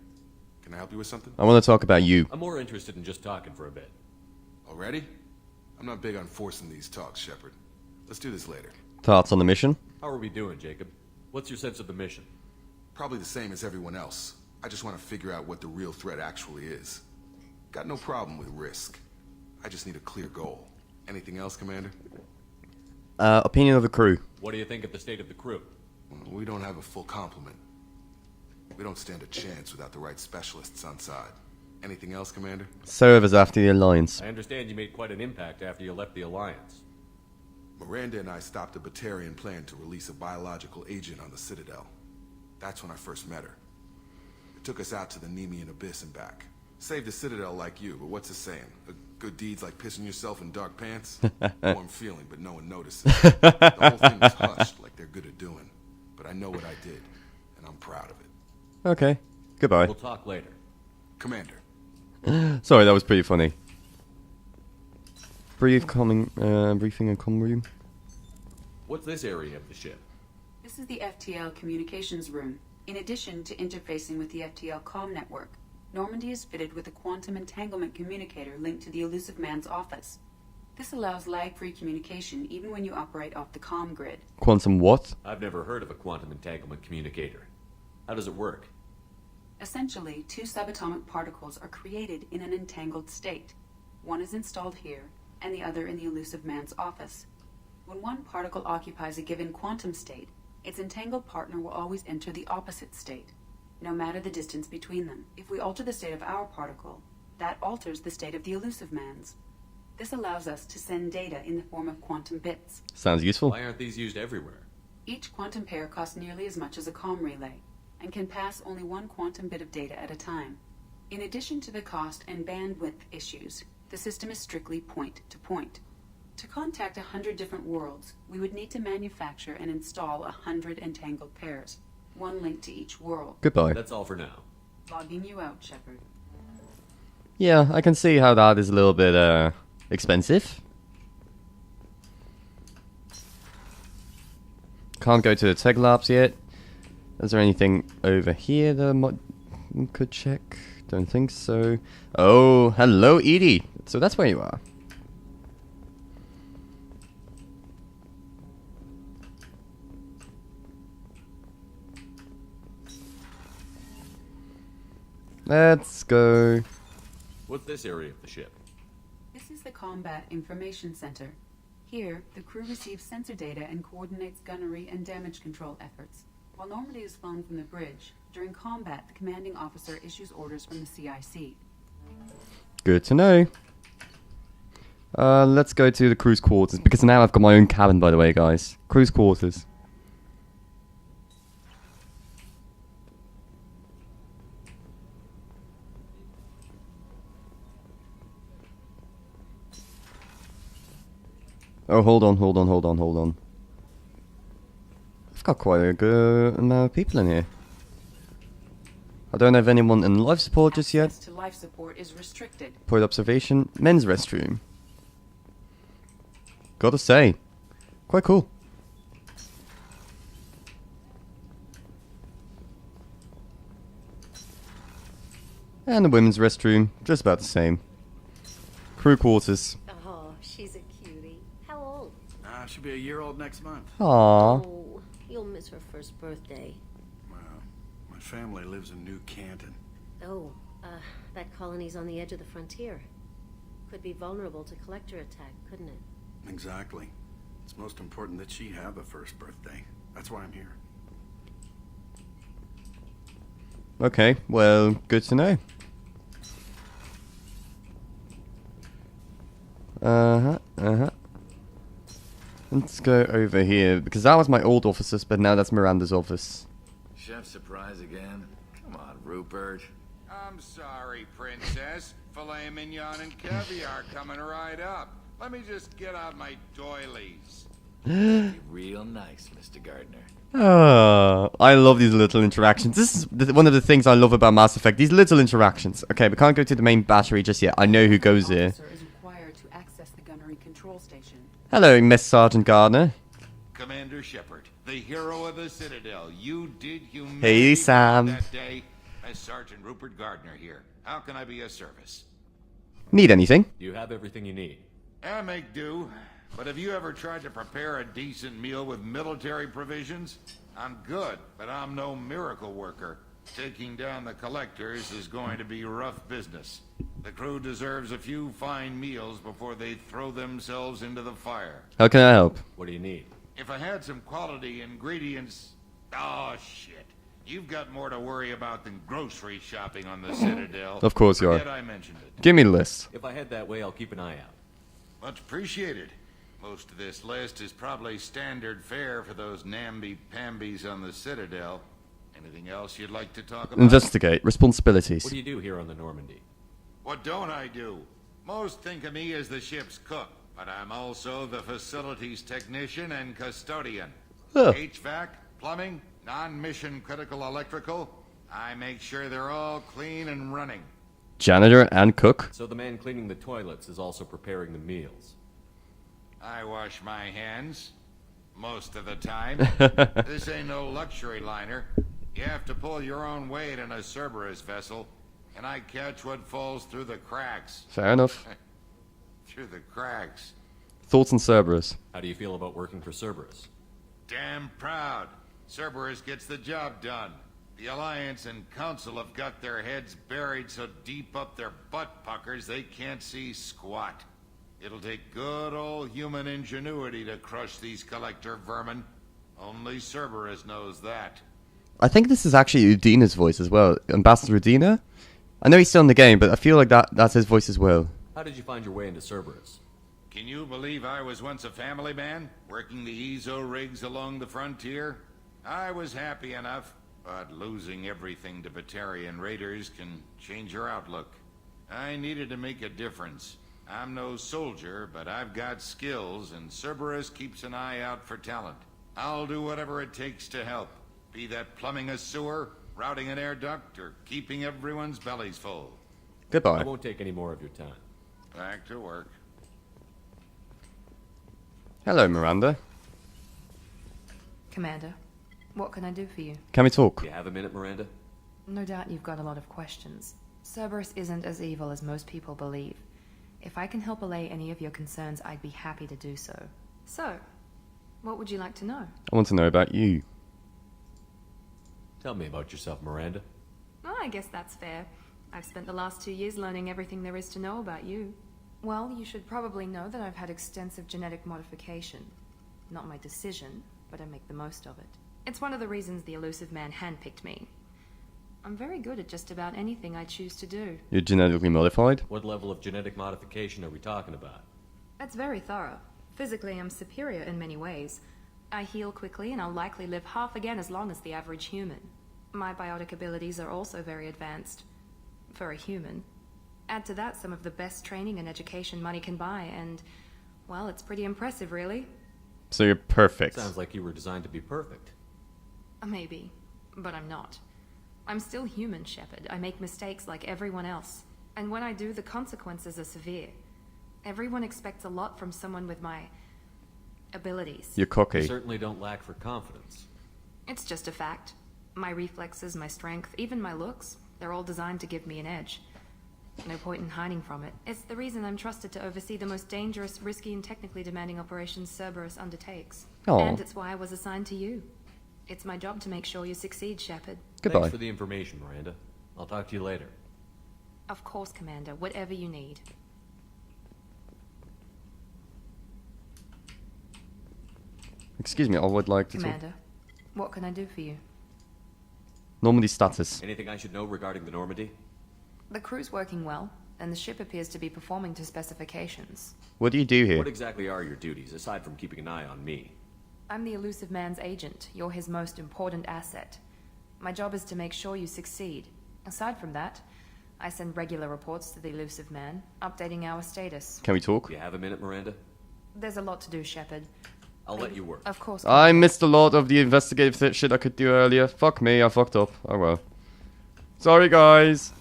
can I help you with something? I want to talk about you. I'm more interested in just talking for a bit. Already? I'm not big on forcing these talks, Shepard. Let's do this later. Thoughts on the mission? How are we doing, Jacob? What's your sense of the mission? Probably the same as everyone else. I just want to figure out what the real threat actually is. Got no problem with risk. I just need a clear goal. Anything else, Commander? Opinion of the crew. What do you think of the state of the crew? We don't have a full complement. We don't stand a chance without the right specialists on side. Anything else, Commander? Servers after the Alliance. I understand you made quite an impact after you left the Alliance. Miranda and I stopped a Batarian plan to release a biological agent on the Citadel. That's when I first met her. It took us out to the Nemean Abyss and back. Saved the Citadel like you, but what's the saying? A good deed's like pissing yourself in dark pants? Warm feeling, but no one notices. The whole thing was hushed like they're good at doing. But I know what I did, and I'm proud of it. Okay. Goodbye. We'll talk later. Commander. Sorry, that was pretty funny. Briefing and comm room. What's this area of the ship? This is the FTL communications room. In addition to interfacing with the FTL comm network, Normandy is fitted with a quantum entanglement communicator linked to the Elusive Man's office. This allows lag-free communication even when you operate off the comm grid. Quantum what? I've never heard of a quantum entanglement communicator. How does it work? Essentially, two subatomic particles are created in an entangled state. One is installed here, and the other in the Elusive Man's office. When one particle occupies a given quantum state, its entangled partner will always enter the opposite state, no matter the distance between them. If we alter the state of our particle, that alters the state of the Elusive Man's. This allows us to send data in the form of quantum bits. Sounds useful. Why aren't these used everywhere? Each quantum pair costs nearly as much as a comm relay, and can pass only one quantum bit of data at a time. In addition to the cost and bandwidth issues, the system is strictly point-to-point. To contact 100 different worlds, we would need to manufacture and install 100 entangled pairs, one link to each world. Goodbye. That's all for now. Logging you out, Shepard. Yeah, I can see how that is a little bit expensive. Can't go to the tech labs yet. Is there anything over here that I could check? Don't think so. Oh, hello, Edie. So that's where you are. Let's go. What's this area of the ship? This is the Combat Information Center. Here, the crew receives sensor data and coordinates gunnery and damage control efforts. While Normandy is flown from the bridge, during combat, the commanding officer issues orders from the CIC. Good to know. Let's go to the crew's quarters, because now I've got my own cabin, by the way, guys. Crew's quarters. Oh, hold on. I've got quite a good amount of people in here. I don't have anyone in life support just yet. Access to life support is restricted. Point observation, men's restroom. Gotta say, quite cool. And the women's restroom, just about the same. Crew quarters. Oh, she's a cutie. How old? She'll be a year old next month. Aww. Oh, you'll miss her first birthday. Wow. My family lives in New Canton. Oh, that colony's on the edge of the frontier. Could be vulnerable to collector attack, couldn't it? Exactly. It's most important that she have a first birthday. That's why I'm here. Okay, well, good to know. Let's go over here, because that was my old office, but now that's Miranda's office. Chef surprise again? Come on, Rupert. I'm sorry, Princess. Filet mignon and caviar coming right up. Let me just get out my doilies. Be real nice, Mr. Gardner. I love these little interactions. This is one of the things I love about Mass Effect. These little interactions. Okay, we can't go to the main battery just yet. I know who goes here. Officer is required to access the gunnery control station. Hello, Miss Sergeant Gardner. Commander Shepard, the hero of the Citadel. You did humanity Hey, Sam. that day. As Sergeant Rupert Gardner here. How can I be of service? Need anything? You have everything you need. I make do. But have you ever tried to prepare a decent meal with military provisions? I'm good, but I'm no miracle worker. Taking down the collectors is going to be rough business. The crew deserves a few fine meals before they throw themselves into the fire. How can I help? What do you need? If I had some quality ingredients... Oh, shit. You've got more to worry about than grocery shopping on the Citadel. Of course you are. Forget I mentioned it. Give me the list. If I head that way, I'll keep an eye out. Much appreciated. Most of this list is probably standard fare for those namby-pambies on the Citadel. Anything else you'd like to talk about? Investigate. Responsibilities. What do you do here on the Normandy? What don't I do? Most think of me as the ship's cook, but I'm also the facilities technician and custodian. Huh. HVAC, plumbing, non-mission critical electrical. I make sure they're all clean and running. Janitor and cook. So the man cleaning the toilets is also preparing the meals. I wash my hands. Most of the time. This ain't no luxury liner. You have to pull your own weight in a Cerberus vessel, and I catch what falls through the cracks. Fair enough. Through the cracks. Thoughts on Cerberus? How do you feel about working for Cerberus? Damn proud. Cerberus gets the job done. The Alliance and Council have got their heads buried so deep up their butt puckers they can't see squat. It'll take good old human ingenuity to crush these collector vermin. Only Cerberus knows that. I think this is actually Udina's voice as well. Ambassador Udina? I know he's still in the game, but I feel like that's his voice as well. How did you find your way into Cerberus? Can you believe I was once a family man, working the EZO rigs along the frontier? I was happy enough, but losing everything to Batarian raiders can change your outlook. I needed to make a difference. I'm no soldier, but I've got skills, and Cerberus keeps an eye out for talent. I'll do whatever it takes to help. Be that plumbing a sewer, routing an air duct, or keeping everyone's bellies full. Goodbye. I won't take any more of your time. Back to work. Hello, Miranda. Commander, what can I do for you? Can we talk? Do you have a minute, Miranda? No doubt you've got a lot of questions. Cerberus isn't as evil as most people believe. If I can help allay any of your concerns, I'd be happy to do so. So, what would you like to know? I want to know about you. Tell me about yourself, Miranda. Oh, I guess that's fair. I've spent the last 2 years learning everything there is to know about you. Well, you should probably know that I've had extensive genetic modification. Not my decision, but I make the most of it. It's one of the reasons the elusive man handpicked me. I'm very good at just about anything I choose to do. You're genetically modified? What level of genetic modification are we talking about? That's very thorough. Physically, I'm superior in many ways. I heal quickly, and I'll likely live half again as long as the average human. My biotic abilities are also very advanced. For a human. Add to that some of the best training and education money can buy, and, well, it's pretty impressive, really. So you're perfect. Sounds like you were designed to be perfect. Maybe, but I'm not. I'm still human, Shepard. I make mistakes like everyone else. And when I do, the consequences are severe. Everyone expects a lot from someone with my abilities. You're cocky. You certainly don't lack for confidence. It's just a fact. My reflexes, my strength, even my looks, they're all designed to give me an edge. No point in hiding from it. It's the reason I'm trusted to oversee the most dangerous, risky, and technically demanding operations Cerberus undertakes. Aww. And it's why I was assigned to you. It's my job to make sure you succeed, Shepard. Goodbye. Thanks for the information, Miranda. I'll talk to you later. Of course, Commander. Whatever you need. Excuse me, I would like to Commander, what can I do for you? Normandy status. Anything I should know regarding the Normandy? The crew's working well, and the ship appears to be performing to specifications. What do you do here? What exactly are your duties, aside from keeping an eye on me? I'm the elusive man's agent. You're his most important asset. My job is to make sure you succeed. Aside from that, I send regular reports to the elusive man, updating our status. Can we talk? Do you have a minute, Miranda? There's a lot to do, Shepard. I'll let you work. Of course. I missed a lot of the investigative shit I could do earlier. Fuck me, I fucked up. Oh well. Sorry, guys.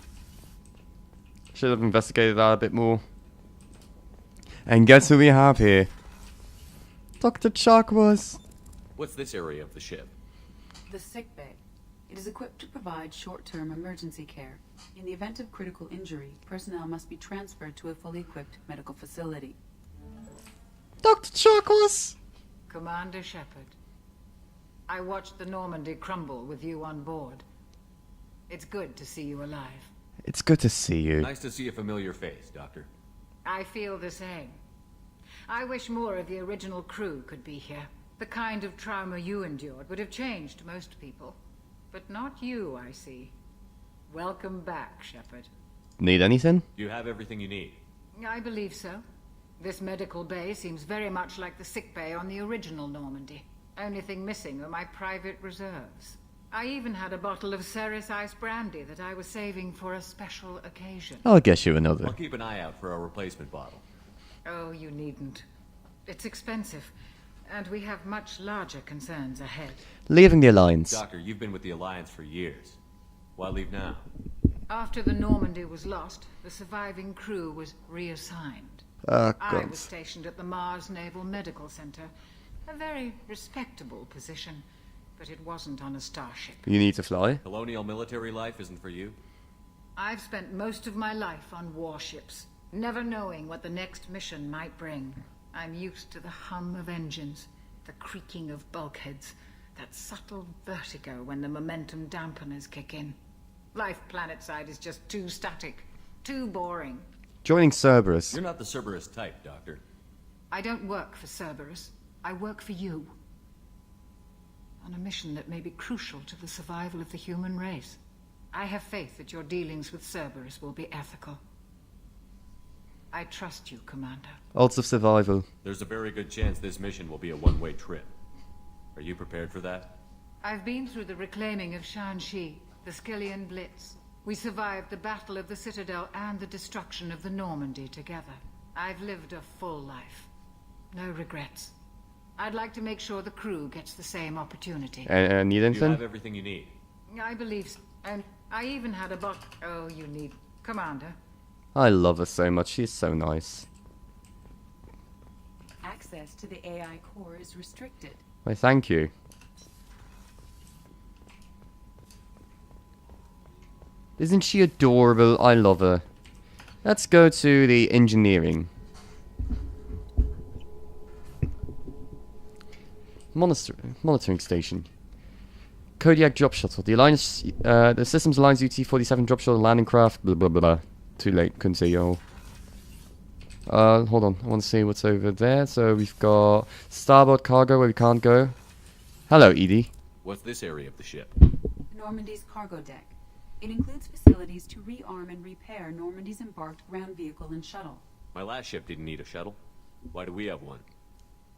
Should have investigated that a bit more. And guess who we have here? Dr. Chakwas. What's this area of the ship? The sick bay. It is equipped to provide short-term emergency care. In the event of critical injury, personnel must be transferred to a fully equipped medical facility. Dr. Chakwas! Commander Shepard, I watched the Normandy crumble with you on board. It's good to see you alive. It's good to see you. Nice to see a familiar face, Doctor. I feel the same. I wish more of the original crew could be here. The kind of trauma you endured would have changed most people. But not you, I see. Welcome back, Shepard. Need anything? Do you have everything you need? I believe so. This medical bay seems very much like the sick bay on the original Normandy. Only thing missing are my private reserves. I even had a bottle of Ceres Ice brandy that I was saving for a special occasion. I'll guess you another. I'll keep an eye out for a replacement bottle. Oh, you needn't. It's expensive, and we have much larger concerns ahead. Leaving the Alliance. Doctor, you've been with the Alliance for years. Why leave now? After the Normandy was lost, the surviving crew was reassigned. I was stationed at the Mars Naval Medical Center. A very respectable position, but it wasn't on a starship. You need to fly? Colonial military life isn't for you? I've spent most of my life on warships, never knowing what the next mission might bring. I'm used to the hum of engines, the creaking of bulkheads, that subtle vertigo when the momentum dampeners kick in. Life planetside is just too static, too boring. Joining Cerberus. You're not the Cerberus type, Doctor. I don't work for Cerberus. I work for you. On a mission that may be crucial to the survival of the human race. I have faith that your dealings with Cerberus will be ethical. I trust you, Commander. Odds of survival. There's a very good chance this mission will be a one-way trip. Are you prepared for that? I've been through the reclaiming of Shanxi, the Skillian Blitz. We survived the Battle of the Citadel and the destruction of the Normandy together. I've lived a full life. No regrets. I'd like to make sure the crew gets the same opportunity. Need anything? You have everything you need. I believe so. And I even had a Oh, you need... Commander. I love her so much. She's so nice. Access to the AI core is restricted. Why, thank you. Isn't she adorable? I love her. Let's go to the engineering. Monitoring station. Kodiak drop shuttle. The Alliance, the Systems Alliance UT-47 drop shuttle landing craft. Blah blah blah blah. Too late. Couldn't see y'all. Hold on. I want to see what's over there. So we've got starboard cargo where we can't go. Hello, Edie. What's this area of the ship? Normandy's cargo deck. It includes facilities to rearm and repair Normandy's embarked ground vehicle and shuttle. My last ship didn't need a shuttle. Why do we have one?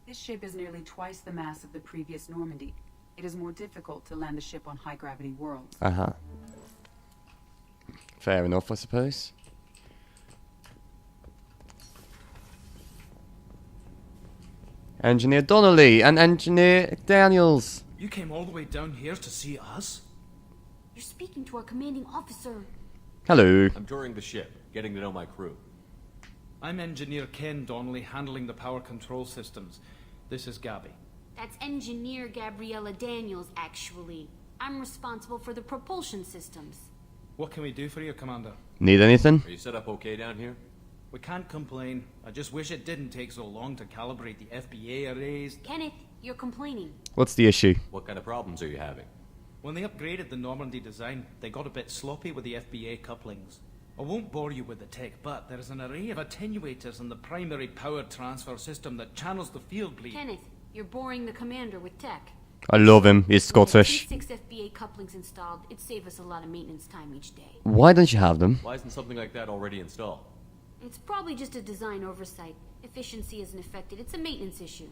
This ship is nearly twice the mass of the previous Normandy. It is more difficult to land the ship on high-gravity worlds. Uh-huh. Fair enough, I suppose. Engineer Donnelly and Engineer Daniels. You came all the way down here to see us? You're speaking to our commanding officer. Hello. I'm touring the ship, getting to know my crew. I'm Engineer Ken Donnelly, handling the power control systems. This is Gabby. That's Engineer Gabriella Daniels, actually. I'm responsible for the propulsion systems. What can we do for you, Commander? Need anything? Are you set up okay down here? We can't complain. I just wish it didn't take so long to calibrate the FBA arrays. Kenneth, you're complaining. What's the issue? What kind of problems are you having? When they upgraded the Normandy design, they got a bit sloppy with the FBA couplings. I won't bore you with the tech, but there is an array of attenuators in the primary power transfer system that channels the field bleed. Kenneth, you're boring the commander with tech. I love him. He's Scottish. 6 FBA couplings installed. It'd save us a lot of maintenance time each day. Why don't you have them? Why isn't something like that already installed? It's probably just a design oversight. Efficiency isn't affected. It's a maintenance issue.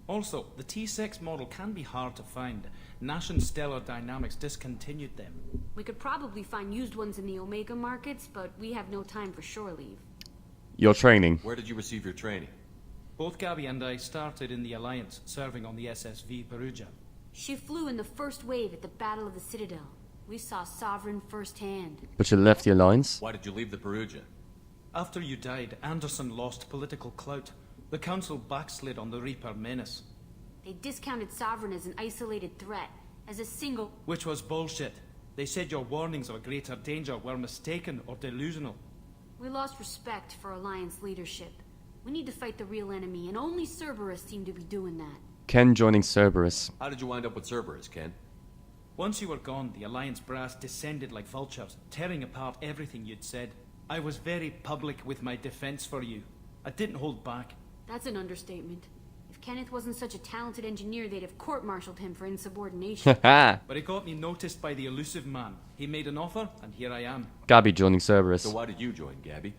Also, the T6 model can be hard to find. Nash and Stellar Dynamics discontinued them. We could probably find used ones in the Omega markets, but we have no time for shore leave. Your training. Where did you receive your training? Both Gabby and I started in the Alliance, serving on the SSV Perugia. She flew in the first wave at the Battle of the Citadel. We saw Sovereign firsthand. But you left the Alliance? Why did you leave the Perugia? After you died, Anderson lost political clout. The Council backslid on the Reaper menace. They discounted Sovereign as an isolated threat, as a single... Which was bullshit. They said your warnings of greater danger were mistaken or delusional. We lost respect for Alliance leadership. We need to fight the real enemy, and only Cerberus seem to be doing that. Ken joining Cerberus. How did you wind up with Cerberus, Ken? Once you were gone, the Alliance brass descended like vultures, tearing apart everything you'd said. I was very public with my defense for you. I didn't hold back. That's an understatement. If Kenneth wasn't such a talented engineer, they'd have court-martialed him for insubordination. But it got me noticed by the elusive man. He made an offer, and here I am. Gabby joining Cerberus. So why did you join, Gabby?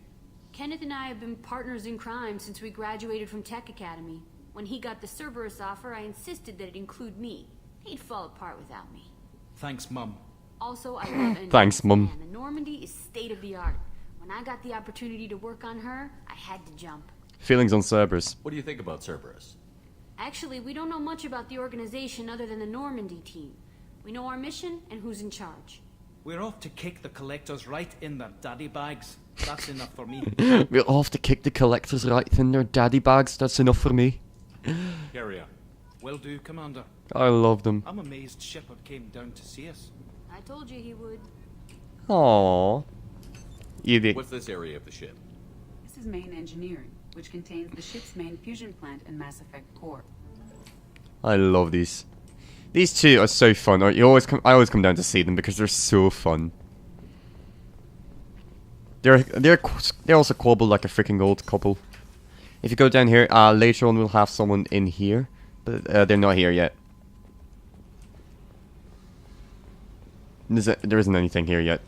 Kenneth and I have been partners in crime since we graduated from Tech Academy. When he got the Cerberus offer, I insisted that it include me. He'd fall apart without me. Thanks, Mum. Also, I love engines. Thanks, Mum. The Normandy is state-of-the-art. When I got the opportunity to work on her, I had to jump. Feelings on Cerberus. What do you think about Cerberus? Actually, we don't know much about the organization other than the Normandy team. We know our mission and who's in charge. We're off to kick the collectors right in their daddy bags. That's enough for me. We're off to kick the collectors right in their daddy bags. That's enough for me. Carry on. Will do, Commander. I love them. I'm amazed Shepard came down to see us. I told you he would. Aww. Edie. What's this area of the ship? This is main engineering, which contains the ship's main fusion plant and Mass Effect core. I love these. These two are so fun. I always come down to see them because they're so fun. They're also quabble like a freaking old couple. If you go down here, later on we'll have someone in here, but they're not here yet. There isn't anything here yet.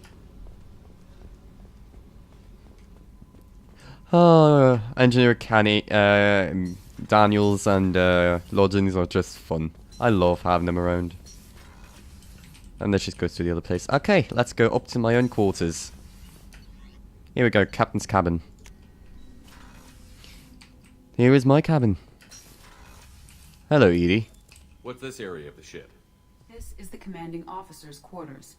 Engineer Canny, Daniels and Lodgins are just fun. I love having them around. And let's just go to the other place. Okay, let's go up to my own quarters. Here we go, Captain's cabin. Here is my cabin. Hello, Edie. What's this area of the ship? This is the commanding officer's quarters.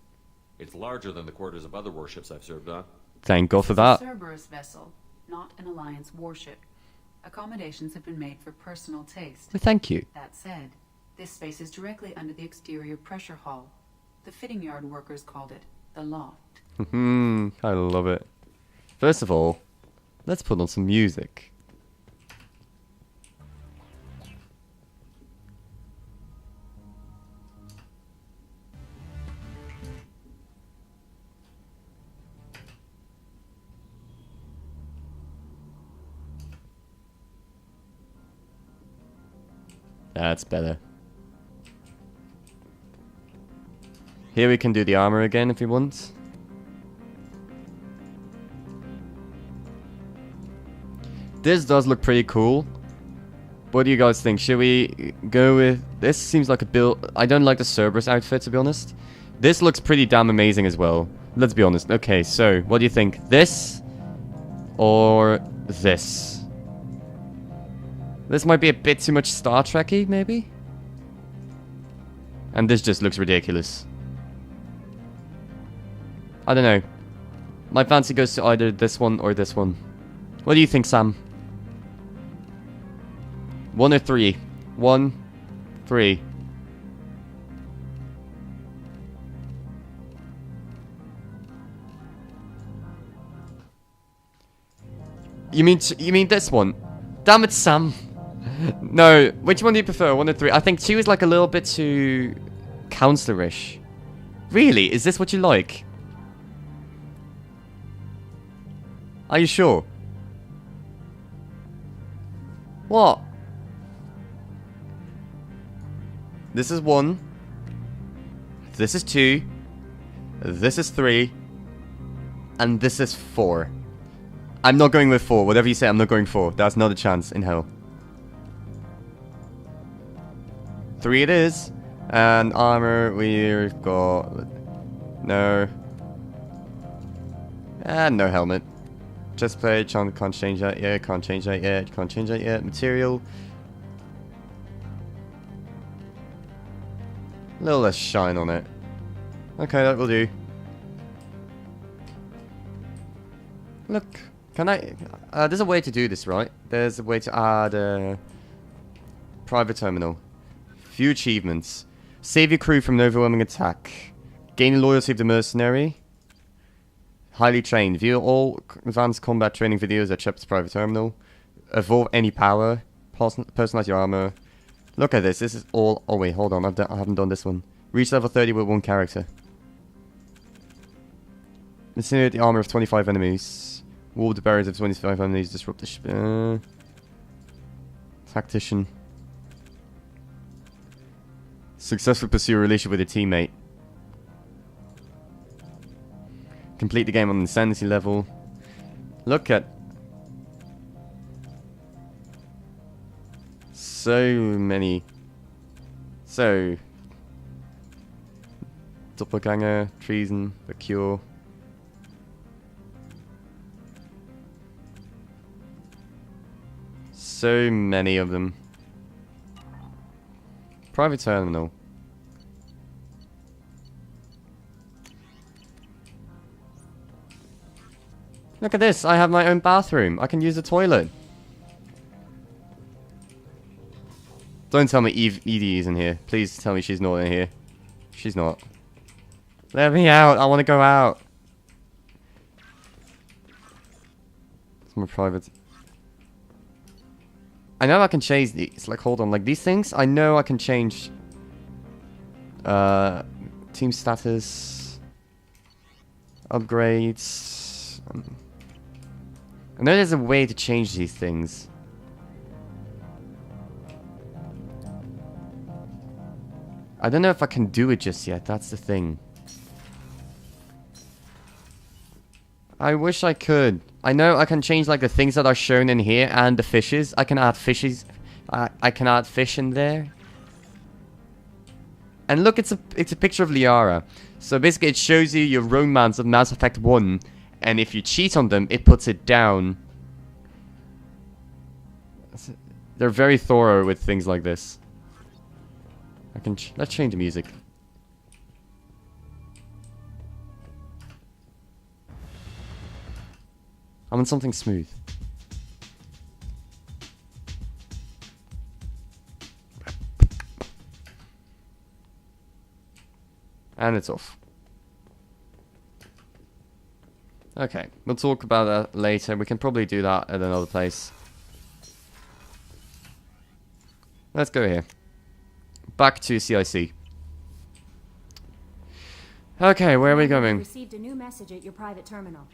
It's larger than the quarters of other warships I've served on. Thank God for that. It's a Cerberus vessel, not an Alliance warship. Accommodations have been made for personal taste. Well, thank you. That said, this space is directly under the exterior pressure hull. The fitting yard workers called it the loft. I love it. First of all, let's put on some music. That's better. Here we can do the armor again if you want. This does look pretty cool. What do you guys think? Should we go with... This seems like a build... I don't like the Cerberus outfit, to be honest. This looks pretty damn amazing as well. Let's be honest. Okay, so, what do you think? This? Or this? This might be a bit too much Star Trek-y, maybe? And this just looks ridiculous. I don't know. My fancy goes to either this one or this one. What do you think, Sam? 1 or 3? 1, 3. You mean this one? Damn it, Sam. No, which one do you prefer? 1 or 3? I think 2 is like a little bit too counselor-ish. Really? Is this what you like? Are you sure? What? This is 1. This is 2. This is 3. And this is 4. I'm not going with 4. Whatever you say, I'm not going 4. That's not a chance in hell. 3 it is. And armor, we've got... No. And no helmet. Chest plate, can't change that yet. Can't change that yet. Can't change that yet. Material. A little less shine on it. Okay, that will do. Look, can I... there's a way to do this, right? There's a way to add a private terminal. Few achievements. Save your crew from an overwhelming attack. Gain the loyalty of the mercenary. Highly trained. View all advanced combat training videos at Shepard's private terminal. Evolve any power. Personalize your armor. Look at this. This is all... Oh wait, hold on. I haven't done this one. Reach level 30 with 1 character. Incinerate the armor of 25 enemies. Warp the barriers of 25 enemies. Disrupt the... Tactician. Successfully pursue a relationship with a teammate. Complete the game on insanity level. Look at... So many. So... Doppelganger, treason, the cure. So many of them. Private terminal. Look at this, I have my own bathroom. I can use the toilet. Don't tell me Edie isn't here. Please tell me she's not in here. She's not. Let me out, I want to go out. It's my private... I know I can change these. Like, hold on. Like, these things, I know I can change... team status... Upgrades... I know there's a way to change these things. I don't know if I can do it just yet. That's the thing. I wish I could. I know I can change like the things that are shown in here and the fishes. I can add fishes. I can add fish in there. And look, it's a picture of Liara. So basically it shows you your romance of Mass Effect 1. And if you cheat on them, it puts it down. They're very thorough with things like this. Let's change the music. I want something smooth. And it's off. Okay, we'll talk about that later. We can probably do that at another place. Let's go here. Back to CIC. Okay, where are we going? Received a new message at your private terminal.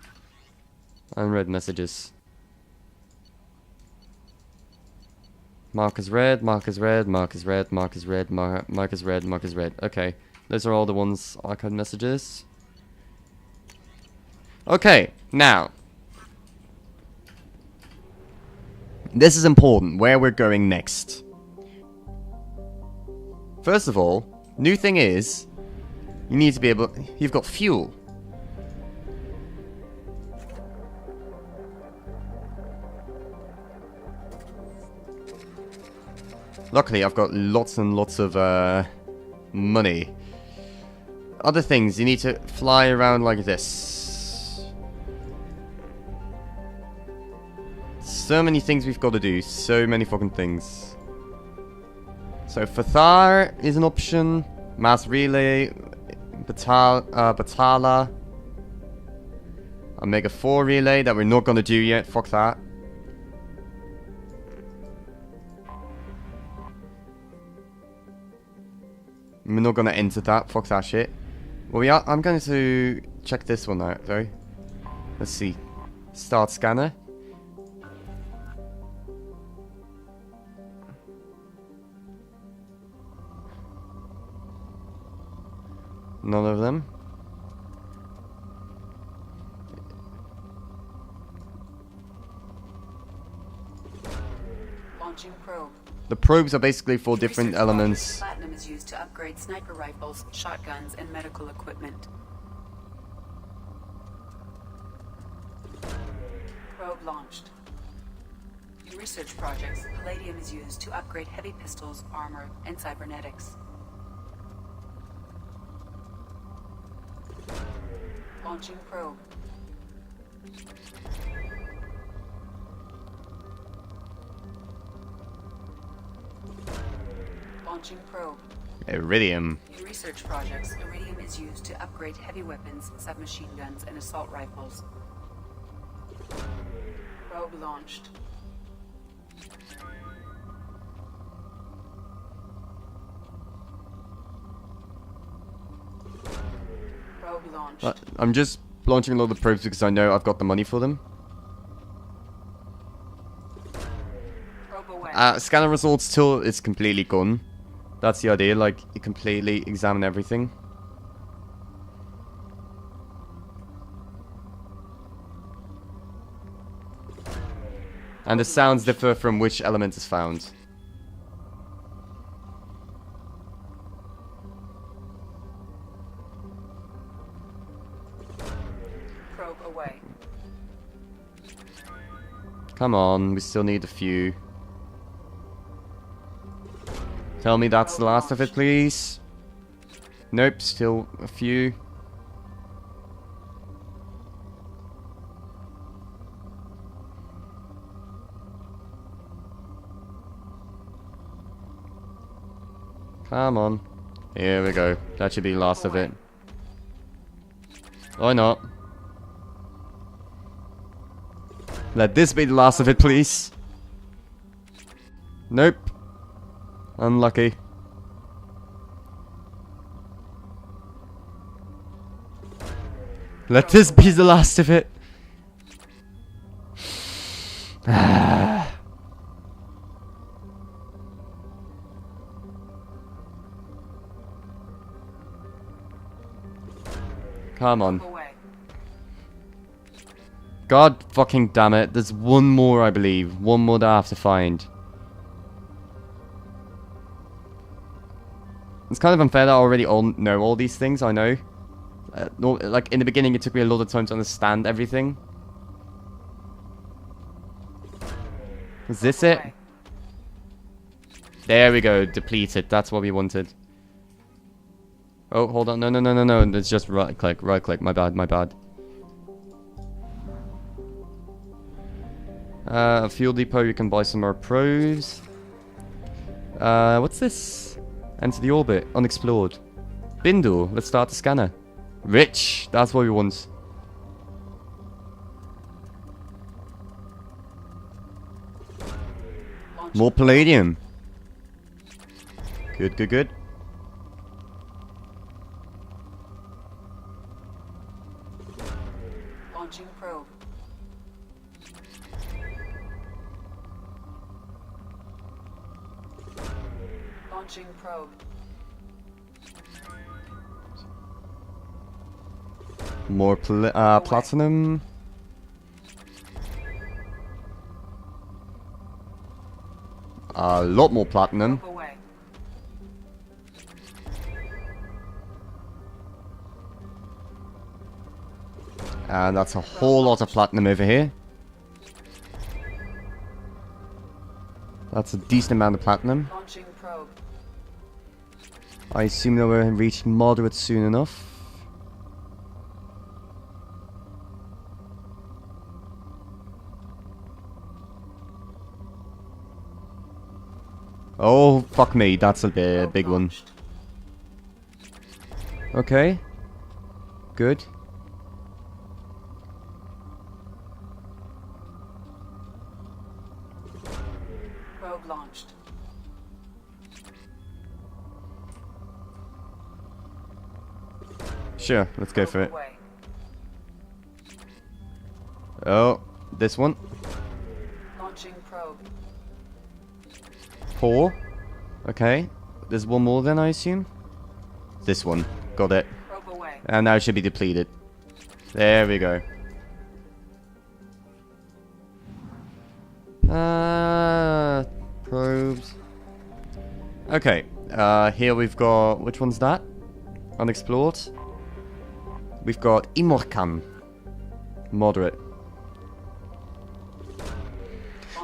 Unread messages. Mark is red, mark is red, mark is red, mark is red, mark is red, mark is red. Okay, those are all the ones archived messages. Okay, now. This is important, where we're going next. First of all, new thing is, you need to be able... You've got fuel. Luckily, I've got lots and lots of money. Other things, you need to fly around like this. So many things we've got to do. So many fucking things. So Fathar is an option. Mass Relay. Batala. Omega 4 Relay that we're not going to do yet. Fuck that. We're not going to enter that. Fuck that shit. Well, I'm going to check this one out, though. Let's see. Start scanner. None of them. Launching probe. The probes are basically for different elements. Platinum is used to upgrade sniper rifles, shotguns, and medical equipment. Probe launched. In research projects, palladium is used to upgrade heavy pistols, armor, and cybernetics. Launching probe. Launching probe. Iridium. In research projects, iridium is used to upgrade heavy weapons, submachine guns, and assault rifles. Probe launched. Probe launched. I'm just launching a lot of probes because I know I've got the money for them. Probe away. Scanner results till it's completely gone. That's the idea, like, you completely examine everything. And the sounds differ from which element is found. Probe away. Come on, we still need a few. Tell me that's the last of it, please. Nope, still a few. Come on. Here we go. That should be the last of it. Why not? Let this be the last of it, please. Nope. Unlucky. Let this be the last of it. Come on. God fucking damn it. There's one more, I believe. One more that I have to find. It's kind of unfair that I already know all these things, I know. No, like, in the beginning it took me a lot of time to understand everything. Is this it? There we go, depleted. That's what we wanted. Oh, hold on. No. It's just right click. My bad. Fuel depot, you can buy some more pros. What's this? Enter the orbit. Unexplored. Bindle. Let's start the scanner. Rich. That's what we want. More palladium. Good. Launching probe. Launching probe. More platinum. A lot more platinum. And that's a whole lot of platinum over here. That's a decent amount of platinum. Launching probe. I assume that we're reaching moderate soon enough. Oh, fuck me, that's a big one. Okay. Good. Probe launched. Sure, let's go for it. Away. Oh, this one. Launching probe. 4. Okay. There's one more then, I assume? This one. Got it. Probe And now it should be depleted. There we go. Probes. Okay, here we've got... Which one's that? Unexplored. We've got Imorkan. Moderate.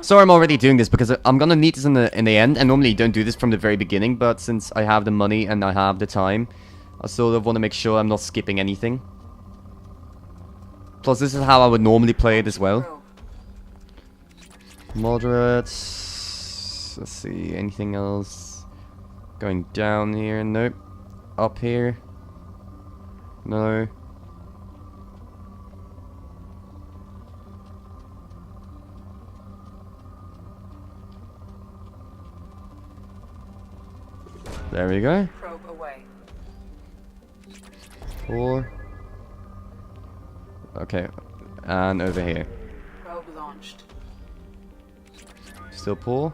So I'm already doing this because I'm gonna need this in the end. And normally you don't do this from the very beginning, but since I have the money and I have the time, I sort of want to make sure I'm not skipping anything. Plus, this is how I would normally play it as well. Moderate. Let's see, anything else? Going down here? Nope. Up here? No. There we go. Probe away. 4. Okay. And over here. Probe launched. Still poor.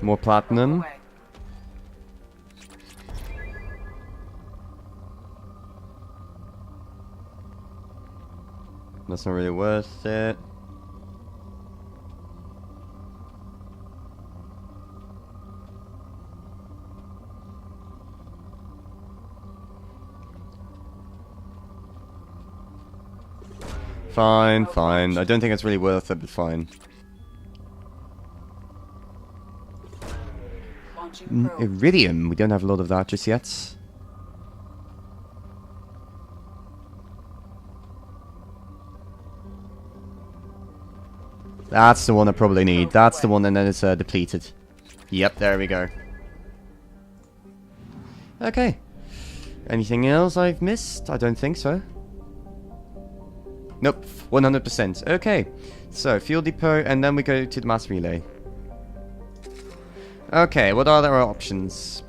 More platinum. That's not really worth it. Fine, fine. I don't think it's really worth it, but fine. Iridium. We don't have a lot of that just yet. That's the one I probably need. That's the one, and then it's depleted. Yep, there we go. Okay. Anything else I've missed? I don't think so. Nope, 100%. Okay, so fuel depot, and then we go to the mass relay. Okay, what are our options?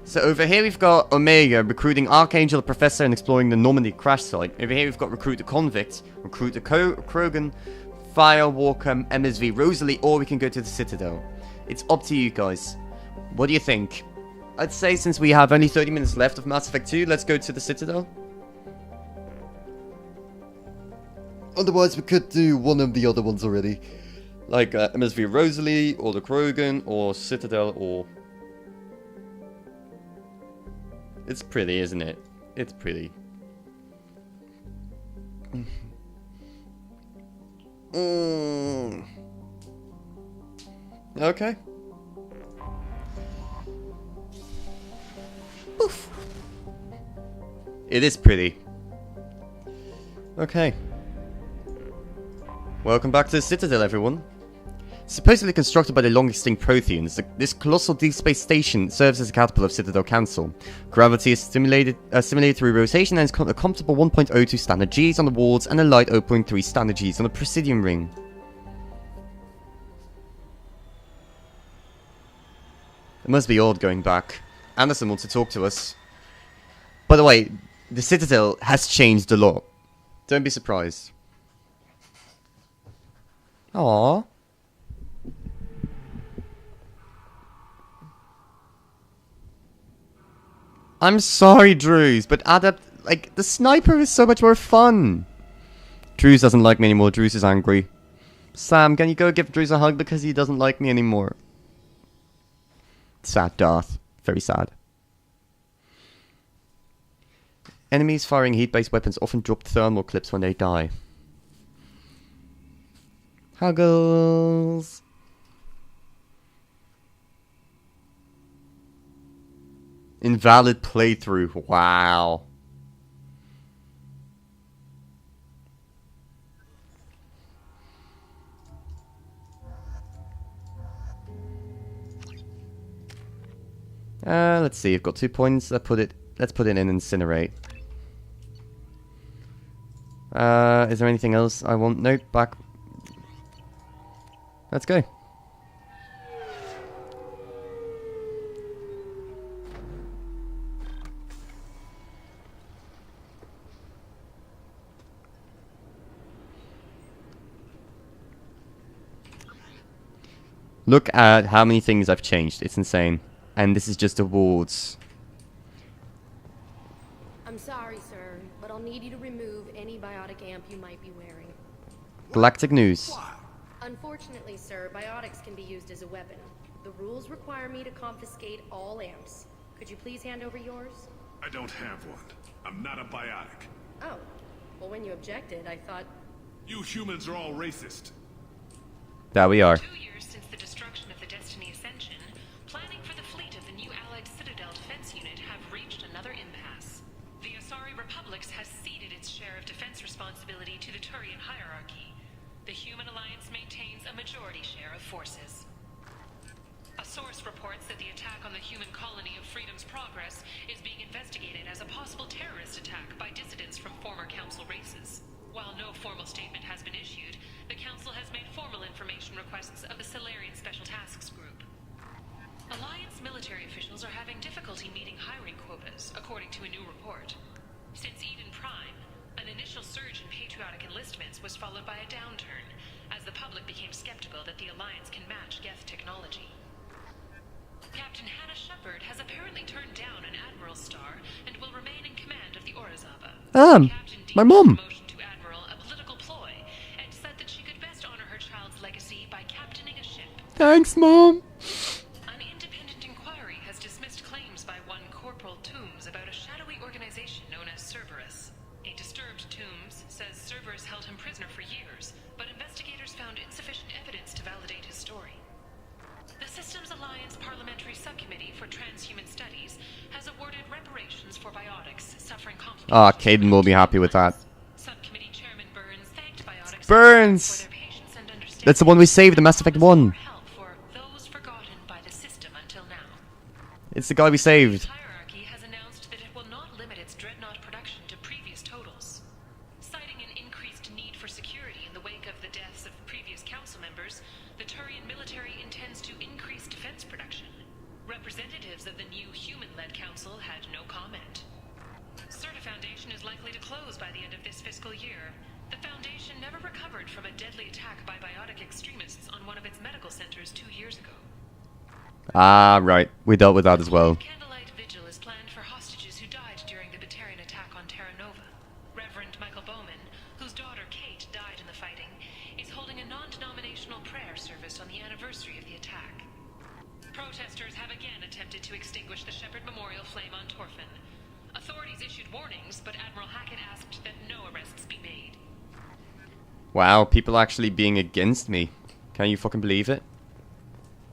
So over here we've got Omega recruiting Archangel, Professor, and exploring the Normandy crash site. Over here we've got recruit the Convict, recruit the Krogan, Firewalker, MSV Rosalie, or we can go to the Citadel. It's up to you guys. What do you think? I'd say since we have only 30 minutes left of Mass Effect 2, let's go to the Citadel. Otherwise, we could do one of the other ones already. Like MSV Rosalie, or the Krogan, or Citadel, or... It's pretty, isn't it? It's pretty. Okay. Oof. It is pretty. Okay. Welcome back to the Citadel, everyone. Supposedly constructed by the long-extinct Protheans, this colossal deep space station serves as a caterpillar of Citadel Council. Gravity is stimulated through rotation and is a comfortable 1.02 standard Gs on the walls and a light 0.3 standard Gs on the Presidium ring. It must be odd going back. Anderson wants to talk to us. By the way, the Citadel has changed a lot. Don't be surprised. Aww. I'm sorry, Drews, but the sniper is so much more fun. Drews doesn't like me anymore. Drews is angry. Sam, can you go give Drews a hug because he doesn't like me anymore? Sad, Darth. Very sad. Enemies firing heat-based weapons often drop thermal clips when they die. Huggles. Invalid playthrough. Wow. Let's see. I've got 2 points. Let's put it in incinerate. Is there anything else I want? Nope. Back. Let's go. Look at how many things I've changed. It's insane. And this is just awards. I'm sorry, sir, but I'll need you to remove any biotic amp you might be wearing. Galactic news. Unfortunately, sir, biotics can be used as a weapon. The rules require me to confiscate all amps. Could you please hand over yours? I don't have one. I'm not a biotic. Oh. Well, when you objected, I thought... You humans are all racist. There we are. 2 years since the destruction of the Destiny Ascension, planning for the fleet of the new Allied Citadel Defense Unit have reached another impasse. The Asari Republics has ceded its share of defense responsibility to the Turian hierarchy. The Human Alliance maintains a majority share of forces. A source reports that the attack on the human colony of Freedom's Progress is being investigated as a possible terrorist attack by dissidents from former Council races. While no formal statement has been issued, the Council has made formal information requests of the Solarian Special Tasks Group. Alliance military officials are having difficulty meeting hiring quotas, according to a new report. Since Eden Prime, an initial surge in patriotic enlistments was followed by a downturn, as the public became skeptical that the Alliance can match Geth technology. Captain Hannah Shepard has apparently turned down an Admiral's star and will remain in command of the Orizaba. My mum. To Admiral, a political ploy, and said that she could best honor her child's legacy by captaining a ship. Thanks, Mom. An independent inquiry has dismissed claims by one Corporal Toombs about a shadowy organization known as Cerberus. A disturbed Toombs says Cerberus held him prisoner for years, but investigators found insufficient evidence to validate his story. The Systems Alliance Parliamentary Subcommittee for Transhuman Studies has awarded reparations for biotics suffering complications. Ah, Caden will be happy with that. Subcommittee Chairman Burns thanked biotics Burns! for their patience and understanding. That's the one we saved in Mass Effect 1. Help for those forgotten by the system until now. It's the guy we saved. Hierarchy has announced that it will not limit its Dreadnought production to previous totals. Citing an increased need for security in the wake of the deaths of previous council members, the Turian military intends to increase defense production. Representatives of the new human-led council had no comment. Certa Foundation is likely to close by the end of this fiscal year. The Foundation never recovered from a deadly attack by biotic extremists on one of its medical centers 2 years ago. Ah, right. We dealt with that as well. Candlelight vigil is planned for hostages who died during the Batarian attack on Terra Nova. Reverend Michael Bowman, whose daughter Kate died in the fighting, is holding a non-denominational prayer service on the anniversary of the attack. Protesters have again attempted to extinguish the Shepard Memorial flame on Torfin. Authorities issued warnings, but Admiral Hackett asked that no arrests be made. Wow, people actually being against me. Can you fucking believe it?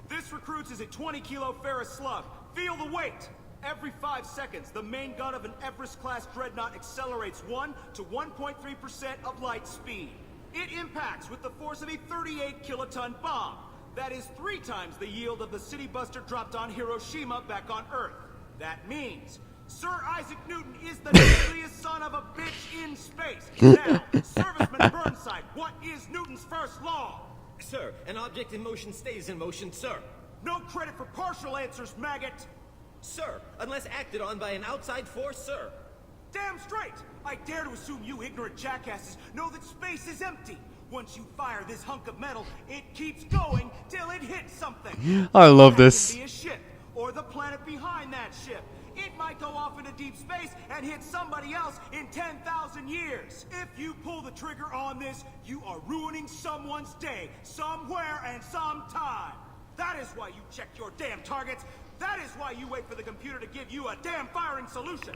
This recruits is a 20-kilo ferrous slug. Feel the weight! Every 5 seconds, the main gun of an Everest-class dreadnought accelerates 1 to 1.3% of light speed. It impacts with the force of a 38-kiloton bomb. That is 3 times the yield of the city buster dropped on Hiroshima back on Earth. That means Sir Isaac Newton is the deadliest son of a bitch in space. Now, Serviceman Burnside, what is Newton's first law? Sir, an object in motion stays in motion, sir. No credit for partial answers, maggot. Sir, unless acted on by an outside force, sir. Damn straight! I dare to assume you ignorant jackasses know that space is empty. Once you fire this hunk of metal, it keeps going till it hits something. I love this. It can be a ship, or the planet behind that ship. It might go off into deep space and hit somebody else in 10,000 years. If you pull the trigger on this, you are ruining someone's day, somewhere and sometime. That is why you check your damn targets. That is why you wait for the computer to give you a damn firing solution.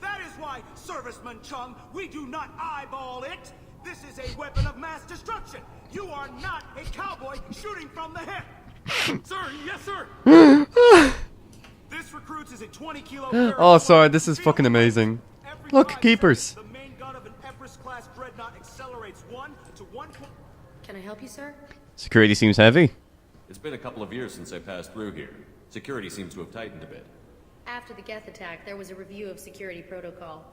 That is why, Serviceman Chung, we do not eyeball it. This is a weapon of mass destruction. You are not a cowboy shooting from the hip. Sir, yes, sir. This recruits is a 20-kilo. Oh, sorry, this is fucking amazing. Look, keepers. The main gun of an Everest-class dreadnought accelerates 1 to 1. Can I help you, sir? Security seems heavy. It's been a couple of years since I passed through here. Security seems to have tightened a bit. After the Geth attack, there was a review of security protocol.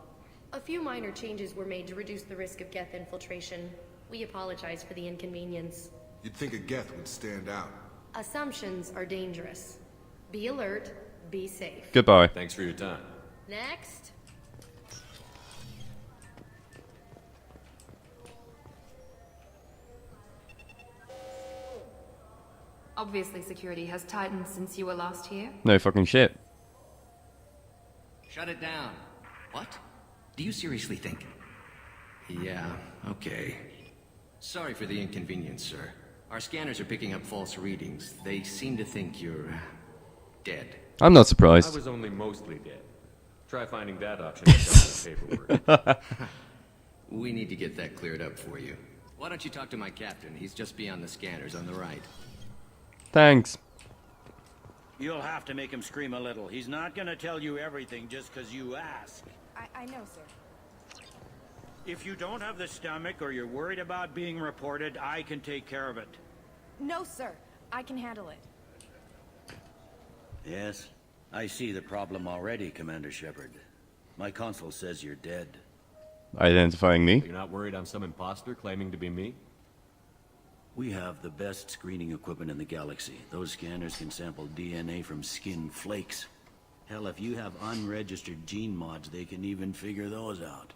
A few minor changes were made to reduce the risk of Geth infiltration. We apologize for the inconvenience. You'd think a Geth would stand out. Assumptions are dangerous. Be alert, be safe. Goodbye. Thanks for your time. Next. Obviously, security has tightened since you were last here. No fucking shit. Shut it down. What? Do you seriously think? Yeah, okay. Sorry for the inconvenience, sir. Our scanners are picking up false readings. They seem to think you're dead. I'm not surprised. I was only mostly dead. Try finding that option in the paperwork. We need to get that cleared up for you. Why don't you talk to my captain? He's just beyond the scanners on the right. Thanks. You'll have to make him scream a little. He's not gonna tell you everything just because you ask. I know, sir. If you don't have the stomach or you're worried about being reported, I can take care of it. No, sir. I can handle it. Yes, I see the problem already, Commander Shepard. My console says you're dead. Identifying me? You're not worried I'm some imposter claiming to be me? We have the best screening equipment in the galaxy. Those scanners can sample DNA from skin flakes. Hell, if you have unregistered gene mods, they can even figure those out.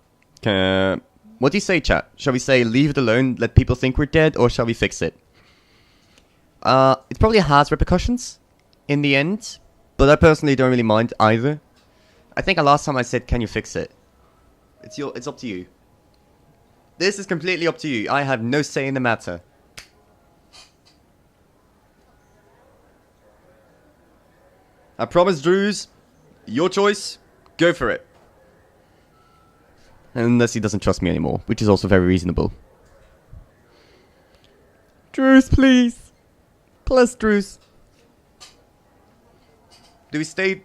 What do you say, chat? Shall we say leave it alone, let people think we're dead, or shall we fix it? It probably has repercussions in the end, but I personally don't really mind either. I think last time I said, can you fix it? It's up to you. This is completely up to you. I have no say in the matter. I promise, Drews, your choice, go for it. Unless he doesn't trust me anymore, which is also very reasonable. Drews, please. Plus, Drews. Do we stay...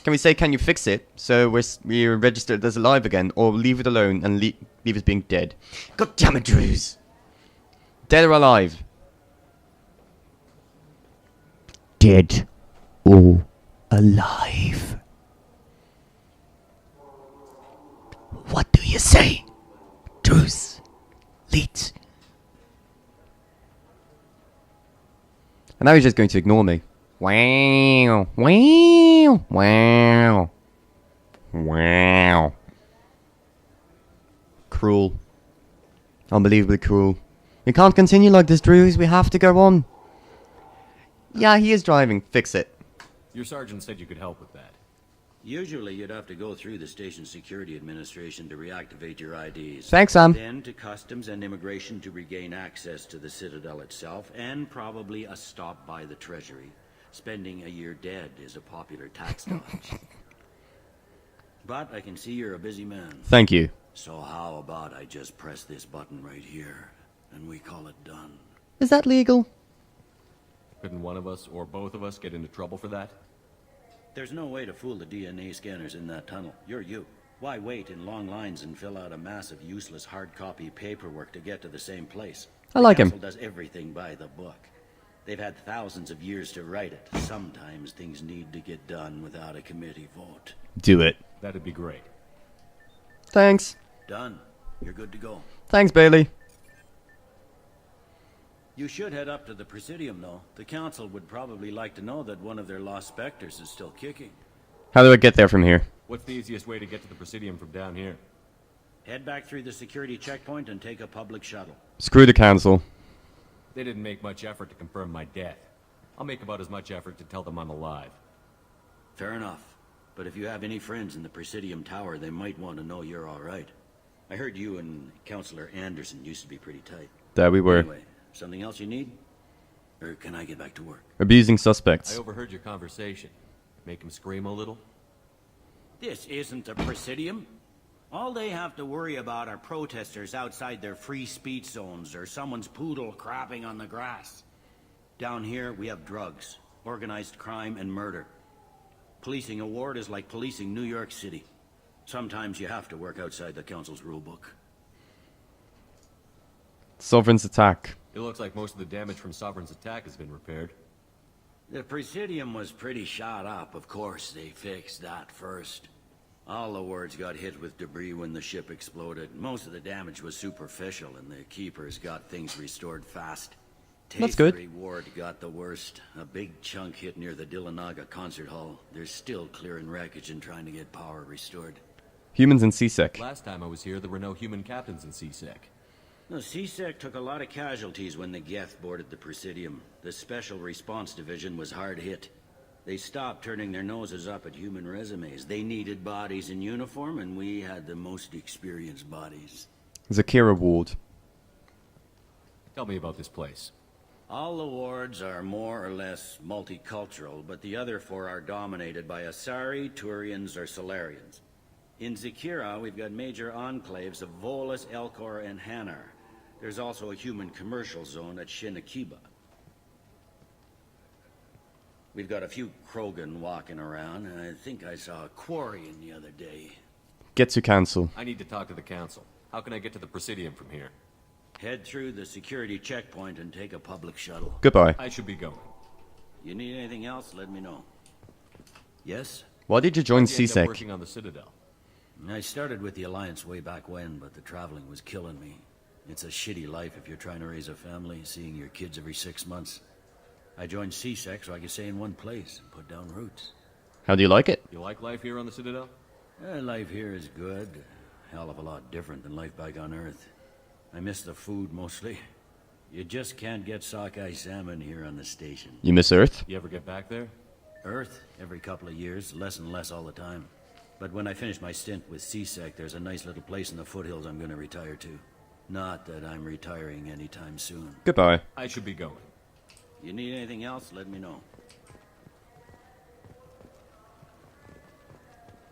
Can we say, can you fix it? So we're registered as alive again, or leave it alone and leave it being dead. God damn it, Drews. Dead or alive? Dead or alive? What do you say, Drews? Leet. And now he's just going to ignore me. Wow, wow, wow, wow. Cruel. Unbelievably cruel. We can't continue like this, Drews. We have to go on. Yeah, he is driving. Fix it. Your sergeant said you could help with that. Usually you'd have to go through the station security administration to reactivate your IDs. Thanks, Sam. Then to customs and immigration to regain access to the Citadel itself, and probably a stop by the Treasury. Spending a year dead is a popular tax dodge. But I can see you're a busy man. Thank you. So how about I just press this button right here, and we call it done? Is that legal? Couldn't one of us or both of us get into trouble for that? There's no way to fool the DNA scanners in that tunnel. You're you. Why wait in long lines and fill out a massive useless hard copy paperwork to get to the same place? I like him. The council does everything by the book. They've had thousands of years to write it. Sometimes things need to get done without a committee vote. Do it. That'd be great. Thanks. Done. You're good to go. Thanks, Bailey. You should head up to the Presidium, though. The Council would probably like to know that one of their lost specters is still kicking. How do I get there from here? What's the easiest way to get to the Presidium from down here? Head back through the security checkpoint and take a public shuttle. Screw the Council. They didn't make much effort to confirm my death. I'll make about as much effort to tell them I'm alive. Fair enough. But if you have any friends in the Presidium Tower, they might want to know you're all right. I heard you and Counselor Anderson used to be pretty tight. There we were. Anyway, something else you need? Or can I get back to work? Abusing suspects. I overheard your conversation. Make him scream a little? This isn't a Presidium. All they have to worry about are protesters outside their free speech zones or someone's poodle crapping on the grass. Down here, we have drugs, organized crime, and murder. Policing a ward is like policing New York City. Sometimes you have to work outside the Council's rulebook. Sovereign's attack. It looks like most of the damage from Sovereign's attack has been repaired. The Presidium was pretty shot up. Of course, they fixed that first. All the wards got hit with debris when the ship exploded. Most of the damage was superficial, and the Keepers got things restored fast. That's good. T3 ward got the worst. A big chunk hit near the Dillanaga concert hall. They're still clearing wreckage and trying to get power restored. Humans in CSEC. Last time I was here, there were no human captains in CSEC. The CSEC took a lot of casualties when the Geth boarded the Presidium. The Special Response Division was hard hit. They stopped turning their noses up at human resumes. They needed bodies in uniform, and we had the most experienced bodies. Zakira Ward. Tell me about this place. All the wards are more or less multicultural, but the other 4 are dominated by Asari, Turians, or Solarians. In Zakira, we've got major enclaves of Volus, Elcor, and Hanar. There's also a human commercial zone at Shinakiba. We've got a few Krogan walking around, and I think I saw a Quarian the other day. Get to Council. I need to talk to the Council. How can I get to the Presidium from here? Head through the security checkpoint and take a public shuttle. Goodbye. I should be going. You need anything else, let me know. Yes? Why did you join How'd you end up CSEC? working on the Citadel. I started with the Alliance way back when, but the traveling was killing me. It's a shitty life if you're trying to raise a family, seeing your kids every 6 months. I joined CSEC so I could stay in one place and put down roots. How do you like it? You like life here on the Citadel? Life here is good. A hell of a lot different than life back on Earth. I miss the food mostly. You just can't get sockeye salmon here on the station. You miss Earth? You ever get back there? Earth, every couple of years, less and less all the time. But when I finish my stint with CSEC, there's a nice little place in the foothills I'm going to retire to. Not that I'm retiring anytime soon. Goodbye. I should be going. You need anything else, let me know.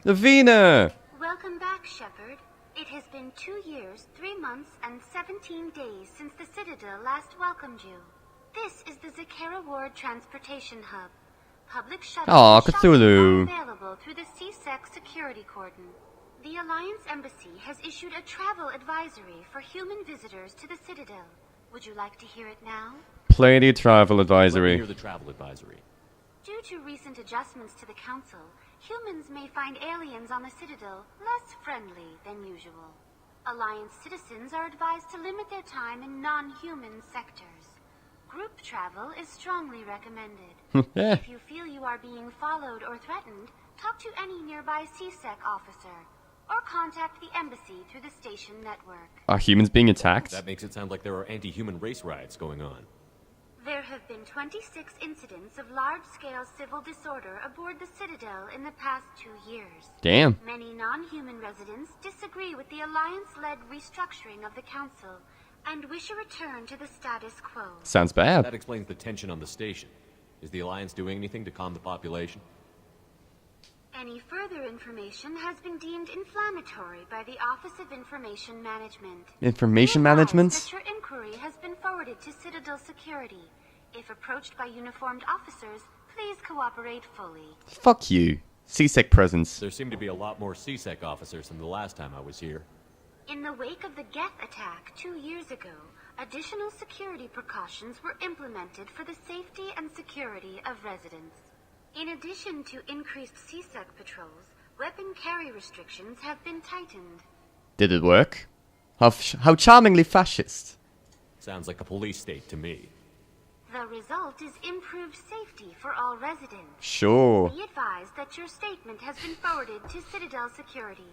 Lavina! Welcome back, Shepard. It has been 2 years, 3 months, and 17 days since the Citadel last welcomed you. This is the Zakira Ward Transportation Hub. Public shuttle Aw, and Cthulhu. shopping are available through the CSEC security cordon. The Alliance Embassy has issued a travel advisory for human visitors to the Citadel. Would you like to hear it now? Play the travel Let me advisory. hear the travel advisory. Due to recent adjustments to the Council, humans may find aliens on the Citadel less friendly than usual. Alliance citizens are advised to limit their time in non-human sectors. Group travel is strongly recommended. If you feel you are being followed or threatened, talk to any nearby CSEC officer, or contact the embassy through the station network. Are humans being attacked? That makes it sound like there are anti-human race riots going on. There have been 26 incidents of large-scale civil disorder aboard the Citadel in the past 2 years. Damn. Many non-human residents disagree with the Alliance-led restructuring of the Council and wish a return to the status quo. Sounds bad. That explains the tension on the station. Is the Alliance doing anything to calm the population? Any further information has been deemed inflammatory by the Office of Information Management. Information Be advised management? that your inquiry has been forwarded to Citadel Security. If approached by uniformed officers, please cooperate fully. Fuck you. CSEC presence. There seem to be a lot more CSEC officers than the last time I was here. In the wake of the Geth attack 2 years ago, additional security precautions were implemented for the safety and security of residents. In addition to increased CSEC patrols, weapon carry restrictions have been tightened. Did it work? How charmingly fascist. Sounds like a police state to me. The result is improved safety for all residents. Sure. Be advised that your statement has been forwarded to Citadel Security.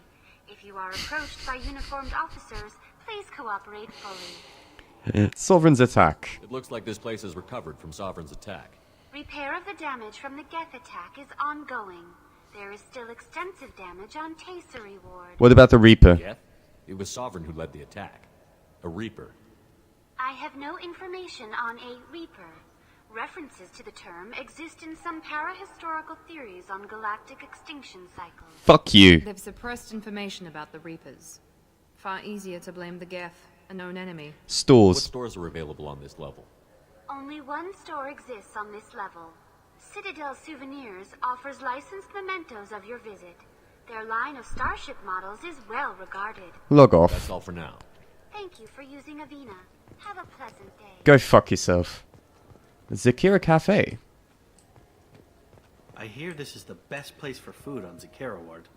If you are approached by uniformed officers, please cooperate fully. Sovereign's attack. It looks like this place has recovered from Sovereign's attack. Repair of the damage from the Geth attack is ongoing. There is still extensive damage on Tasery Ward. What about the Reaper? Geth? It was Sovereign who led the attack. A Reaper. I have no information on a Reaper. References to the term exist in some parahistorical theories on galactic extinction cycles. Fuck you. They've suppressed information about the Reapers. Far easier to blame the Geth, a known enemy. Stores. What stores are available on this level? Only one store exists on this level. Citadel Souvenirs offers licensed mementos of your visit. Their line of starship models is well regarded. Log off. That's all for now. Thank you for using Avina. Have a pleasant day. Go fuck yourself. Zakira Cafe. I hear this is the best place for food on Zakira Ward.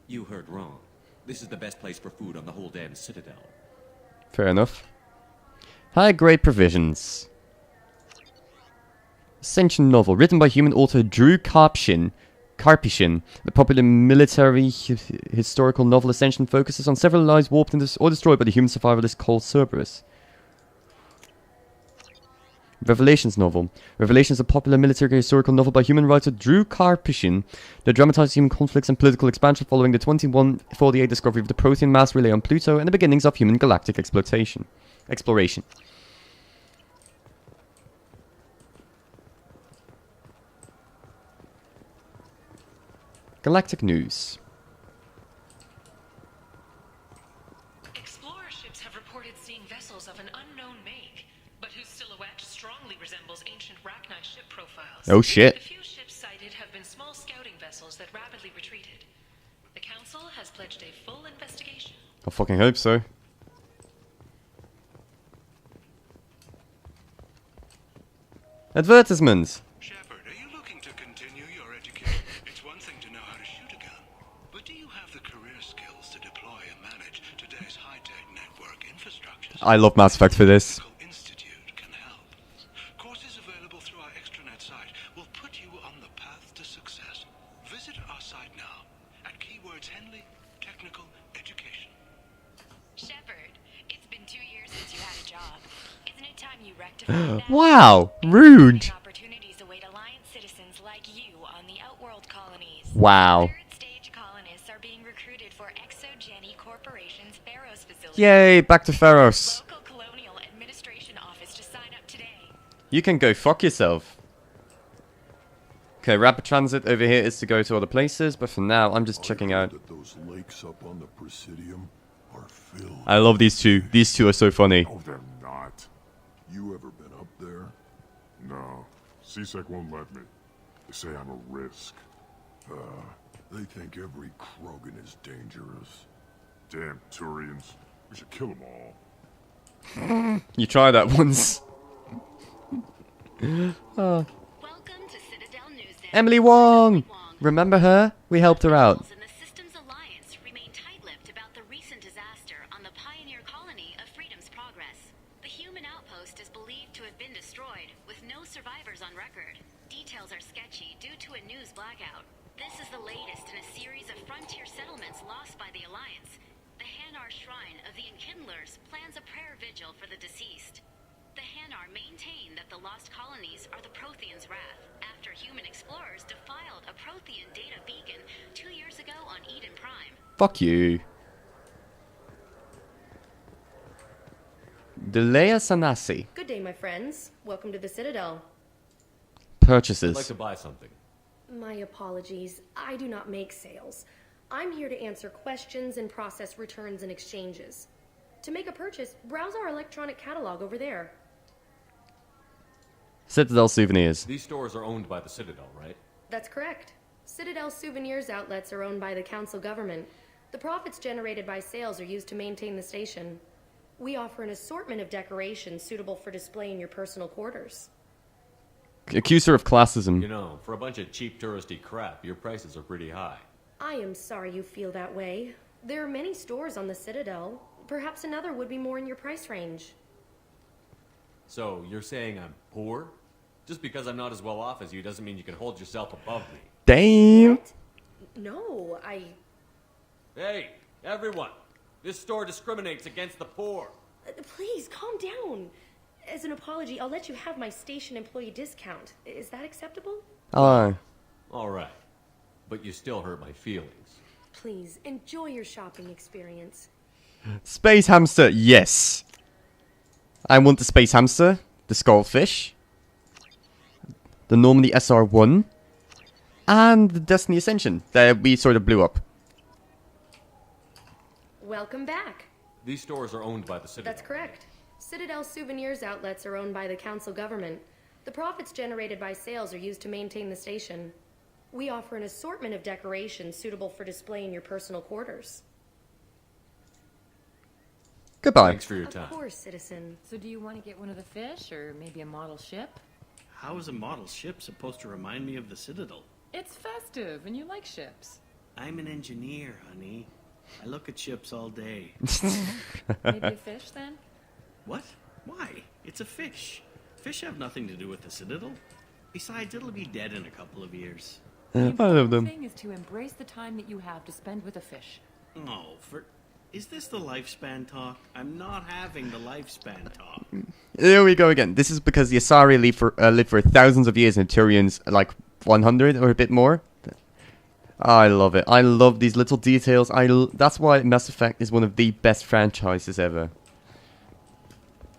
You heard wrong. This is the best place for food on the whole damn Citadel. Fair enough. High grade provisions. Ascension novel written by human author Drew Karpshin Karpishin, the popular military historical novel Ascension, focuses on several lives warped or destroyed by the human survivalist called Cerberus. Revelations novel. Revelations is a popular military historical novel by human writer Drew Karpishin that dramatizes human conflicts and political expansion following the 2148 discovery of the Prothean mass relay on Pluto and the beginnings of human galactic exploration. Galactic news. Explorer ships have reported seeing vessels of an unknown make, but whose silhouette strongly resembles ancient Rachni ship profiles. Oh shit. The few ships sighted have been small scouting vessels that rapidly retreated. The Council has pledged a full investigation. I fucking hope so. Advertisements. Shepard, are you looking to continue your education? It's one thing to know how to shoot a gun, but do you have the career skills to deploy and manage today's high-tech network infrastructure? I love Mass Effect for this. Institute can help. Courses available through our extranet site will put you on the path to success. Visit our site now at keywords Henley Technical Education. Shepard, it's been 2 years since you had a job. Isn't it time you rectified that? Wow, rude. Opportunities await Alliance citizens like you on the Outworld colonies. Wow. Third-stage colonists are being recruited for ExoGeni Corporation's Pharos facility. Yay, back to Pharos. Local Colonial Administration office to sign up today. You can go fuck yourself. Okay, rapid transit over here is to go to other places, but for now, I'm just checking out. Those lakes up on the Presidium are filled. I love these two. These two are so funny. No, they're not. You ever been up there? No. CSEC won't let me. They say I'm a risk. They think every Krogan is dangerous. Damn Turians. We should kill them all. You tried that once. Oh. Emily Wong! Remember her? We helped her out. For the deceased. The Hanar maintain that the lost colonies are the Protheans' wrath after human explorers defiled a Prothean data beacon 2 years ago on Eden Prime. Fuck you. Delea Sanasi. Good day, my friends. Welcome to the Citadel. Purchases. I'd like to buy something. My apologies. I do not make sales. I'm here to answer questions and process returns and exchanges. To make a purchase, browse our electronic catalog over there. Citadel Souvenirs. These stores are owned by the Citadel, right? That's correct. Citadel Souvenirs outlets are owned by the Council government. The profits generated by sales are used to maintain the station. We offer an assortment of decorations suitable for display in your personal quarters. Accuser of classism. You know, for a bunch of cheap touristy crap, your prices are pretty high. I am sorry you feel that way. There are many stores on the Citadel. Perhaps another would be more in your price range. So, you're saying I'm poor? Just because I'm not as well off as you doesn't mean you can hold yourself above me. Damn! What? No, Hey, everyone! This store discriminates against the poor. Please, calm down. As an apology, I'll let you have my station employee discount. Is that acceptable? Oh. Alright. But you still hurt my feelings. Please, enjoy your shopping experience. Space hamster, yes. I want the space hamster, the skullfish, the Normandy SR-1, and the Destiny Ascension that we sort of blew up. Welcome back. These stores are owned by the Citadel. That's correct. Citadel Souvenirs outlets are owned by the Council government. The profits generated by sales are used to maintain the station. We offer an assortment of decorations suitable for display in your personal quarters. Goodbye. Thanks for your time. Of course, citizen. So do you want to get one of the fish, or maybe a model ship? How is a model ship supposed to remind me of the Citadel? It's festive, and you like ships. I'm an engineer, honey. I look at ships all day. Maybe a fish, then? What? Why? It's a fish. Fish have nothing to do with the Citadel. Besides, it'll be dead in a couple of years. The I love them. thing is to embrace the time that you have to spend with a fish. Oh, is this the lifespan talk? I'm not having the lifespan talk. There we go again. This is because the Asari live for thousands of years and Turians like 100 or a bit more. I love it. I love these little details. That's why Mass Effect is one of the best franchises ever.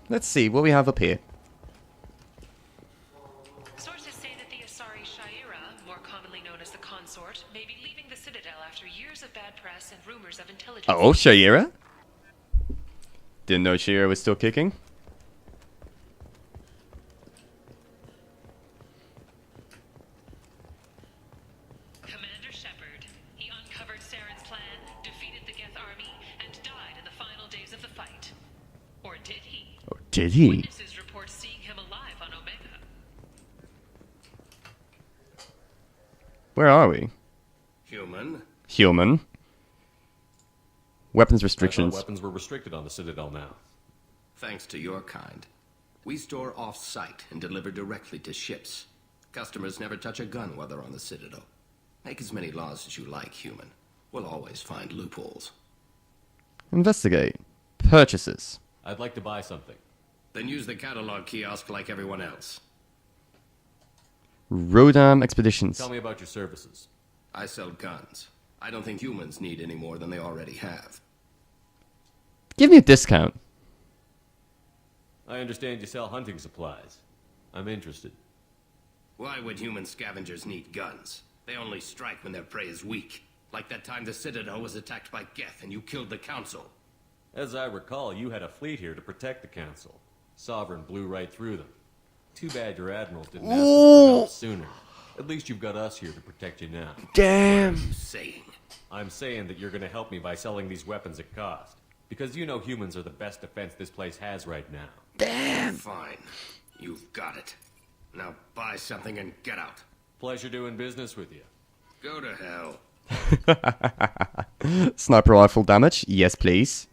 Let's see what we have up here. Sources say that the Asari Shaira, more commonly known as the Consort, may be leaving the Citadel after years of bad press and rumors of intelligence. Oh, Shaira? Didn't know Shaira was still kicking. Commander Shepard. He uncovered Saren's plan, defeated the Geth army, and died in the final days of the fight. Or did he? Oh, did he? Witnesses report seeing him alive on Omega. Where are we? Human. Human. Weapons restrictions. I thought weapons were restricted on the Citadel now. Thanks to your kind. We store off-site and deliver directly to ships. Customers never touch a gun while they're on the Citadel. Make as many laws as you like, human. We'll always find loopholes. Investigate. Purchases. I'd like to buy something. Then use the catalog kiosk like everyone else. Rodam Expeditions. Tell me about your services. I sell guns. I don't think humans need any more than they already have. Give me a discount. I understand you sell hunting supplies. I'm interested. Why would human scavengers need guns? They only strike when their prey is weak. Like that time the Citadel was attacked by Geth and you killed the Council. As I recall, you had a fleet here to protect the Council. Sovereign blew right through them. Too bad your admirals didn't ask us for help sooner. At least you've got us here to protect you now. Damn. What are you saying? I'm saying that you're going to help me by selling these weapons at cost. Because you know humans are the best defense this place has right now. Damn. Fine. You've got it. Now buy something and get out. Pleasure doing business with you. Go to hell. Sniper rifle damage? Yes, please.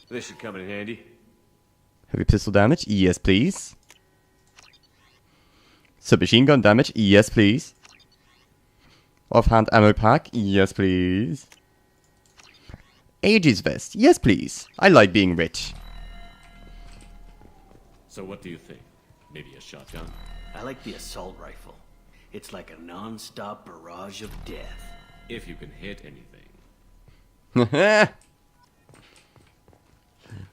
This should come in handy. Heavy pistol damage? Yes, please. Submachine gun damage? Yes, please. Offhand ammo pack? Yes, please. Aegis vest? Yes, please. I like being rich. So what do you think? Maybe a shotgun? I like the assault rifle. It's like a non-stop barrage of death. If you can hit anything.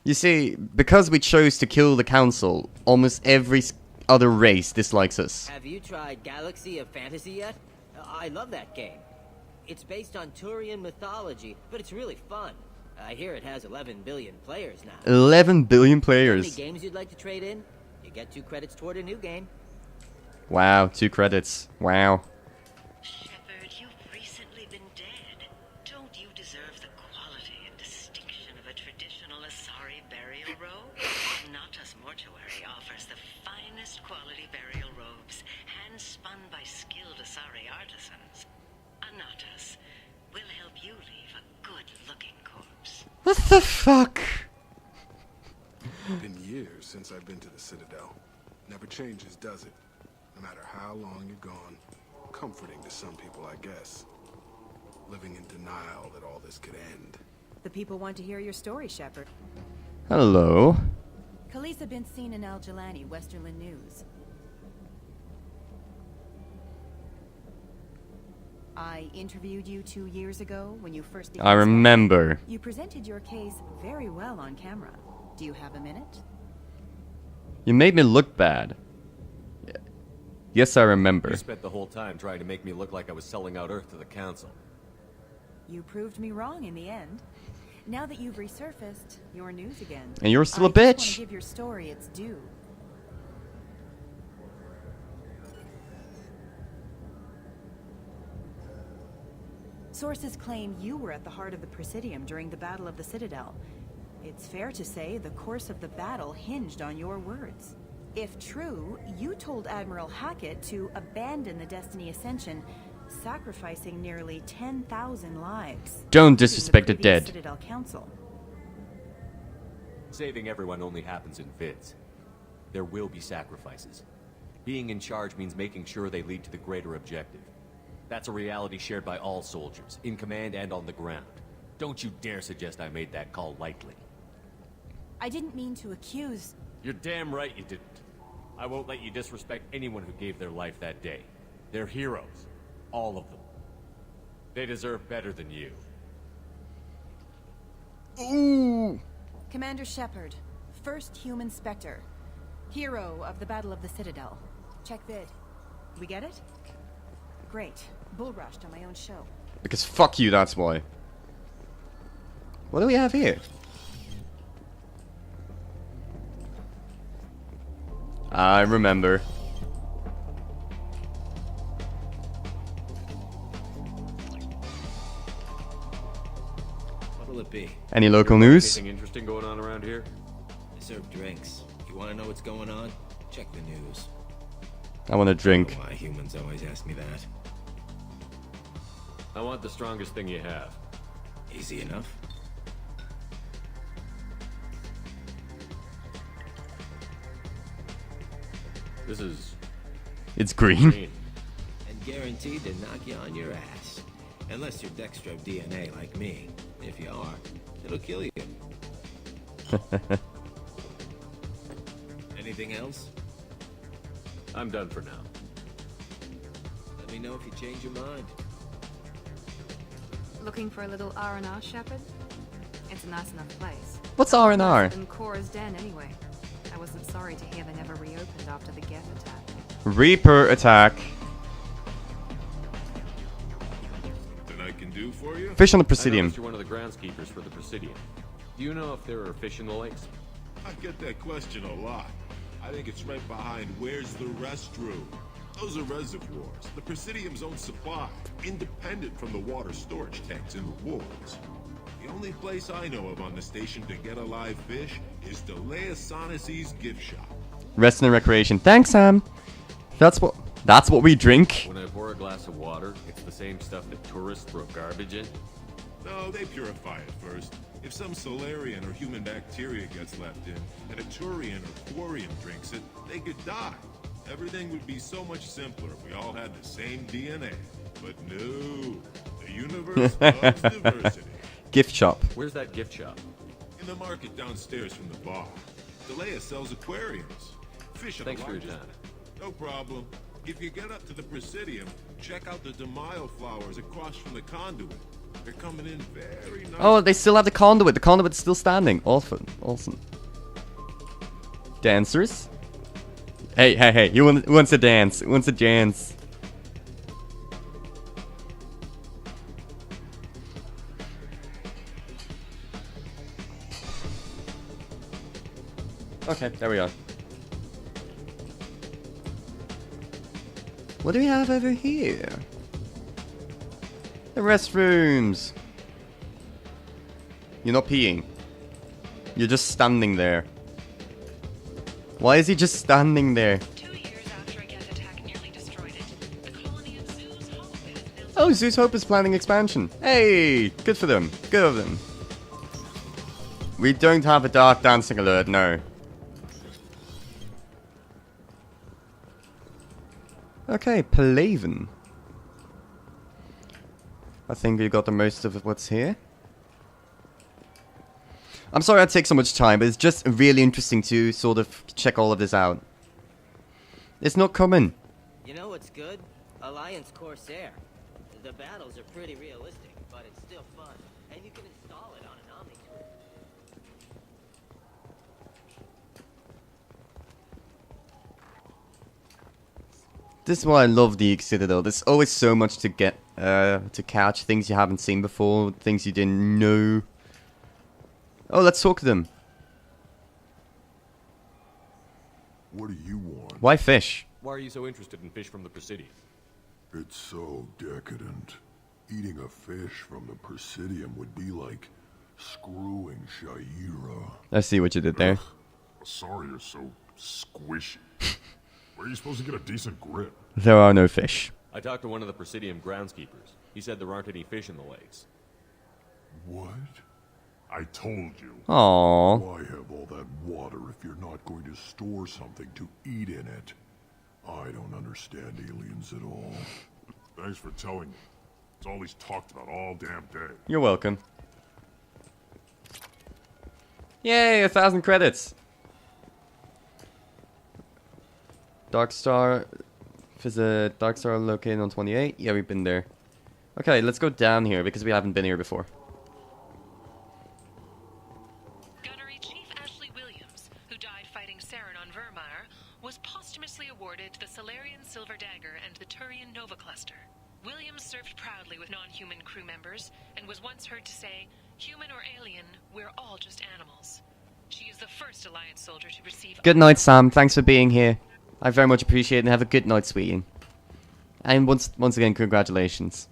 You see, because we chose to kill the Council, almost every other race dislikes us. Have you tried Galaxy of Fantasy yet? I love that game. It's based on Turian mythology, but it's really fun. I hear it has 11 billion players now. 11 billion players. Any games you'd like to trade in? You get 2 credits toward a new game. Wow, 2 credits. Wow. Shepard, you've recently been dead. Don't you deserve the quality and distinction of a traditional Asari burial robe? Natas Mortuary offers the finest quality burial robes, hand-spun by skilled Asari artisans. Anatas will help you leave a good-looking corpse. What the fuck? It's been years since I've been to the Citadel. Never changes, does it? No matter how long you're gone. Comforting to some people, I guess. Living in denial that all this could end. The people want to hear your story, Shepard. Hello. Khaleesa been seen in Al Jelani, Westerland News. I interviewed you 2 years ago when you first became I remember. You presented your case very well on camera. Do you have a minute? You made me look bad. Yes, I remember. You spent the whole time trying to make me look like I was selling out Earth to the Council. You proved me wrong in the end. Now that you've resurfaced, you're news again. And you're still a I just want bitch. to give your story its due. Sources claim you were at the heart of the Presidium during the Battle of the Citadel. It's fair to say the course of the battle hinged on your words. If true, you told Admiral Hackett to abandon the Destiny Ascension, sacrificing nearly 10,000 lives. Don't disrespect the dead. Citadel Council. Saving everyone only happens in vids. There will be sacrifices. Being in charge means making sure they lead to the greater objective. That's a reality shared by all soldiers, in command and on the ground. Don't you dare suggest I made that call lightly. I didn't mean to accuse... You're damn right you didn't. I won't let you disrespect anyone who gave their life that day. They're heroes. All of them. They deserve better than you. Ooh! Commander Shepard, first human Spectre. Hero of the Battle of the Citadel. Check vid. We get it? Great. Bull rushed on my own show. Because fuck you, that's why. What do we have here? I remember. What'll it be? Any local news? Anything interesting going on around here? They serve drinks. You want to know what's going on? Check the news. I want a drink. I don't know why humans always ask me that. I want the strongest thing you have. Easy enough. This is... It's green. And guaranteed to knock you on your ass. Unless you're Dextro DNA like me. If you are, it'll kill you. Anything else? I'm done for now. Let me know if you change your mind. Looking for a little R&R, Shepard? It's a nice enough place. What's R&R? Nicer than Cora's den, anyway. I wasn't sorry to hear they never reopened after the Geth attack. Reaper attack. That I can do for you? Fish on the I Presidium. noticed you're one of the groundskeepers for the Presidium. Do you know if there are fish in the lakes? I get that question a lot. I think it's right behind where's the restroom. Those are reservoirs, the Presidium's own supply, independent from the water storage tanks in the woods. The only place I know of on the station to get a live fish is Delaesanis's gift shop. Rest and recreation. Thanks, Sam. That's what we drink. When I pour a glass of water, it's the same stuff that tourists throw garbage in? No, they purify it first. If some Solarian or human bacteria gets left in, and a Turian or Quarian drinks it, they could die. Everything would be so much simpler if we all had the same DNA. But no, the universe loves diversity. Gift shop. Where's that gift shop? In the market downstairs from the bar. Delea sells aquariums. Fish are Thanks the for your largest. time. No problem. If you get up to the Presidium, check out the DeMaio flowers across from the conduit. They're coming in very nice. Oh, they still have the conduit. The conduit's still standing. Awesome. Awesome. Dancers? Hey, hey, hey. Who wants to dance? Who wants to dance? Okay, there we are. What do we have over here? The restrooms. You're not peeing. You're just standing there. Why is he just standing there? 2 years after a Geth attack nearly destroyed it, the colony of Zeus Hope is now... Oh, Zeus Hope is planning expansion. Hey, good for them. Good of them. We don't have a dark dancing alert, no. Okay, Palaven. I think we got the most of what's here. I'm sorry I take so much time, but it's just really interesting to sort of check all of this out. It's not common. You know what's good? Alliance Corsair. The battles are pretty realistic, but it's still fun. And you can install it on an Omni tool. This is why I love the Citadel. There's always so much to get, to catch. Things you haven't seen before, things you didn't know. Oh, let's talk to them. What do you want? Why fish? Why are you so interested in fish from the Presidium? It's so decadent. Eating a fish from the Presidium would be like screwing Shaira. I see what you did there. Sorry, you're so squishy. Where are you supposed to get a decent grip? There are no fish. I talked to one of the Presidium groundskeepers. He said there aren't any fish in the lakes. What? I told you. Aww. Why have all that water if you're not going to store something to eat in it? I don't understand aliens at all. Thanks for telling me. It's all he's talked about all damn day. You're welcome. Yay, 1,000 credits. Darkstar. Visit Darkstar located on 28. Yeah, we've been there. Okay, let's go down here because we haven't been here before. Gunnery Chief Ashley Williams, who died fighting Saren on Vermeer, was posthumously awarded the Solarian Silver Dagger and the Turian Nova Cluster. Williams served proudly with non-human crew members and was once heard to say, "Human or alien, we're all just animals." She is the first Alliance soldier to receive... Good night, Sam. Thanks for being here. I very much appreciate it, and have a good night, sweetie. And once again, congratulations.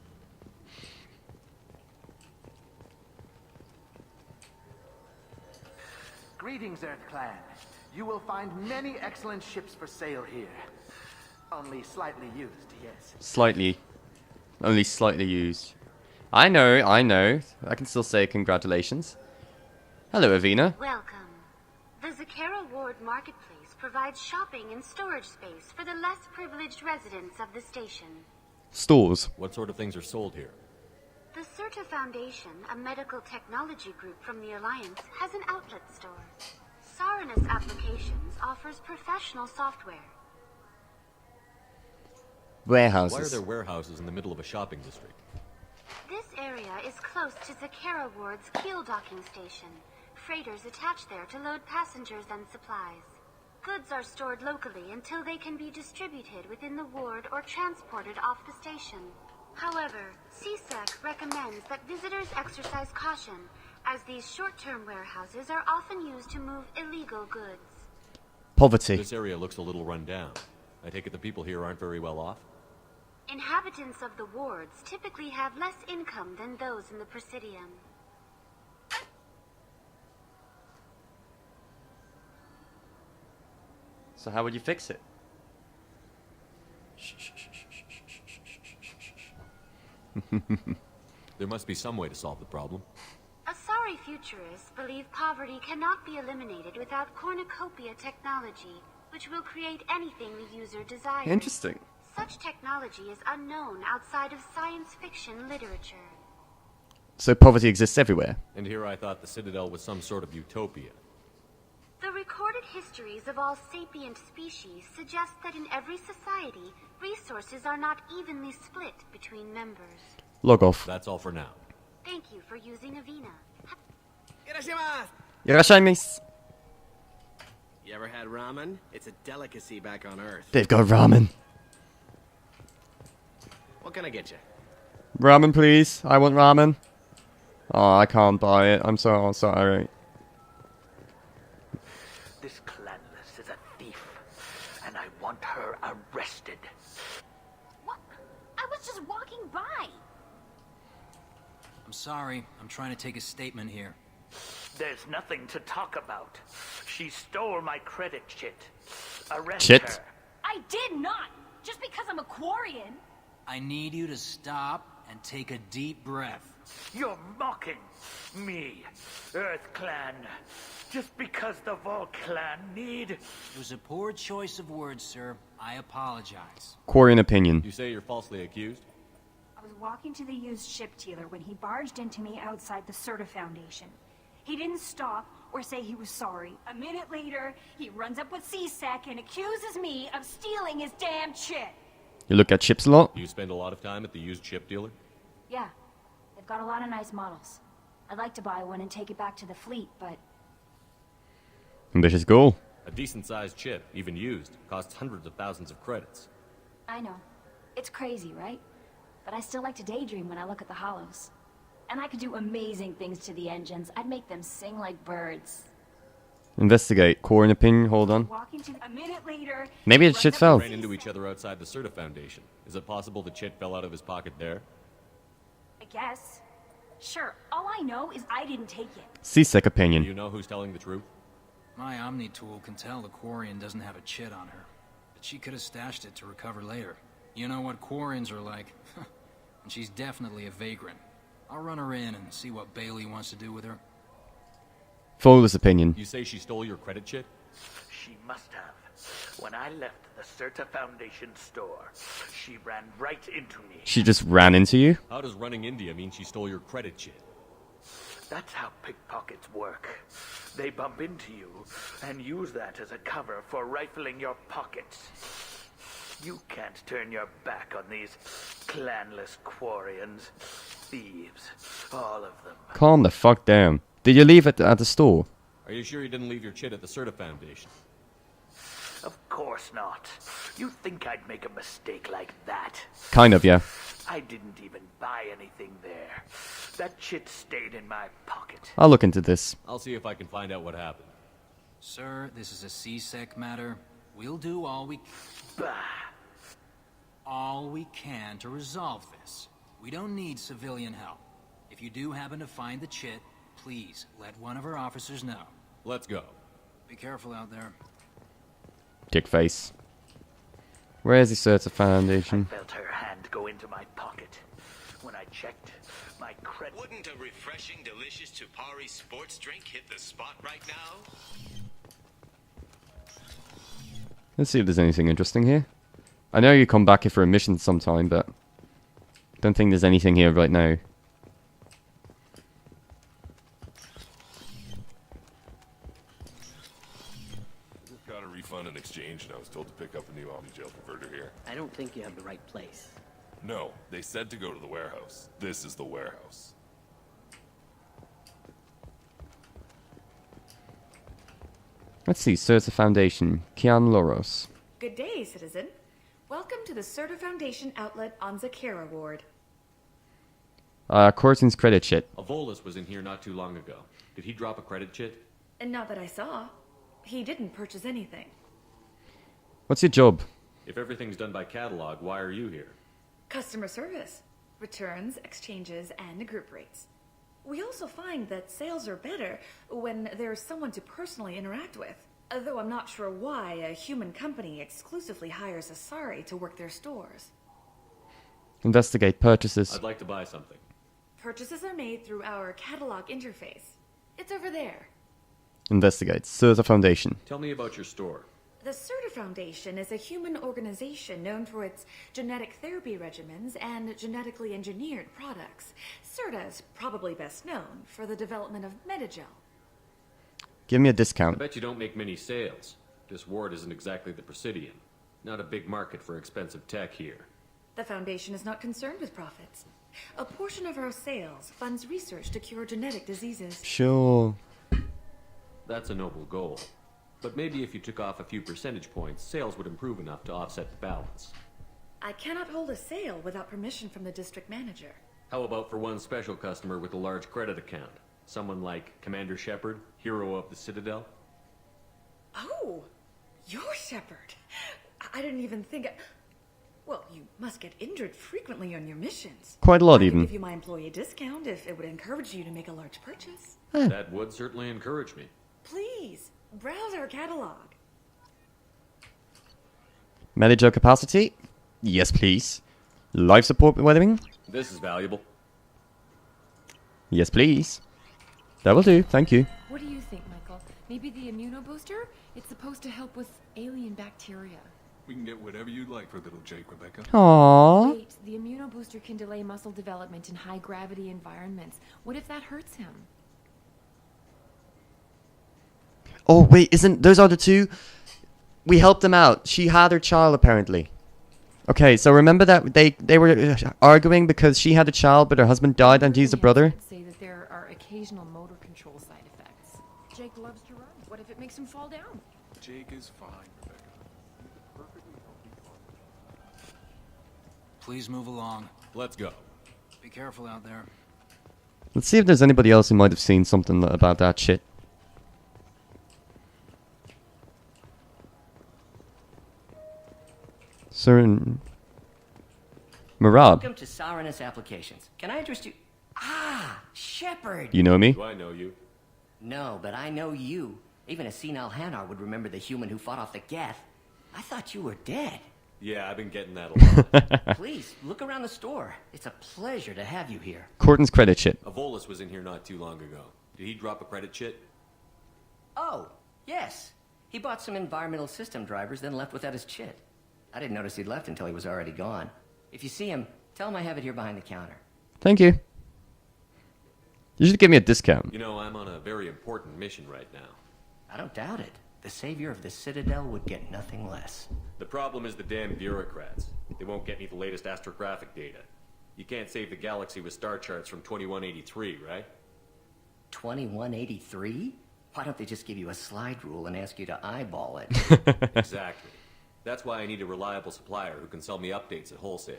Greetings, Earth Clan. You will find many excellent ships for sale here. Only slightly used, yes. Slightly. Only slightly used. I know. I can still say congratulations. Hello, Avina. Welcome. The Zakera Ward Marketplace provides shopping and storage space for the less privileged residents of the station. Stores. What sort of things are sold here? The Certa Foundation, a medical technology group from the Alliance, has an outlet store. Saranus Applications offers professional software. Warehouses. Why are there warehouses in the middle of a shopping district? This area is close to Zakera Ward's keel docking station. Freighters attach there to load passengers and supplies. Goods are stored locally until they can be distributed within the ward or transported off the station. However, CSEC recommends that visitors exercise caution, as these short-term warehouses are often used to move illegal goods. Poverty. This area looks a little run down. I take it the people here aren't very well off? Inhabitants of the wards typically have less income than those in the Presidium. So how would you fix it? There must be some way to solve the problem. Asari futurists believe poverty cannot be eliminated without cornucopia technology, which will create anything the user desires. Interesting. Such technology is unknown outside of science fiction literature. So poverty exists everywhere. And here I thought the Citadel was some sort of utopia. The recorded histories of all sapient species suggest that in every society, resources are not evenly split between members. Log off. That's all for now. Thank you for using Avina. Irashaimasu. You ever had ramen? It's a delicacy back on Earth. They've got ramen. What can I get you? Ramen, please. I want ramen. Oh, I can't buy it. I'm so sorry. This clanless is a thief, and I want her arrested. What? I was just walking by. I'm sorry. I'm trying to take a statement here. There's nothing to talk about. She stole my credit chit. Arrest Chit? her. I did not. Just because I'm a Quarian. I need you to stop and take a deep breath. You're mocking me, Earth Clan. Just because the Vol Clan need... It was a poor choice of words, sir. I apologize. Quarian opinion. You say you're falsely accused? I was walking to the used ship dealer when he barged into me outside the Certa Foundation. He didn't stop or say he was sorry. A minute later, he runs up with CSEC and accuses me of stealing his damn chip. You look at chips a lot? You spend a lot of time at the used chip dealer? Yeah, they've got a lot of nice models. I'd like to buy one and take it back to the fleet, but... Ambitious goal. A decent-sized chip, even used, costs hundreds of thousands of credits. I know. It's crazy, right? But I still like to daydream when I look at the hollows. And I could do amazing things to the engines. I'd make them sing like birds. Investigate. Quarian opinion. Hold on. Walking to a minute later... Maybe the shit fell. Ran into each other outside the Certa Foundation. Is it possible the chit fell out of his pocket there? I guess. Sure, all I know is I didn't take it. CSEC opinion. Do you know who's telling the truth? My Omni tool can tell the Quarian doesn't have a chit on her. But she could have stashed it to recover later. You know what Quarians are like. And she's definitely a vagrant. I'll run her in and see what Bailey wants to do with her. Follow this opinion. You say she stole your credit chit? She must have. When I left the Certa Foundation store, she ran right into me. She just ran into you? How does running India mean she stole your credit chit? That's how pickpockets work. They bump into you and use that as a cover for rifling your pockets. You can't turn your back on these clanless Quarians. Thieves. All of them. Calm the fuck down. Did you leave it at the store? Are you sure you didn't leave your chit at the Certa Foundation? Of course not. You think I'd make a mistake like that? Kind of, yeah. I didn't even buy anything there. That chit stayed in my pocket. I'll look into this. I'll see if I can find out what happened. Sir, this is a CSEC matter. We'll do all we can to resolve this. We don't need civilian help. If you do happen to find the chit, please let one of our officers know. Let's go. Be careful out there. Dick face. Where is the Certa Foundation? I felt her hand go into my pocket. When I checked, my credit... Wouldn't a refreshing, delicious Tupari sports drink hit the spot right now? Let's see if there's anything interesting here. I know you come back here for a mission sometime, but don't think there's anything here right now. Got a refund in exchange, and I was told to pick up a new Omnigel converter here. I don't think you have the right place. No, they said to go to the warehouse. This is the warehouse. Let's see, Certa Foundation, Kian Loros. Good day, citizen. Welcome to the Certa Foundation outlet on Zakera Ward. Corton's credit chit. Avolis was in here not too long ago. Did he drop a credit chit? And not that I saw. He didn't purchase anything. What's your job? If everything's done by catalog, why are you here? Customer service. Returns, exchanges, and group rates. We also find that sales are better when there's someone to personally interact with. Though I'm not sure why a human company exclusively hires Asari to work their stores. Investigate purchases. I'd like to buy something. Purchases are made through our catalog interface. It's over there. Investigate. Certa Foundation. Tell me about your store. The Certa Foundation is a human organization known for its genetic therapy regimens and genetically engineered products. Certa is probably best known for the development of Metagel. Give me a I discount. bet you don't make many sales. This ward isn't exactly the Presidium. Not a big market for expensive tech here. The Foundation is not concerned with profits. A portion of our sales funds research to cure genetic diseases. Sure. That's a noble goal. But maybe if you took off a few percentage points, sales would improve enough to offset the balance. I cannot hold a sale without permission from the district manager. How about for one special customer with a large credit account? Someone like Commander Shepard, hero of the Citadel? Oh, you're Shepard. I didn't even think... Well, you must get injured frequently on your missions. Quite a lot, I even. could give you my employee discount if it would encourage you to make a large purchase. That would certainly encourage me. Please, browse our catalog. Manager capacity? Yes, please. Life support weathering? This is valuable. Yes, please. That will do, thank you. What do you think, Michael? Maybe the immunobooster? It's supposed to help with alien bacteria. We can get whatever you'd like for little Jake, Rebecca. Aww. Wait, the immunobooster can delay muscle development in high-gravity environments. What if that hurts him? Oh, wait, isn't... Those are the two? We helped them out. She had her child, apparently. Okay, so remember that they were arguing because she had a child, but her husband died and he's a brother? Say that there are occasional motor control side effects. Jake loves to run. What if it makes him fall down? Jake is fine, Rebecca. Perfectly healthy. Please move along. Let's go. Be careful out there. Let's see if there's anybody else who might have seen something about that shit. Certain... Marab. Welcome to Saranus Applications. Can I interest you? Ah, Shepard! You know me? Do I know you? No, but I know you. Even a senile Hanar would remember the human who fought off the Geth. I thought you were dead. Yeah, I've been getting that a lot. Please, look around the store. It's a pleasure to have you here. Corton's credit chit. Avolis was in here not too long ago. Did he drop a credit chit? Oh, yes. He bought some environmental system drivers, then left without his chit. I didn't notice he'd left until he was already gone. If you see him, tell him I have it here behind the counter. Thank you. You should give me a discount. You know, I'm on a very important mission right now. I don't doubt it. The savior of the Citadel would get nothing less. The problem is the damn bureaucrats. They won't get me the latest astrographic data. You can't save the galaxy with star charts from 2183, right? 2183? Why don't they just give you a slide rule and ask you to eyeball it? Exactly. That's why I need a reliable supplier who can sell me updates at wholesale.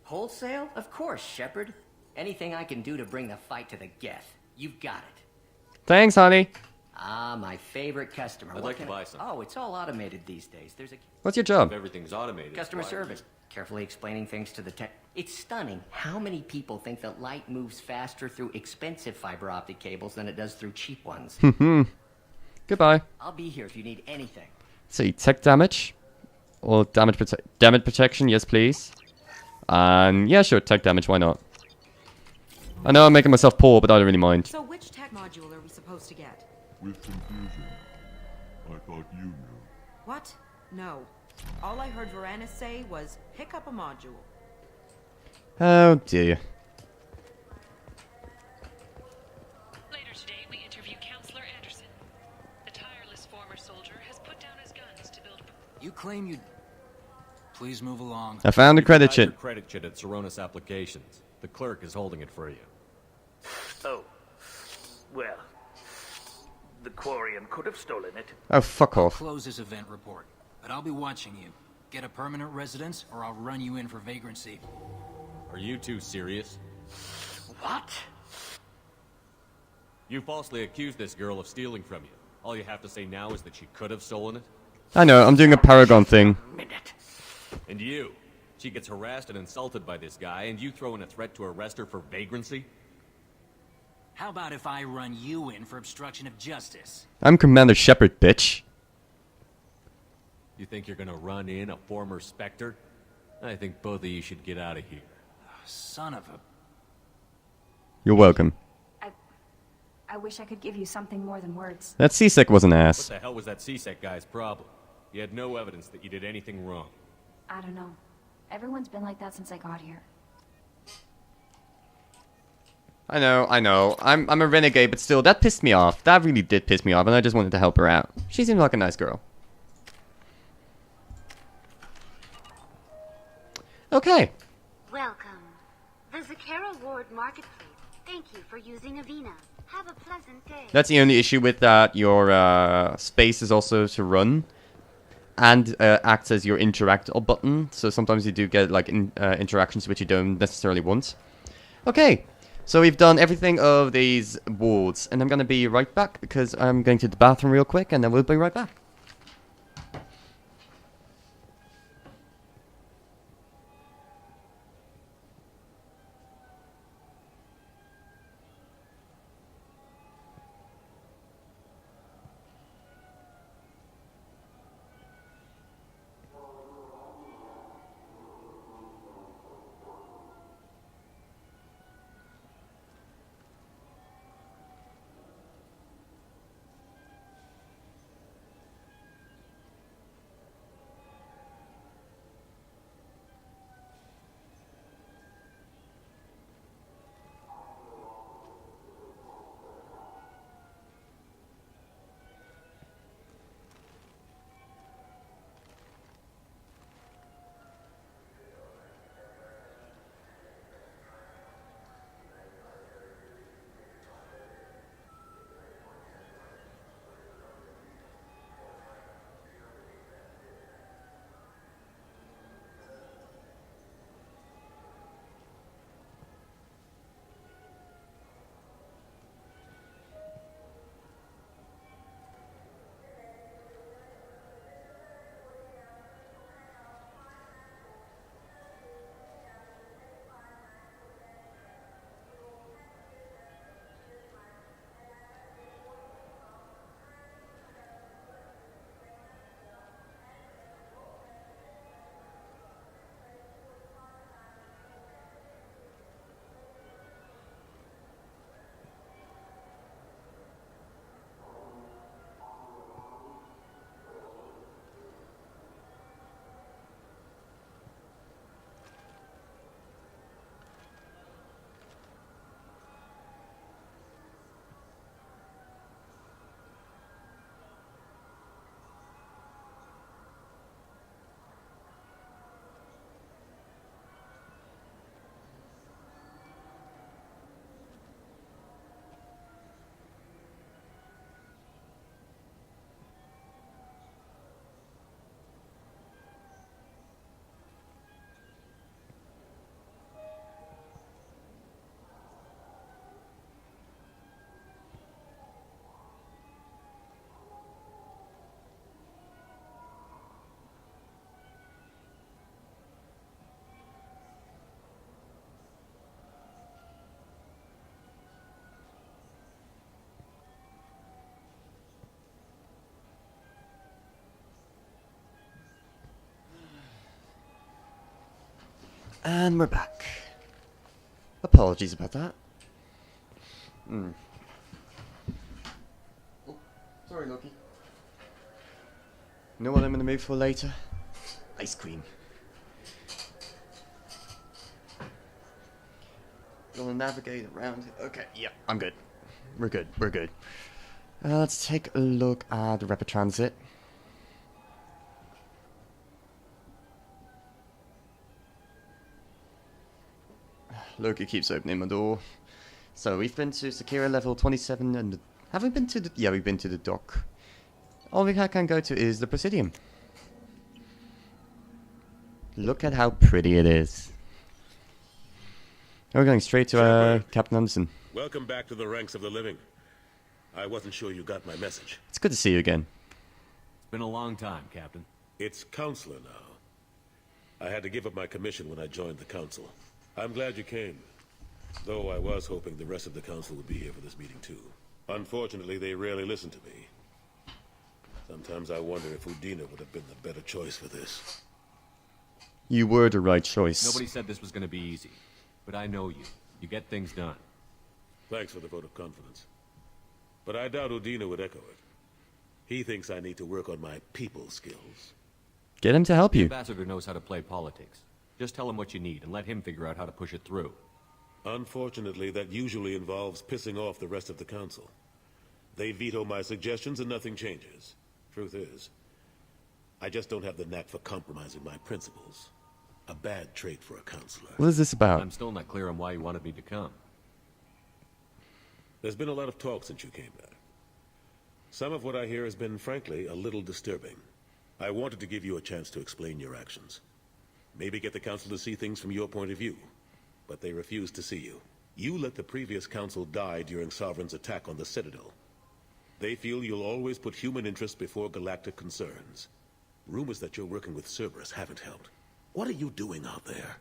Wholesale? Of course, Shepard. Anything I can do to bring the fight to the Geth. You've got it. Thanks, honey. Ah, my favorite customer. I'd like to buy some. Oh, it's all automated these days. There's a... What's your job? If everything's automated. Customer why- service. Carefully explaining things to the tech. It's stunning how many people think that light moves faster through expensive fiber optic cables than it does through cheap ones. Goodbye. I'll be here if you need anything. See, tech damage. Or damage protection, yes please. And yeah, sure, tech damage, why not? I know I'm making myself poor, but I don't really mind. So which tech module are we supposed to get? With confusion. I thought you knew. What? No. All I heard Varanus say was, pick up a module. Oh dear. Later today, we interview Counselor Anderson. The tireless former soldier has put down his guns to build... You claim you... Please move along. I found a credit Your sheet. credit sheet at Saronis Applications. The clerk is holding it for you. Oh. Well. The Quarian could have stolen it. Oh, fuck off. Close this event report, but I'll be watching you. Get a permanent residence, or I'll run you in for vagrancy. Are you two serious? What? You falsely accused this girl of stealing from you. All you have to say now is that she could have stolen it? I know, I'm doing a Paragon thing. And you? She gets harassed and insulted by this guy, and you throw in a threat to arrest her for vagrancy? How about if I run you in for obstruction of justice? I'm Commander Shepard, bitch. You think you're gonna run in a former Spectre? I think both of you should get out of here. Son of a... You're welcome. I wish I could give you something more than words. That CSEC was an What ass. the hell was that CSEC guy's problem? You had no evidence that you did anything wrong. I don't know. Everyone's been like that since I got here. I know. I'm a renegade, but still, that pissed me off. That really did piss me off, and I just wanted to help her out. She seemed like a nice girl. Okay. Welcome. The Zakera Ward Marketplace. Thank you for using Avena. Have a pleasant day. That's the only issue with that. Your space is also to run. And acts as your interact button. So sometimes you do get like interactions which you don't necessarily want. Okay. So we've done everything of these wards. And I'm going to be right back because I'm going to the bathroom real quick. And then we'll be right back. And we're back. Apologies about that. Oh, sorry, Loki. You know what I'm in the mood for later? Ice cream. Gonna navigate around it. Okay, yeah, I'm good. We're good. Let's take a look at the rapid transit. Loki keeps opening my door. So we've been to Sakura level 27 and... Have we been to the... Yeah, we've been to the dock. All we can go to is the Presidium. Look at how pretty it is. We're going straight to Captain Anderson. Welcome back to the ranks of the living. I wasn't sure you got my message. It's good to see you again. It's been a long time, Captain. It's Counselor now. I had to give up my commission when I joined the Council. I'm glad you came. Though I was hoping the rest of the Council would be here for this meeting too. Unfortunately, they rarely listen to me. Sometimes I wonder if Udina would have been the better choice for this. You were the right choice. Nobody said this was going to be easy. But I know you. You get things done. Thanks for the vote of confidence. But I doubt Udina would echo it. He thinks I need to work on my people skills. Get him to help you. The ambassador knows how to play politics. Just tell him what you need and let him figure out how to push it through. Unfortunately, that usually involves pissing off the rest of the Council. They veto my suggestions and nothing changes. Truth is, I just don't have the knack for compromising my principles. A bad trait for a counselor. What is this about? I'm still not clear on why you wanted me to come. There's been a lot of talk since you came back. Some of what I hear has been, frankly, a little disturbing. I wanted to give you a chance to explain your actions. Maybe get the Council to see things from your point of view. But they refuse to see you. You let the previous Council die during Sovereign's attack on the Citadel. They feel you'll always put human interests before galactic concerns. Rumors that you're working with Cerberus haven't helped. What are you doing out there?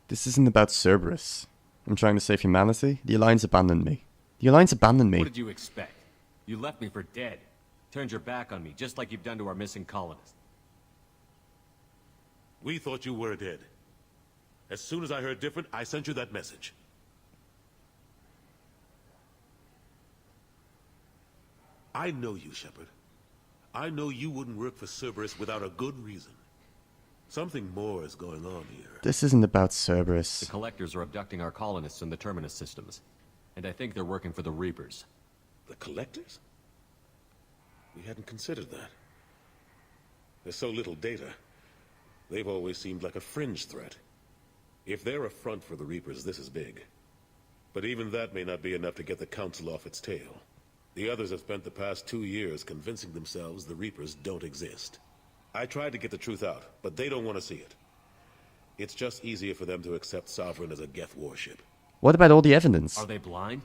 This isn't about Cerberus. I'm trying to save humanity. The Alliance abandoned me. The Alliance abandoned me. What did you expect? You left me for dead. Turned your back on me, just like you've done to our missing colonists. We thought you were dead. As soon as I heard different, I sent you that message. I know you, Shepard. I know you wouldn't work for Cerberus without a good reason. Something more is going on here. This isn't about Cerberus. The Collectors are abducting our colonists in the Terminus systems. And I think they're working for the Reapers. The Collectors? We hadn't considered that. There's so little data. They've always seemed like a fringe threat. If they're a front for the Reapers, this is big. But even that may not be enough to get the Council off its tail. The others have spent the past 2 years convincing themselves the Reapers don't exist. I tried to get the truth out, but they don't want to see it. It's just easier for them to accept Sovereign as a Geth warship. What about all the evidence? Are they blind?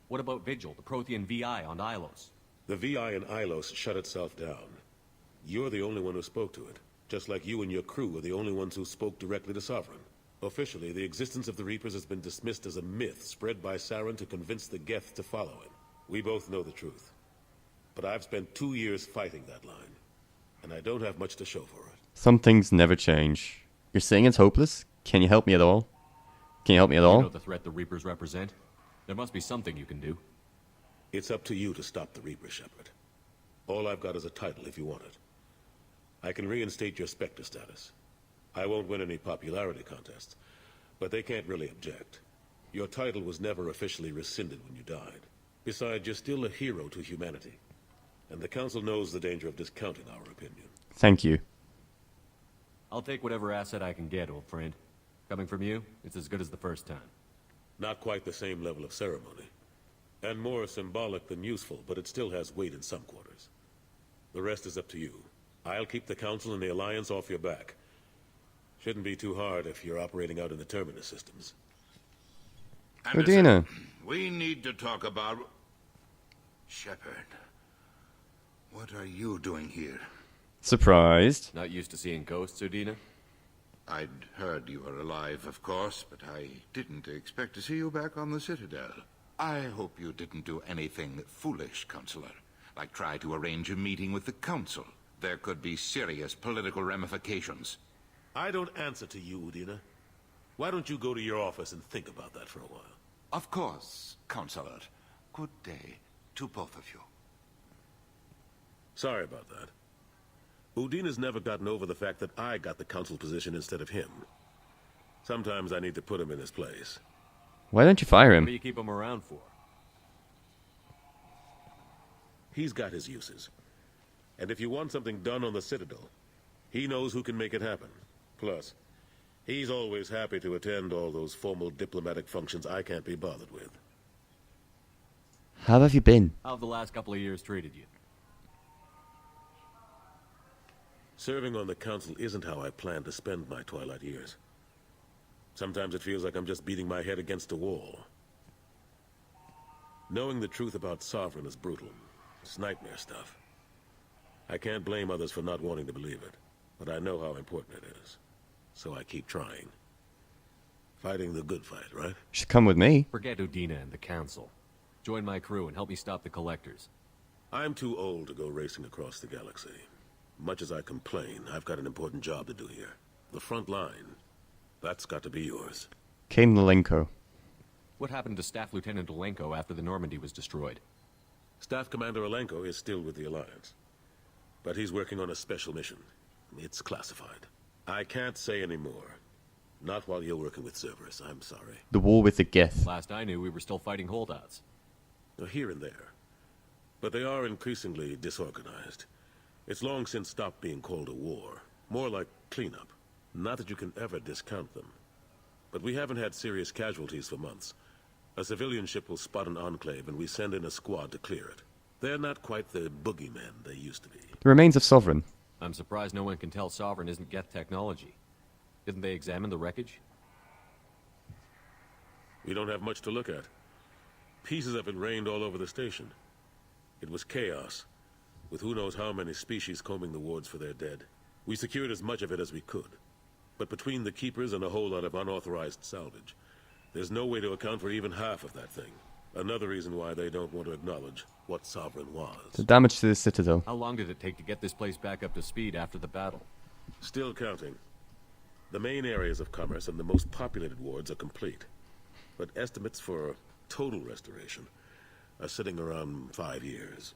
What about Vigil, the Prothean VI on Ilos? The VI in Ilos shut itself down. You're the only one who spoke to it, just like you and your crew are the only ones who spoke directly to Sovereign. Officially, the existence of the Reapers has been dismissed as a myth spread by Saren to convince the Geth to follow him. We both know the truth. But I've spent 2 years fighting that line. And I don't have much to show for it. Some things never change. You're saying it's hopeless? Can you help me at all? Can you help me at all? You know the threat the Reapers represent? There must be something you can do. It's up to you to stop the Reapers, Shepard. All I've got is a title if you want it. I can reinstate your Spectre status. I won't win any popularity contests, but they can't really object. Your title was never officially rescinded when you died. Besides, you're still a hero to humanity. And the Council knows the danger of discounting our opinion. Thank you. I'll take whatever asset I can get, old friend. Coming from you, it's as good as the first time. Not quite the same level of ceremony. And more symbolic than useful, but it still has weight in some quarters. The rest is up to you. I'll keep the Council and the Alliance off your back. Shouldn't be too hard if you're operating out in the Terminus systems. Udina. We need to talk about... Shepard. What are you doing here? Surprised. Not used to seeing ghosts, Udina? I'd heard you were alive, of course, but I didn't expect to see you back on the Citadel. I hope you didn't do anything foolish, Counselor, like try to arrange a meeting with the Council. There could be serious political ramifications. I don't answer to you, Udina. Why don't you go to your office and think about that for a while? Of course, Counselor. Good day to both of you. Sorry about that. Udine has never gotten over the fact that I got the council position instead of him. Sometimes I need to put him in his place. Why don't you fire him? What do you keep him around for? He's got his uses. And if you want something done on the Citadel, he knows who can make it happen. Plus, he's always happy to attend all those formal diplomatic functions I can't be bothered with. How have you been? How have the last couple of years treated you? Serving on the council isn't how I plan to spend my twilight years. Sometimes it feels like I'm just beating my head against a wall. Knowing the truth about Sovereign is brutal. It's nightmare stuff. I can't blame others for not wanting to believe it, but I know how important it is. So I keep trying. Fighting the good fight, right? You should come with me. Forget Udina and the Council. Join my crew and help me stop the Collectors. I'm too old to go racing across the galaxy. Much as I complain, I've got an important job to do here. The front line. That's got to be yours. Came Malenko. What happened to Staff Lieutenant Alenko after the Normandy was destroyed? Staff Commander Alenko is still with the Alliance. But he's working on a special mission. It's classified. I can't say any more. Not while you're working with Cerberus, I'm sorry. The war with the Geth. Last I knew, we were still fighting holdouts. Here and there. But they are increasingly disorganized. It's long since stopped being called a war. More like cleanup. Not that you can ever discount them. But we haven't had serious casualties for months. A civilian ship will spot an enclave and we send in a squad to clear it. They're not quite the boogeymen they used to be. The remains of Sovereign. I'm surprised no one can tell Sovereign isn't Geth technology. Didn't they examine the wreckage? We don't have much to look at. Pieces of it rained all over the station. It was chaos, with who knows how many species combing the wards for their dead. We secured as much of it as we could. But between the Keepers and a whole lot of unauthorized salvage, there's no way to account for even half of that thing. Another reason why they don't want to acknowledge what Sovereign was. The damage to the Citadel. How long did it take to get this place back up to speed after the battle? Still counting. The main areas of commerce and the most populated wards are complete. But estimates for total restoration are sitting around 5 years.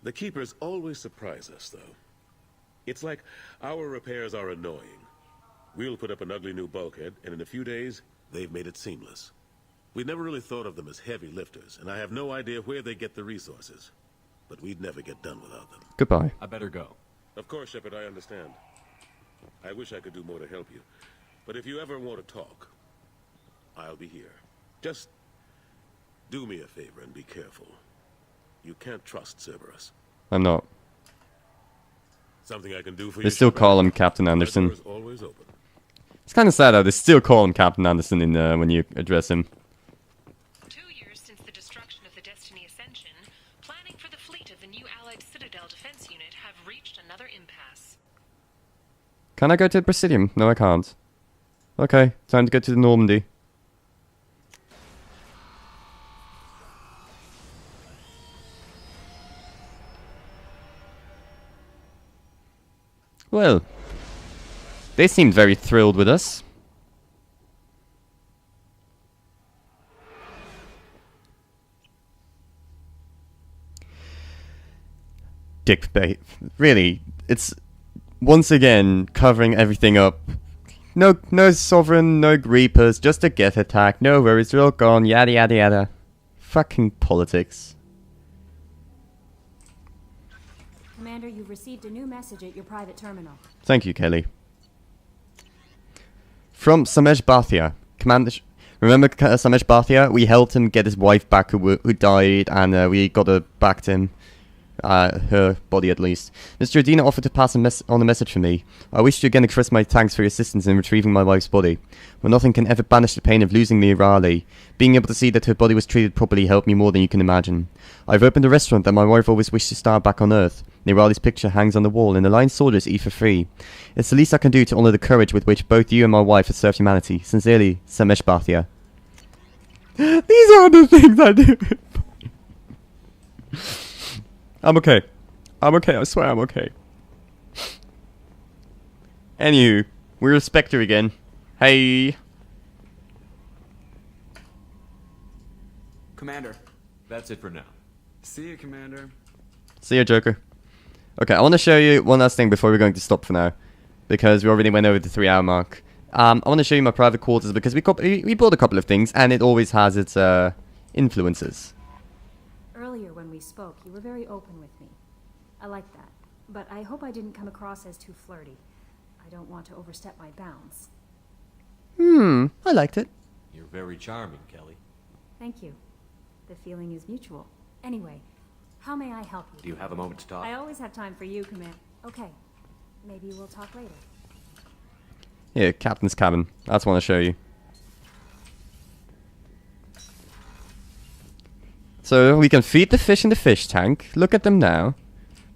The Keepers always surprise us, though. It's like our repairs are annoying. We'll put up an ugly new bulkhead, and in a few days, they've made it seamless. We never really thought of them as heavy lifters, and I have no idea where they get the resources. But we'd never get done without them. Goodbye. I better go. Of course, Shepard, I understand. I wish I could do more to help you. But if you ever want to talk, I'll be here. Just do me a favor and be careful. You can't trust Cerberus. I'm not. Something I can do for They you. still call him Captain Anderson. Always open. It's kind of sad how they still call him Captain Anderson in when you address him. 2 years since the destruction of the Destiny Ascension, planning for the fleet of the new Allied Citadel Defense Unit have reached another impasse. Can I go to the Presidium? No, I can't. Okay, time to go to the Normandy. Well, they seemed very thrilled with us. Dickbait. Really, it's once again covering everything up. No Sovereign, no Reapers, just a Geth attack, no worries, they're all gone, yada yada yada. Fucking politics. Commander, you've received a new message at your private terminal. Thank you, Kelly. From Samesh Bhatia. Commander, remember Samesh Bhatia? We helped him get his wife back who died, and we got her back to him. Her body at least. Mr. Udina offered to pass on a message for me. I wish to again express my thanks for your assistance in retrieving my wife's body. But nothing can ever banish the pain of losing the Irali. Being able to see that her body was treated properly helped me more than you can imagine. I've opened a restaurant that my wife always wished to start back on Earth. The Irali's picture hangs on the wall, and the Alliance soldiers eat for free. It's the least I can do to honour the courage with which both you and my wife have served humanity. Sincerely, Samesh Bhatia. These are the things I do. I'm okay. I'm okay, I swear I'm okay. Anywho, we're a Spectre again. Hey. Commander. That's it for now. See you, Commander. See ya, Joker. Okay, I want to show you one last thing before we're going to stop for now, because we already went over the 3-hour mark. I want to show you my private quarters because we bought a couple of things, and it always has its influences. Earlier when we spoke, you were very open with me. I like that, but I hope I didn't come across as too flirty. I don't want to overstep my bounds. I liked it. You're very charming, Kelly. Thank you. The feeling is mutual. Anyway, how may I help you? Do you have a moment to talk? I always have time for you, Command. Okay, maybe we'll talk later. Here, Captain's cabin. That's what I want to show you. So we can feed the fish in the fish tank. Look at them now.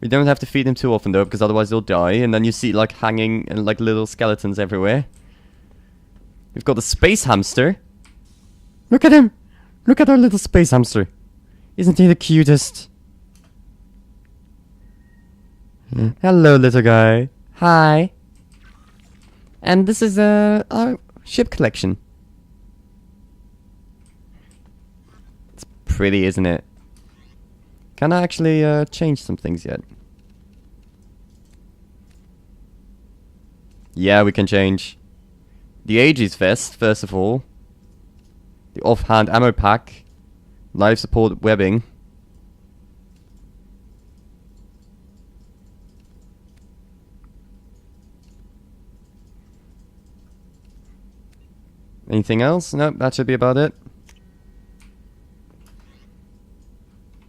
We don't have to feed them too often though, because otherwise they'll die. And then you see like hanging and like little skeletons everywhere. We've got the space hamster. Look at him! Look at our little space hamster. Isn't he the cutest? Hello, little guy. Hi. And this is our ship collection. It's pretty, isn't it? Can I actually change some things yet? Yeah, we can change. The Aegis vest, first of all. The offhand ammo pack. Life support webbing. Anything else? Nope, that should be about it.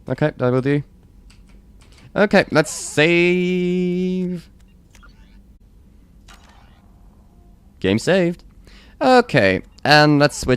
Okay, that will do. Okay, let's save. Game saved. Okay, and let's switch.